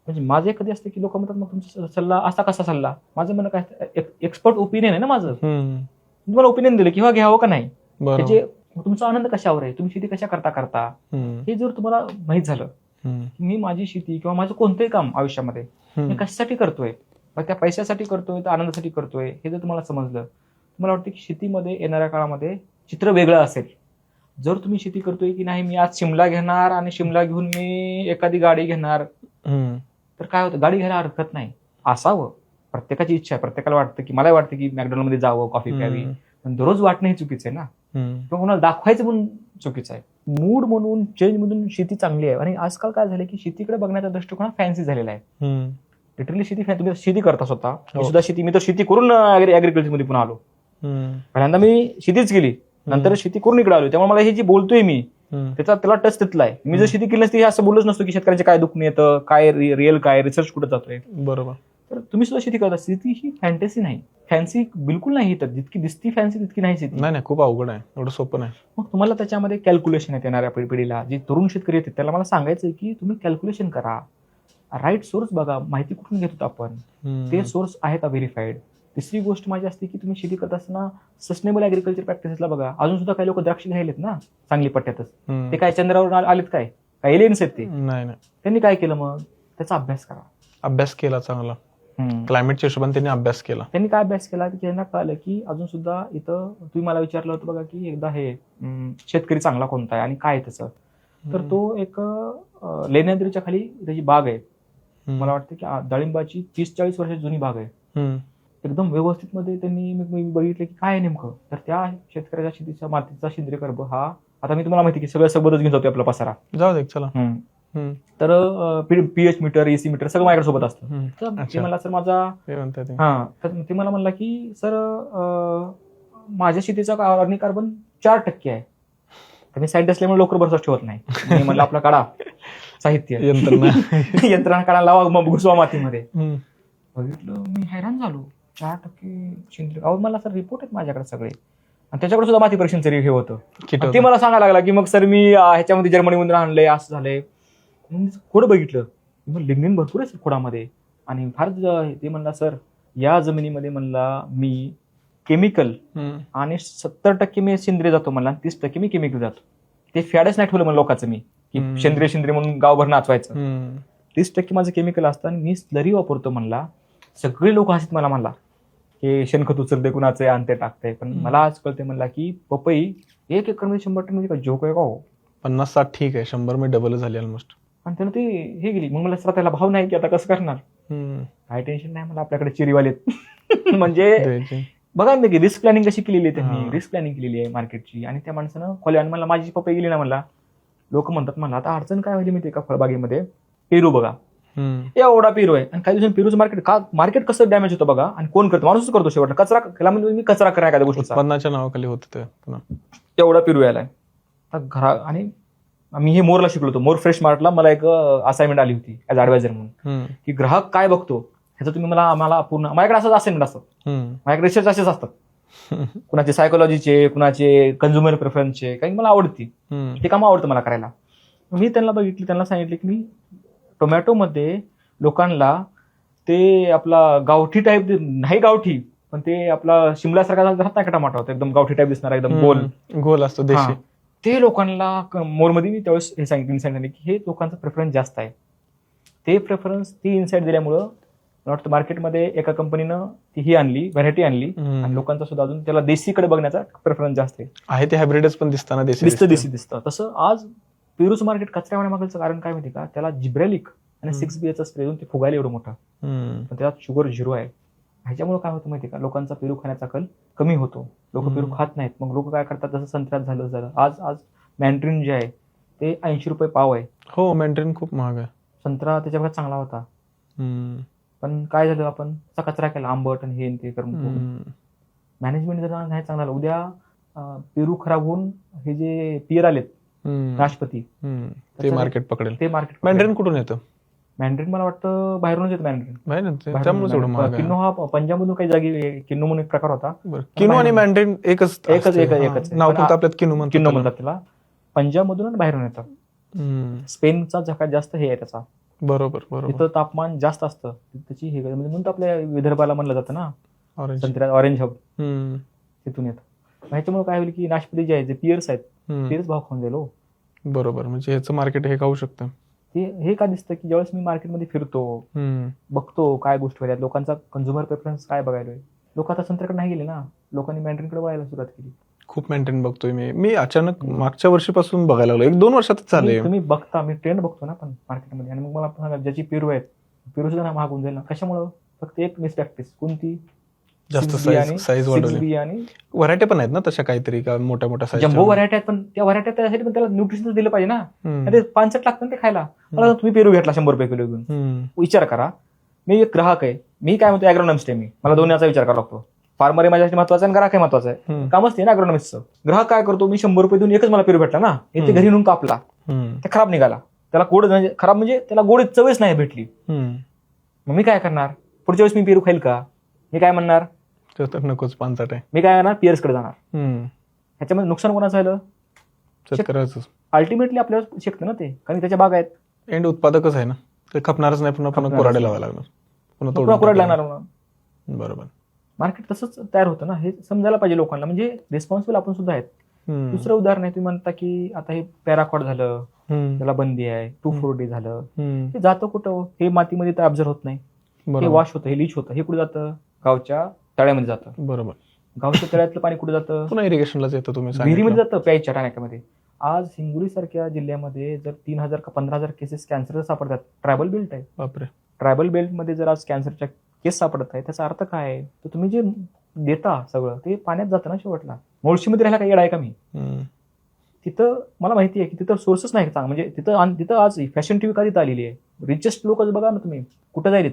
म्हणजे माझे कधी असते की लोक म्हणतात मग तुमचा सल्ला असा कसा सल्ला, माझं म्हणणं काय, एक्सपर्ट ओपिनियन आहे ना माझं. तुम्हाला ओपिनियन दिलं किंवा घ्यावं का नाही, त्याचे तुमचा आनंद कशावर आहे, तुम्ही शेती कशा करता हे जर तुम्हाला माहित झालं, मी माझी शेती किंवा माझं कोणतंही काम आयुष्यामध्ये मी कशासाठी करतोय, त्या पैशासाठी करतोय तर आनंदासाठी करतोय, हे जर तुम्हाला समजलं, तुम्हाला वाटतं की शेतीमध्ये येणाऱ्या काळामध्ये चित्र वेगळं असेल. जर तुम्ही शेती करतोय की नाही मी आज शिमला घेणार आणि शिमला घेऊन मी एखादी गाडी घेणार, तर काय होतं, गाडी घ्यायला हरकत नाही, असावं, प्रत्येकाची इच्छा आहे, प्रत्येकाला वाटतं की मला वाटतं की मॅकडॉनल्ड मध्ये जावं, कॉफी प्यावी, पण दररोज वाटणं हे चुकीचं आहे ना, किंवा कोणाला दाखवायचं म्हणून चुकीचं आहे. मूड म्हणून चेंज म्हणून शेती चांगली आहे. आणि आजकाल काय झालं की शेतीकडे बघण्याचा दृष्टिकोन फॅन्सी झालेला आहे. लिटरली तुम्ही शेती करता स्वतः, मी सुद्धा मी तर शेती करून ऍग्रिकल्चर मध्ये पुन्हा आलो. पहिल्यांदा मी शेतीच केली, नंतर शेती करून इकडे आलो. त्यामुळे मला हे जे बोलतोय मी त्याला टच तिथला आहे. मी जर शेती केली नसती असं बोललोच नसतो की शेतकऱ्यांचे काय दुःख येतं, काय रिअल काय रिसर्च कुठे जातोय. बरोबर. तर तुम्ही सुद्धा शेती करता, शेती ही फॅन्टसी नाही, फॅन्सी बिलकुल नाही. तर जितकी दिसती फॅन्सी तितकी नाही शेती. नाही खूप अवघड आहे, एवढं सोपं नाही. मग तुम्हाला त्याच्यामध्ये कॅल्क्युलेशन आहेत. येणाऱ्या पिढीला जी तरुण शेतकरी येतात त्याला मला सांगायचं की तुम्ही कॅल्क्युलेशन करा, राईट सोर्स बघा, माहिती कुठून घेत होतो आपण, ते सोर्स आहेत का व्हेरीफाईड. तिसरी गोष्ट माझी असते की तुम्ही शेती करत असताना सस्टेनेबल ऍग्रिकल्चर प्रॅक्टिसेसला बघा. अजून सुद्धा काही लोक द्राक्ष घ्यायलेत ना सांगली पट्ट्यातच, ते काय चंद्रावर आलेत काय एलियन्स आहेत ते. नाही त्यांनी काय केलं, मग त्याचा अभ्यास करा. अभ्यास केला चांगला, क्लायमेटच्या हिशोबाने त्यांनी अभ्यास केला. त्यांनी काय अभ्यास केला की त्यांना कळलं की अजून सुद्धा इथं तुम्ही मला विचारलं होतं बघा की एकदा हे शेतकरी चांगला कोणता आहे आणि काय आहे त्याचं, तर तो एक लेण्याद्रीच्या खाली त्याची बाग आहे. मला वाटतं की डाळिंबाची 30-40 वर्षाची जुनी बाग आहे. एकदम व्यवस्थित मध्ये त्यांनी मी बघितलं की काय आहे नेमकं, तर त्या शेतकऱ्याच्या शेतीच्या मातीचा सेंद्रिय कर्ब हा, आता मी तुम्हाला माहिती की सगळं सोबतच घेऊन जातो आपला पसारा, जाऊ दे चला. तर पीएच मीटर, एसी मीटर सगळं माझ्याकडे सोबत असतं. तर ते मला सर माझा तर ते मला म्हणला की सर माझ्या शेतीचा अर्निंग कार्बन 4% आहे. तर मी साईड असल्यामुळे लवकर भरोसा ठेवत नाही. मी म्हणलं आपला काढा साहित्य, यंत्रणा काढा, लावा, मग घुसवा मातीमध्ये. बघितलं मी हैराण झालो, 4% सेंद्रिय. अहो मला सर रिपोर्ट आहेत माझ्याकडे सगळे, आणि त्याच्याकडे सुद्धा माती परीक्षणचं हे होतं. ते मला सांगायला लागला की मग सर मी ह्याच्यामध्ये जर्मनीमधून आणलंय, असं झालंय. खोड बघितलं, मग लिग्निन भरपूर आहे खोडामध्ये, आणि फार ते म्हणला सर या जमिनीमध्ये म्हणला मी केमिकल आणि 70% मी सेंद्रिय जातो म्हणला, 30% मी केमिकल जातो. ते फॅडच नाही ठेवलं म्हणलं लोकांचं मी की सेंद्रिय म्हणून गावभर नाचवायचं. 30% माझं केमिकल असतं आणि मी स्लरी वापरतो म्हणला. सगळे लोक हसत मला म्हणला की शेणखत उचलते कुणाचे आणि ते टाकते, पण मला आज कळते म्हणला की पपई 1 एकरमध्ये 100 टन म्हणजे जोक आहे का हो. 50-60 ठीक आहे, 100 मध्ये डबल झाली ऑलमोस्ट. आणि त्यानं ते हे गेली. मग मला त्याला भाव नाही की आता कसं करणार. काय टेन्शन नाही मला, आपल्याकडे चिरीवाले म्हणजे बघा ना की रिस्क प्लॅनिंग कशी केलेली आहे त्यांनी, रिस्क प्लॅनिंग केलेली आहे मार्केटची. आणि त्या माणसानं खोल्या, आणि मला माझी पपई गेली ना म्हणला, लोक म्हणतात मला आता अडचण काय व्हायची माहिती का फळबागेमध्ये, पेरू बघा एवढा पेरू आहे, आणि काही दिवसांनी पेरूचं मार्केट कसं डॅमेज होतं बघा, आणि कोण करतो, माणूसच करतो शेवट. कचरा केला म्हणजे मी कचरा करा एखाद्या गोष्टीचा, उत्पन्नाच्या नावाखाली होत ते एवढा पेरू यायलाय घरा. आणि मी हे मोरला शिकलो होतो, मोर फ्रेश मार्टला मला एक असाइनमेंट आली होती ऍज ऍडवायझर म्हणून, की ग्राहक काय बघतो ह्याचं तुम्ही आम्हाला पूर्ण, माझ्याकडे असंच असाइनमेंट असतं, माझ्याकडे रिसर्च असेच असतात, कुणाचे सायकोलॉजीचे, कुणाचे कन्झ्युमर प्रेफरन्सचे, काही मला आवडती ते काम आवडतं मला करायला. मी त्यांना बघितली, त्यांना सांगितले की मी टोमॅटोमध्ये लोकांना ते आपला गावठी टाईप नाही, गावठी पण ते आपला शिमल्यासारखा राहत नाही का टमाटा होता, एकदम गावठी टाईप दिसणार, एकदम गोल असतो देशी, ते लोकांना मोरमध्ये मी त्यावेळेस हे सांगितलं की हे लोकांचा प्रेफरन्स जास्त आहे. ते प्रेफरन्स ती इन्साइट दिल्यामुळं वाटतं मार्केटमध्ये एका कंपनीनं ती ही आणली, व्हरायटी आणली, आणि लोकांचा सुद्धा अजून त्याला देशीकडे बघण्याचा प्रेफरन्स जास्त आहे. ते हायब्रिडच पण दिसताना देशी दिसतं. तसं आज पेरूचं मार्केट कचरा होण्यामागचं कारण काय माहिती का, त्याला जिब्रेलिक आणि 6BA स्प्रे देऊन ते फुगायला एवढं मोठं, पण त्यात शुगर 0 आहे. ह्याच्यामुळे काय होतं माहिती का, लोकांचा पेरू खाण्याचा कल कमी होतो, लोक पेरू खात नाहीत. मग लोक काय करतात, जसं संत्र्यात झालं, आज मॅन्ड्रिन जे आहे ते 80 रुपये पाव आहे. हो, मॅन्ड्रिन खूप महाग आहे. संत्रा त्याच्यावर चांगला होता, पण काय झालं, आपण कचरा केला, आंबट आणि हे ते करून. मॅनेजमेंट जर नाही चांगला झालं, उद्या पेरू खराब होऊन हे जे पियर आलेत नाशपती, ते मार्केट पकडेल. ते मार्केट मॅन्ड्रिन कुठून येतं? मॅन्ड्रिन मला वाटतं बाहेरूनच येतं. मॅन्ड्रिन किन्नो हा पंजाबमधून काही जागी किन्नो म्हणून एक प्रकार होता. किन्नो आणि मॅन्ड्रिन एकच नाव, आपल्यात किन्नो म्हणतात त्याला. पंजाबमधून आणि बाहेरून येतं. स्पेनचा झकात जास्त हे आहे त्याचा. बरोबर. तिथं तापमान जास्त असतं, त्याची हे म्हणजे म्हणून आपल्या विदर्भाला म्हणलं जातं ना ऑरेंज हब, तिथून येतं. ह्याच्यामुळे काय होईल की नाशपती जे आहे, जे पियर्स आहेत, तेच भाव खाऊन जाईल. बरोबर, म्हणजे ह्याचं मार्केट हे खाऊ शकतं. हे का दिसतं की ज्यावेळेस मी मार्केटमध्ये फिरतो, बघतो काय गोष्टी होत्या, लोकांचा कन्झ्युमर प्रेफरन्स काय बघायला, लोक आता संत्र्याकडे नाही गेले ना, लोकांनी मॅन्ड्रिनकडे वळायला सुरुवात केली. खूप मेंटेन बघतोय मी अचानक मागच्या वर्षीपासून बघायला लागलो, 1-2 वर्षातच चालले. तुम्ही बघता, मी ट्रेंड बघतो ना पण मार्केटमध्ये, आणि मग मला सांगा ज्याची पेरू आहेत, पेरू सुद्धा महाग होऊन जाईल ना. कशामुळं? फक्त एक मिसप्रॅक्टिस. कोणती? जास्त साईज वाढवली. आणि व्हरायटी पण आहेत ना तशा काहीतरी, का मोठ्या साईज जम्बो व्हरायटी आहेत, पण त्या व्हरायटी त्यासाठी पण त्याला न्यूट्रिशन दिलं पाहिजे ना. ते 5 लागतं ते खायला. मला तुम्ही पेरू घेतला 100 रुपये किलो घेऊन, विचार करा. मी एक ग्राहक आहे, मी काय म्हणतो ॲग्रोनॉमिस्ट आहे, मला दोन्हीचा विचार करावा लागतो. फार्मर माझ्यासाठी महत्वाचं आहे, ग्राहक हे महत्वाचं आहे. कामच ते ना ॲग्रोनॉमिस्टचं. ग्राहक काय करतो, मी 100 रुपये देऊन एकच मला पेरू भेटला ना, ते घरी नेऊन कापला, ते खराब निघाला, त्याला गोड म्हणजे खराब, म्हणजे त्याला गोड चवच नाही भेटली. मग मी काय करणार? पुढच्या वेळेस मी पेरू खाईल का? मी काय म्हणणार, तर नकोच, पानसट आहे. मी काय करणार, पियर्स कडे जाणार. ह्याच्यामध्ये नुकसान कोणाचं झालं? शेतकऱ्याचं. अल्टिमेटली आपल्याला शिकतं ना ते, कारण त्याच्या बाग आहेत. एंड उत्पादकच आहे ना, ते खपणारच नाही, पुन्हा कोराडे लावायला लागणार, पुन्हा कोराड लागणार. बरोबर. मार्केट तसंच तयार होतं ना, हे समजायला पाहिजे लोकांना. म्हणजे रिस्पॉन्सिबल आपण सुद्धा आहेत. दुसरं उदाहरण आहे, तुम्ही म्हणता की आता हे पॅराकॉट झालं, त्याला बंदी आहे, 2,4-D झालं. हम्म. हे जातं कुठं? हे मातीमध्ये तर ऑब्झर्व होत नाही. हे बरोबर वॉश होतं, हे लीच होतं. हे कुठे जातं? गावच्या तळ्यामध्ये जातं. बरोबर. गावच्या तळ्यातलं पाणी कुठे जातं? पुन्हा इरिगेशनलाच येतं तुम्ही विहिरीमध्ये सांगितलं. जातं, प्यायच्या टाण्यामध्ये. आज हिंगोली सारख्या जिल्ह्यामध्ये जर 3,000 का 15,000 केसेस कॅन्सर सापडतात. ट्रायबल बेल्ट आहे. बापरे. ट्रायबल बेल्टमध्ये जर आज कॅन्सरच्या केस सापडत आहे, त्याचा अर्थ काय आहे? तर तुम्ही जे देता सगळं ते पाण्यात जातं ना शेवटला. मुळशीमध्ये राहायला काही येड आहे का मी? हम्म. तिथं मला माहिती आहे की तिथं सोर्सेस नाही चांगला. म्हणजे तिथं आज फॅशन टीव्ही का तिथं आलेली आहे. रिचेस्ट लोक बघा ना तुम्ही कुठं जाईल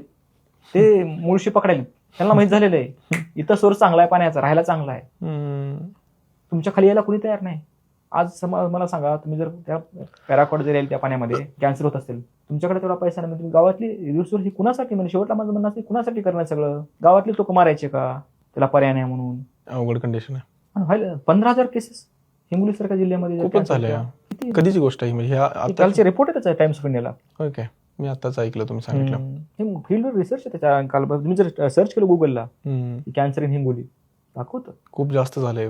ते मुळशी पकडायला. त्यांना माहित झालेलं आहे इथं सोर्स चांगला आहे पाण्याचा, राहायला चांगला आहे. हम्म. तुमच्या खाली यायला कुणी तयार नाही. आज मला सांगा, तुम्ही जर त्या पॅराकॉट जर येईल त्या पाण्यामध्ये कॅन्सर होत असेल, तुमच्याकडे तेवढा पैसा नाही, तुम्ही गावातली रिसोर्स ही कुणासाठी, म्हणजे शेवटला माझं म्हणणं असते कुणासाठी करणार सगळं? गावातली लोक मारायचे का त्याला पर्याय नाही म्हणून? अवघड कंडिशन आहे. आणि व्हायला 15,000 केसेस हिंगोली सारख्या जिल्ह्यामध्ये जर खूपच झालंय. कॅन्सरच्या. किती? कधीची गोष्ट आहे म्हणजे आता? कालचे रिपोर्टच आहे टाइम्स ऑफ इंडियाला. ओके, मी आताच ऐकलं तुम्ही सांगितलं. हे फील्डवर रिसर्च आहे त्याच्या. काल तुम्ही जर सर्च केलं गुगलला हम्म. कॅन्सर इन हिंगोली दाखवतं. खूप जास्त झालंय.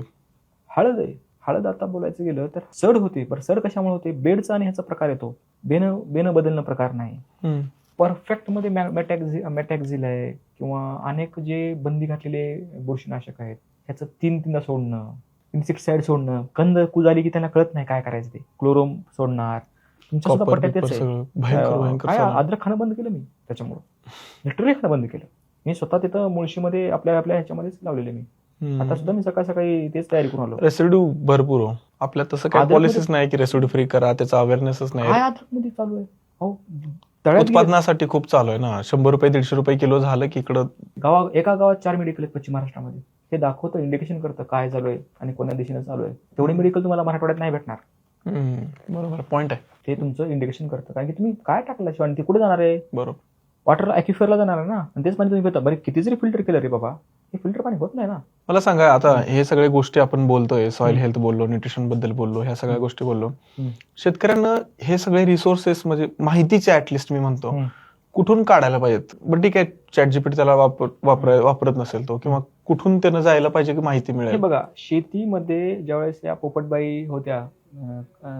हळद आहे. हळद आता बोलायचं गेलं तर सड होते. बरं सड कशामुळे होते? बेडचा आणि ह्याचा प्रकार येतो. बेन बदलणं प्रकार नाही. हम्म. परफेक्ट मध्ये मॅटॅक्झिल आहे किंवा अनेक जे बंदी घातलेले बुरशीनाशक आहेत ह्याचं तीनदा सोडणं, इन्सेक्टिसाइड सोडणं. कंद कुज आली की त्यांना कळत नाही काय करायचं ते. क्लोरोम सोडणार. तुमच्या सुद्धा कॉपर पट्ट्यात पेपर तेच सगळं आहे. भयंकर काय चालू. अद्रक खाणं बंद केलं मी त्याच्यामुळं. लिटरली खाणं बंद केलं. मी स्वतः तिथं मुळशीमध्ये आपल्या ह्याच्यामध्येच लावलेले मी. आता सुद्धा मी सकाळी तेच तयारी करून आलो. रेसिड्यू भरपूर हो आपल्यात. तसं काही अद्रकमध्ये- पॉलिसीच नाही की रेसिड्यू फ्री करा, त्याचा अवेअरनेसच नाही. काय अद्रक मध्ये चालू आहे? हो तळ्यात गेले. उत्पादनासाठी खूप चालू आहे ना. 100 रुपये 150 रुपये किलो झालं की इकडं एका गावात 4 मेडिकल आहेत पश्चिम महाराष्ट्रामध्ये. हे दाखवतं, इंडिकेशन करतं काय चालू आहे आणि कोणत्या दिशेने चालू आहे. तेवढे मेडिकल तुम्हाला मराठवाड्यात नाही भेटणार. बरोबर पॉईंट आहे. ते तुमचं इंडिकेशन करतं. कारण की तुम्ही काय टाकलं शिवाय ते कुठे जाणार आहे? बरोबर. वॉटर ॲक्युफरला जाणार आहे ना. आणि तेच पाणी तुम्ही पिता. बरं किती जरी फिल्टर केलं रे बाबा, हे फिल्टर पाणी होत नाही ना. मला सांगा, आता हे सगळे गोष्टी आपण बोलतोय, सॉइल हेल्थ बोललो, न्यूट्रिशन बद्दल बोललो, ह्या सगळ्या गोष्टी बोललो. शेतकऱ्यांना हे सगळे रिसोर्सेस म्हणजे माहितीचे ऍटलिस्ट मी म्हणतो कुठून काढायला पाहिजेत? बट ठीक आहे, चॅटजीपीटी त्याला वापरत नसेल तो, किंवा कुठून त्यानं जायला पाहिजे की माहिती हे मिळेल? बघा, शेतीमध्ये ज्यावेळेस या पोपटबाई होत्या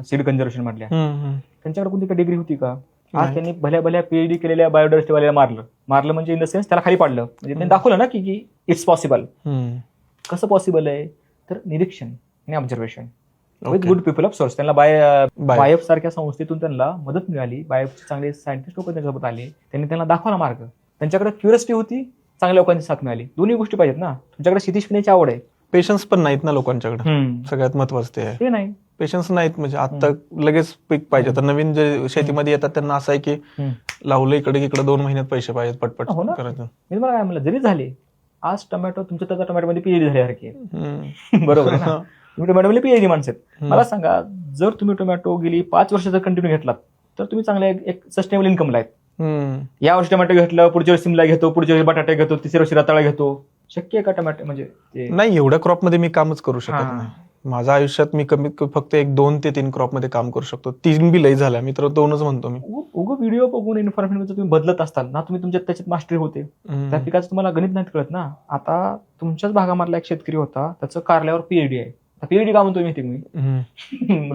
सीड कन्झर्वेशन मधल्या, त्यांच्याकडे कोणती डिग्री होती का? आज त्यांनी भल्या PhD केलेल्या बायोडायव्हर्सिटीवाल्याला मारलं म्हणजे इन द सेन्स त्याला खाली पाडलं. म्हणजे त्यांनी दाखवलं ना की इट्स पॉसिबल. कसं पॉसिबल आहे? तर निरीक्षण आणि observation with good people of source. त्यांना बायफ सारख्या संस्थेतून त्यांना मदत मिळाली. बायफचे चांगले सायंटिस्ट लोक त्यांच्यासोबत आले. त्यांनी त्यांना दाखवला मार्ग. त्यांच्याकडे क्युरियोसिटी होती, चांगल्या लोकांची साथ मिळाली. दोन्ही गोष्टी पाहिजेत ना. तुमच्याकडे शेती शिकण्याची आवड आहे, पेशन्स पण नाहीत ना लोकांच्याकडे. सगळ्यात महत्वाचं ते आहे. ते नाही. पेशन्स नाहीत म्हणजे आता लगेच पीक पाहिजे. तर नवीन जे शेतीमध्ये येतात त्यांना असं आहे की लावलं इकडे 2 महिन्यात पैसे पाहिजेत पटपट हो ना. करायचं. मी तुम्हाला काय म्हणलं, जरी झाले आज टोमॅटो तुमच्या त्याचा टोमॅटोमध्ये PhD झाल्यासारखी आहे. बरोबर आहे ना. तुम्ही टोमॅटोमध्ये PhD माणसं आहेत. मला सांगा, जर तुम्ही टोमॅटो गेली 5 वर्ष जर कंटिन्यू घेतलात तर तुम्ही चांगल्या एक सस्टेनेबल इन्कमला आहेत. या वर्षी टोमॅटो घेतलं, पुढच्या वर्षी सिमला घेतो, पुढच्या वर्षी बटाटे घेतो, तिसऱ्या वर्षी रताळा घेतो. शक्य आहे का टोमॅटो? म्हणजे नाही, एवढ्या क्रॉप मध्ये मी कामच करू शकत नाही. माझ्या आयुष्यात मी कमीत कमी फक्त 2 ते 3 क्रॉप मध्ये काम करू शकतो. 3 बी लई झाल्या, मी तर 2च म्हणतो. मी उगं व्हिडिओ बघून इन्फॉर्मेशन तुम्ही बदलत असताल ना, तुम्ही तुमच्या त्याच्यात मास्टरी होते. त्या पिकाचं तुम्हाला गणित नाही कळत ना. आता तुमच्याच भागामधला एक शेतकरी होता, त्याचं कारल्यावर PhD आहे. PhD का म्हणतो माहिती मी?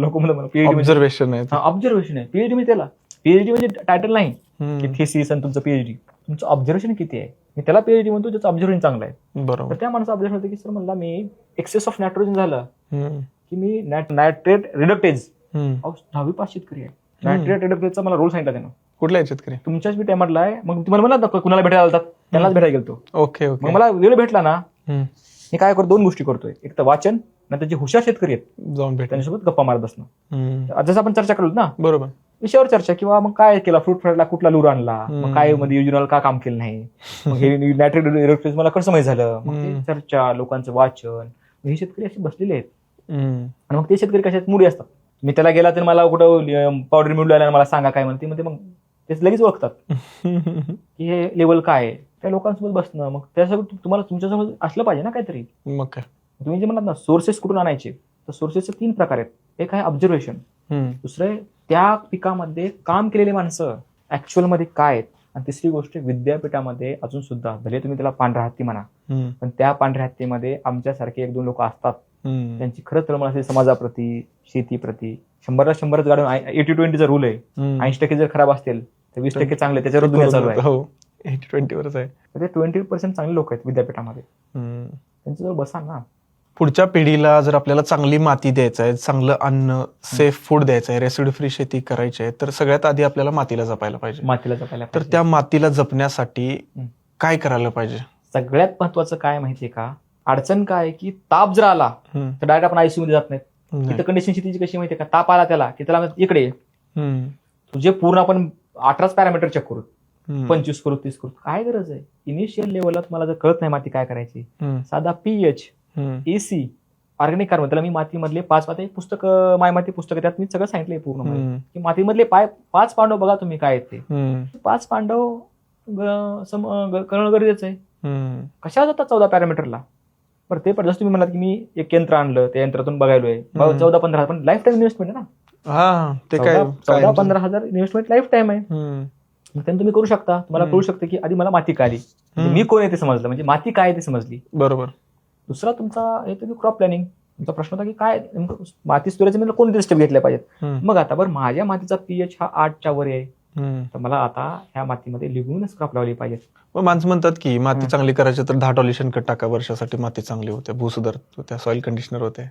लोक म्हणतात PhD ऑब्झर्वेशन आहे. ऑब्झर्वेशन आहे. PhD मी त्याला PhD म्हणजे टायटल नाही की थेसिस आणि तुमचं PhD. तुमचं ऑब्झर्वेशन किती आहे? मी त्याला PhD म्हणतो ज्याचं ऑब्झर्वेशन चांगलं आहे. बरोबर. तर त्या माणसं ऑब्झर्वेशन होते की सर म्हणला मी एक्सेस ऑफ नायट्रोजन झालं की मी नायट्रेट रिडक्टेज 10वी पास शेतकरी आहे. नायट्रेट रिडक्टेजचा मला रोल सांगितला त्यानं. कुठला शेतकरी? तुमच्याच बी टायमातला आहे. मग तुम्हाला म्हणला कुणाला भेटायला आलतात, त्यांनाच भेटायला गेलो. ओके. मग मला वेळ भेटला ना, मी काय करतो, 2 गोष्टी करतोय. एक तर वाचन, नाही जे हुशार शेतकरी आहेत जाऊन भेट, त्यांच्यासोबत गप्पा मारत बसणं. जसं आपण चर्चा करलो ना, बरोबर, विषयावर चर्चा, किंवा मग काय केला, फ्रूट फ्राईडला कुठला लूर आणला, मग काय मध्ये युजनल का काम केलं नाही, मग हे नायट्रेट रिडक्टेज मला कसं माहिती झालं. मग ते चर्चा, लोकांचं वाचन. हे शेतकरी असे बसलेले आहेत. आणि मग ते शेतकरी कशात मुडी असतात. मी त्याला गेला तर मला कुठं पावडर मिळून आला मला सांगा काय म्हणते, मग तेच लगेच ओळखतात की हे लेवल काय आहे. त्या लोकांसोबत बसणं, मग त्यासोबत तुम्हाला तुमच्यासोबत असलं पाहिजे ना काहीतरी. मग काय तुम्ही जे म्हणतात ना सोर्सेस कुठून आणायचे, तर सोर्सेसचे 3 प्रकार आहेत. एक आहे ऑब्झर्वेशन, दुसरं त्या पिकामध्ये काम केलेली माणसं ऍक्च्युअल मध्ये काय आहेत, आणि तिसरी गोष्ट विद्यापीठामध्ये अजून सुद्धा भले तुम्ही त्याला पांढऱ्या हत्ती म्हणा, पण त्या पांढऱ्या हत्तीमध्ये आमच्यासारखे 1-2 लोक असतात त्यांची खरंच तळमळ असेल समाजाप्रती, शेतीप्रती, 100ला 100च गाडून 80-20चा रूल आहे. 80% जर खराब असतील तर 20% चांगले, त्याच्यावर दुनिया चालू आहे. हो, 80-20 वरच आहे. ते 20% चांगले लोक आहेत विद्यापीठामध्ये, त्यांच्याजवळ बसा ना. पुढच्या पिढीला जर आपल्याला चांगली माती द्यायचं आहे, चांगलं अन्न, सेफ फूड द्यायचं आहे, रेसिड्यू फ्री शेती करायची आहे, तर सगळ्यात आधी आपल्याला मातीला जपायला पाहिजे. मातीला जपायला तर त्या मातीला जपण्यासाठी काय करायला पाहिजे? सगळ्यात महत्वाचं काय माहितीये का, अडचण काय आहे की ताप जर आला तर डायरेक्ट आपण आयसीयू मध्ये जात नाहीत. इथं कंडिशन शेतीची कशी माहितीये का, ताप आला त्याला की त्याला इकडे तुझे पूर्ण आपण 18 पॅरामीटर चेक करू, 25 करू, 30 करू. काय गरज आहे? इनिशियल लेवलला तुम्हाला जर कळत नाही माती काय करायची, साधा पीएच, एसी, ऑर्गॅनिक कार्बन, त्याला मी मातीमधले 5 पुस्तक, माय माती पुस्तक, त्यात मी सगळं सांगितलंय पूर्ण की मातीमधले 5 पांडव बघा तुम्ही काय आहेत ते. 5 पांडव करणं गरजेचं आहे. कशा जातात 14 पॅरामीटरला? बरं ते पण जसं तुम्ही म्हणाल की मी एक यंत्र आणलं, त्या यंत्रातून बघायलोय 14-15 पण लाईफ टाईम इन्व्हेस्टमेंट आहे ना. ते काय 14-15 हजार इन्व्हेस्टमेंट लाईफ टाईम आहे. त्यांनी तुम्ही करू शकता. तुम्हाला कळू शकतं की आधी मला माती काय आली, मी कोण आहे ते समजलं, म्हणजे माती काय आहे ते समजली. बरोबर. दुसरा तुमचा येतो क्रॉप प्लॅनिंग. तुमचा प्रश्न होता की काय माती सुधारायचं म्हणजे कोणते स्टेप घेतल्या पाहिजेत. मग आता बरं माझ्या मातीचा पीएच हा 8च्या वर आहे, तर मला आता ह्या मातीमध्ये लिहूनच क्रॉप लावली पाहिजे. मग माणसं म्हणतात की माती चांगली करायची तर 10 टॉली शेणखत टाका, वर्षासाठी माती चांगली होते, भूसुधार होत्या, सॉइल कंडिशनर होते.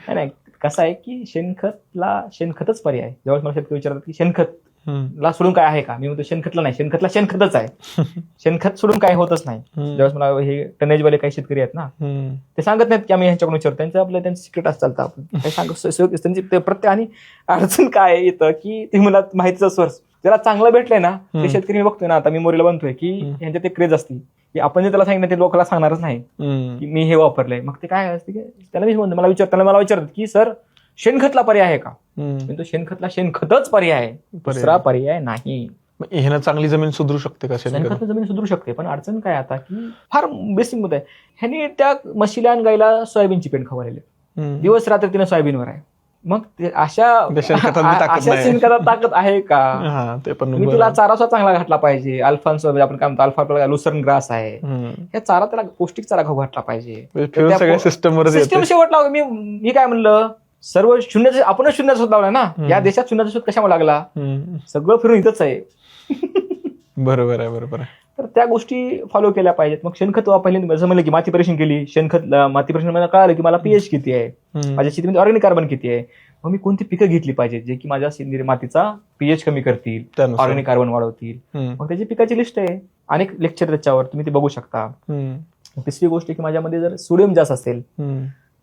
नाही, कसं आहे की शेणखतच पर्याय. जेव्हा मला शेतकरी विचारतात की शेणखत ला सोडून काय आहे का, मी म्हणतो शेणखतला नाही, शेणखतला शेणखतच आहे. शेणखत सोडून काय होतच नाही. ज्यावेळेस मला हे टनेजवाले काही शेतकरी आहेत ना, ते सांगत नाहीत की आम्ही ह्यांच्याकडून विचारतो, त्यांचं सिक्रेट असं चालतं. आपण काही सांगतो त्यांची प्रत्येक. आणि अडचण काय येतं की ते मला माहितीचा सोर्स ज्याला चांगलं भेटलंय ना, ते शेतकरी मी बघतोय ना, आता मी मोरीला बनतोय की ह्यांच्या ते क्रेज असते की आपण जे त्याला सांगितलं ते लोकांना सांगणारच नाही की मी हे वापरलंय. मग ते काय असते की त्याला मी म्हणतो, मला विचारतात की सर शेणखतला पर्याय आहे का, तो शेणखतला शेणखतच पर्याय आहे, दुसरा पर्याय नाही. ह्यानं चांगली जमीन सुधारू शकते का? शेणखत जमीन सुधारू शकते, पण अडचण काय आता की फार बेसिक मुद्दा आहे. ह्याने त्या म्हशीला आणि गायला सोयाबीनची पेंड खवळलेली, दिवस रात्र तिने सोयाबीनवर आहे. मग अशा शेणखतात ताकद आहे का? ते पण मी तुला चारा सुद्धा चांगला घातला पाहिजे. अल्फान्सो आपण काय म्हणतो, अल्फा लुसर्न ग्रास आहे, या चारा त्याला पौष्टिक चारा खाऊ घातला पाहिजे. सिस्टम शेवटला मी काय म्हणलं, सर्व शून्याचा आपणच शून्याचा शोध लावला ना. या देशात शून्याचा शोध कशामुळे लागला? सगळं फिरून इथंच आहे. बरोबर आहे. तर त्या गोष्टी फॉलो केल्या पाहिजेत. मग शेणखत पहिल्यांदा जसं म्हणलं की माती परीक्षण केली, माती परीक्षण मला कळालं की मला पीएच किती आहे, माझ्या शेतीमध्ये ऑर्गॅनिक कार्बन किती आहे, मग मी कोणती पिकं घेतली पाहिजे जे की माझ्या सेंद्रिय मातीचा पीएच कमी करतील, ऑर्गॅनिक कार्बन वाढवतील. मग त्याची पिकाची लिस्ट आहे, अनेक लेक्चर त्याच्यावर तुम्ही ते बघू शकता. तिसरी गोष्ट की माझ्यामध्ये जर सोडियम जास्त असेल,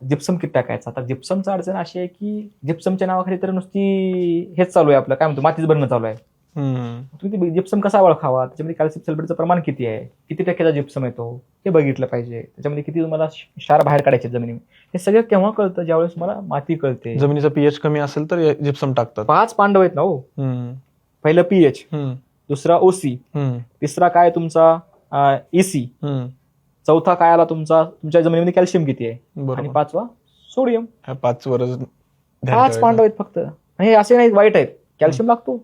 जिप्सम किती टाकायचा. आता जिप्समचा अडचण अशी आहे की जिप्समच्या नावाखाली तर नुसती हेच चालू आहे, आपलं काय म्हणतो मातीच बनणं चालू आहे. तुम्ही जिप्सम कसा ओळखावा, त्याच्यामध्ये कॅल्शियम सल्फेटचं प्रमाण किती आहे, किती टक्क्याचा जिप्सम येतो हे बघितलं पाहिजे. त्याच्यामध्ये किती तुम्हाला क्षार बाहेर काढायचे जमिनी, हे सगळं केव्हा कळतं, ज्यावेळेस मला माती कळते. जमिनीचा पीएच कमी असेल तर जिप्सम टाकतात. 5 पांडव आहेत ना हो. पहिलं पीएच, दुसरा ओसी, तिसरा काय तुमचा एसी, चौथा काय आला तुमच्या जमिनीमध्ये कॅल्शियम किती आहे, आणि 5वा सोडियम. 5 वरच 5 पांडव आहेत फक्त. हे असे नाही वाईट आहेत, कॅल्शियम लागतो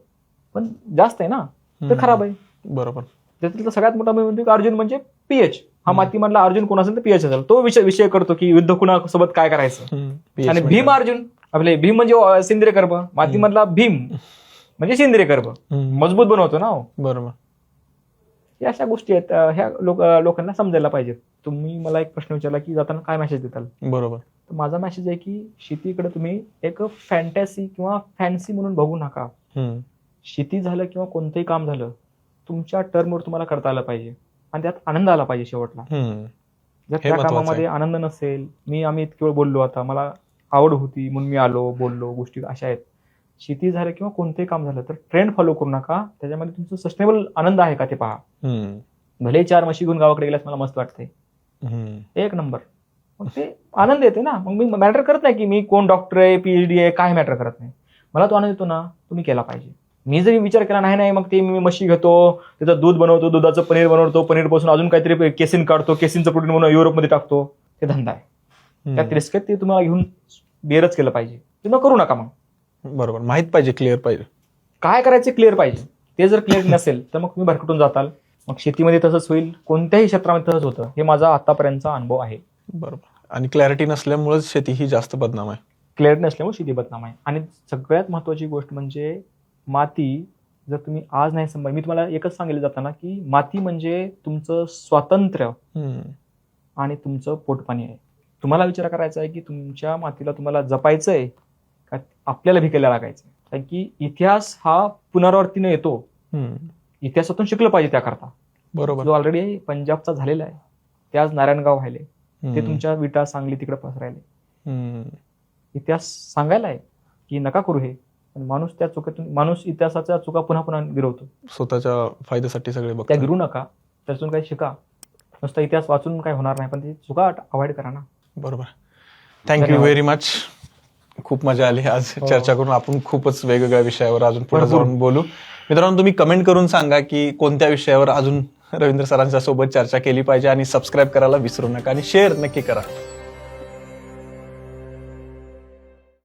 पण जास्त आहे ना, तर खराब आहे. बरोबर. त्यातील सगळ्यात मोठा मी म्हणतो अर्जुन म्हणजे पीएच. हा मातीमधला अर्जुन कोण असेल तर पीएच असेल. तो विषय करतो की युद्ध कुणासोबत काय करायचं. आणि भीम अर्जुन, आपले भीम म्हणजे सेंद्रिय कर्ब, मातीमधला भीम म्हणजे सेंद्रिय कर्ब, मजबूत बनवतो ना. बरोबर. या अशा गोष्टी आहेत, ह्या लोकांना समजायला पाहिजेत. तुम्ही मला एक प्रश्न विचारला की जाताना काय मेसेज देताल. बरोबर. तर माझा मेसेज आहे की शेतीकडे तुम्ही एक फॅन्टॅसी किंवा फॅन्सी म्हणून बघू नका. शेती झालं किंवा कोणतंही काम झालं, तुमच्या टर्मवर तुम्हाला करता आलं पाहिजे आणि त्यात आनंद आला पाहिजे शेवटला. जर त्या कामामध्ये आनंद नसेल, आम्ही इतके वेळ बोललो, आता मला आवड होती म्हणून मी आलो बोललो, गोष्टी अशा आहेत. शेती झालं किंवा कोणतंही काम झालं तर ट्रेंड फॉलो करू नका. त्याच्यामध्ये तुमचं सस्टेनेबल आनंद आहे का ते पहा. भले 4 म्हशी घेऊन गावाकडे गेल्यास मला मस्त वाटते, एक नंबर, मग ते आनंद येते ना. मग मी मॅटर करत नाही की मी कोण डॉक्टर आहे, पीएचडी आहे, काय मॅटर करत नाही. मला तो आनंद येतो ना, तुम्ही केला पाहिजे. मी जरी विचार केला नाही मग ते मी म्हशी घेतो, त्याचं दूध बनवतो, दुधाचं पनीर बनवतो, पनीर पासून अजून काहीतरी केसिन काढतो, केसिनचं प्रोटीन बनवून युरोपमध्ये टाकतो, ते धंदा आहे. त्यात रिस्क ते तुम्हाला घेऊन बेरच केलं पाहिजे. तुम्ही करू नका. मग बरोबर, माहित पाहिजे, क्लिअर पाहिजे, काय करायचं क्लिअर पाहिजे. ते जर क्लिअर नसेल तर मग तुम्ही भरकटून जाताल. मग शेतीमध्ये तसंच होईल, कोणत्याही क्षेत्रामध्ये तसंच होतं. हे माझा आतापर्यंतचा अनुभव आहे. बरोबर. आणि क्लॅरिटी नसल्यामुळेच शेती ही जास्त बदनाम आहे. क्लिअरिटी नसल्यामुळे शेती बदनाम आहे. आणि सगळ्यात महत्वाची गोष्ट म्हणजे माती जर तुम्ही आज नाही सांभाळ, मी तुम्हाला एकच सांगितलं जाताना की माती म्हणजे तुमचं स्वातंत्र्य आणि तुमचं पोटपाणी आहे. तुम्हाला विचार करायचा आहे की तुमच्या मातीला तुम्हाला जपायचंय का आपल्याला भिकायला लागायचंय. कारण की इतिहास हा पुनरावृत्तीने येतो. इतिहासातून शिकलं पाहिजे त्याकरता. बरोबर. जो ऑलरेडी पंजाबचा झालेला आहे, ते आज नारायणगाव व्हायले, ते तुमच्या विटा सांगली तिकडे पसरायले. इतिहास सांगायला आहे की नका करू हे, पण माणूस त्या चुकीतून, माणूस इतिहासाच्या चुका पुन्हा पुन्हा गिरवतो. स्वतःच्या फायद्यासाठी सगळे त्या बघतात. गिरू नका, त्यातून काही शिका. नुसता इतिहास वाचून काही होणार नाही, पण ते चुका अवॉइड करा ना. बरोबर. थँक्यू धन्यवाद. Very much. खूप मजा आली आज चर्चा करून. आपण खूपच वेगवेगळ्या विषयावर अजून पुढे भरपूर. जाऊन बोलू. मित्रांनो, तुम्ही कमेंट करून सांगा की कोणत्या विषयावर अजून रवींद्र सरांच्या सोबत चर्चा केली पाहिजे, आणि सबस्क्राईब करायला विसरू नका आणि शेअर नक्की करा.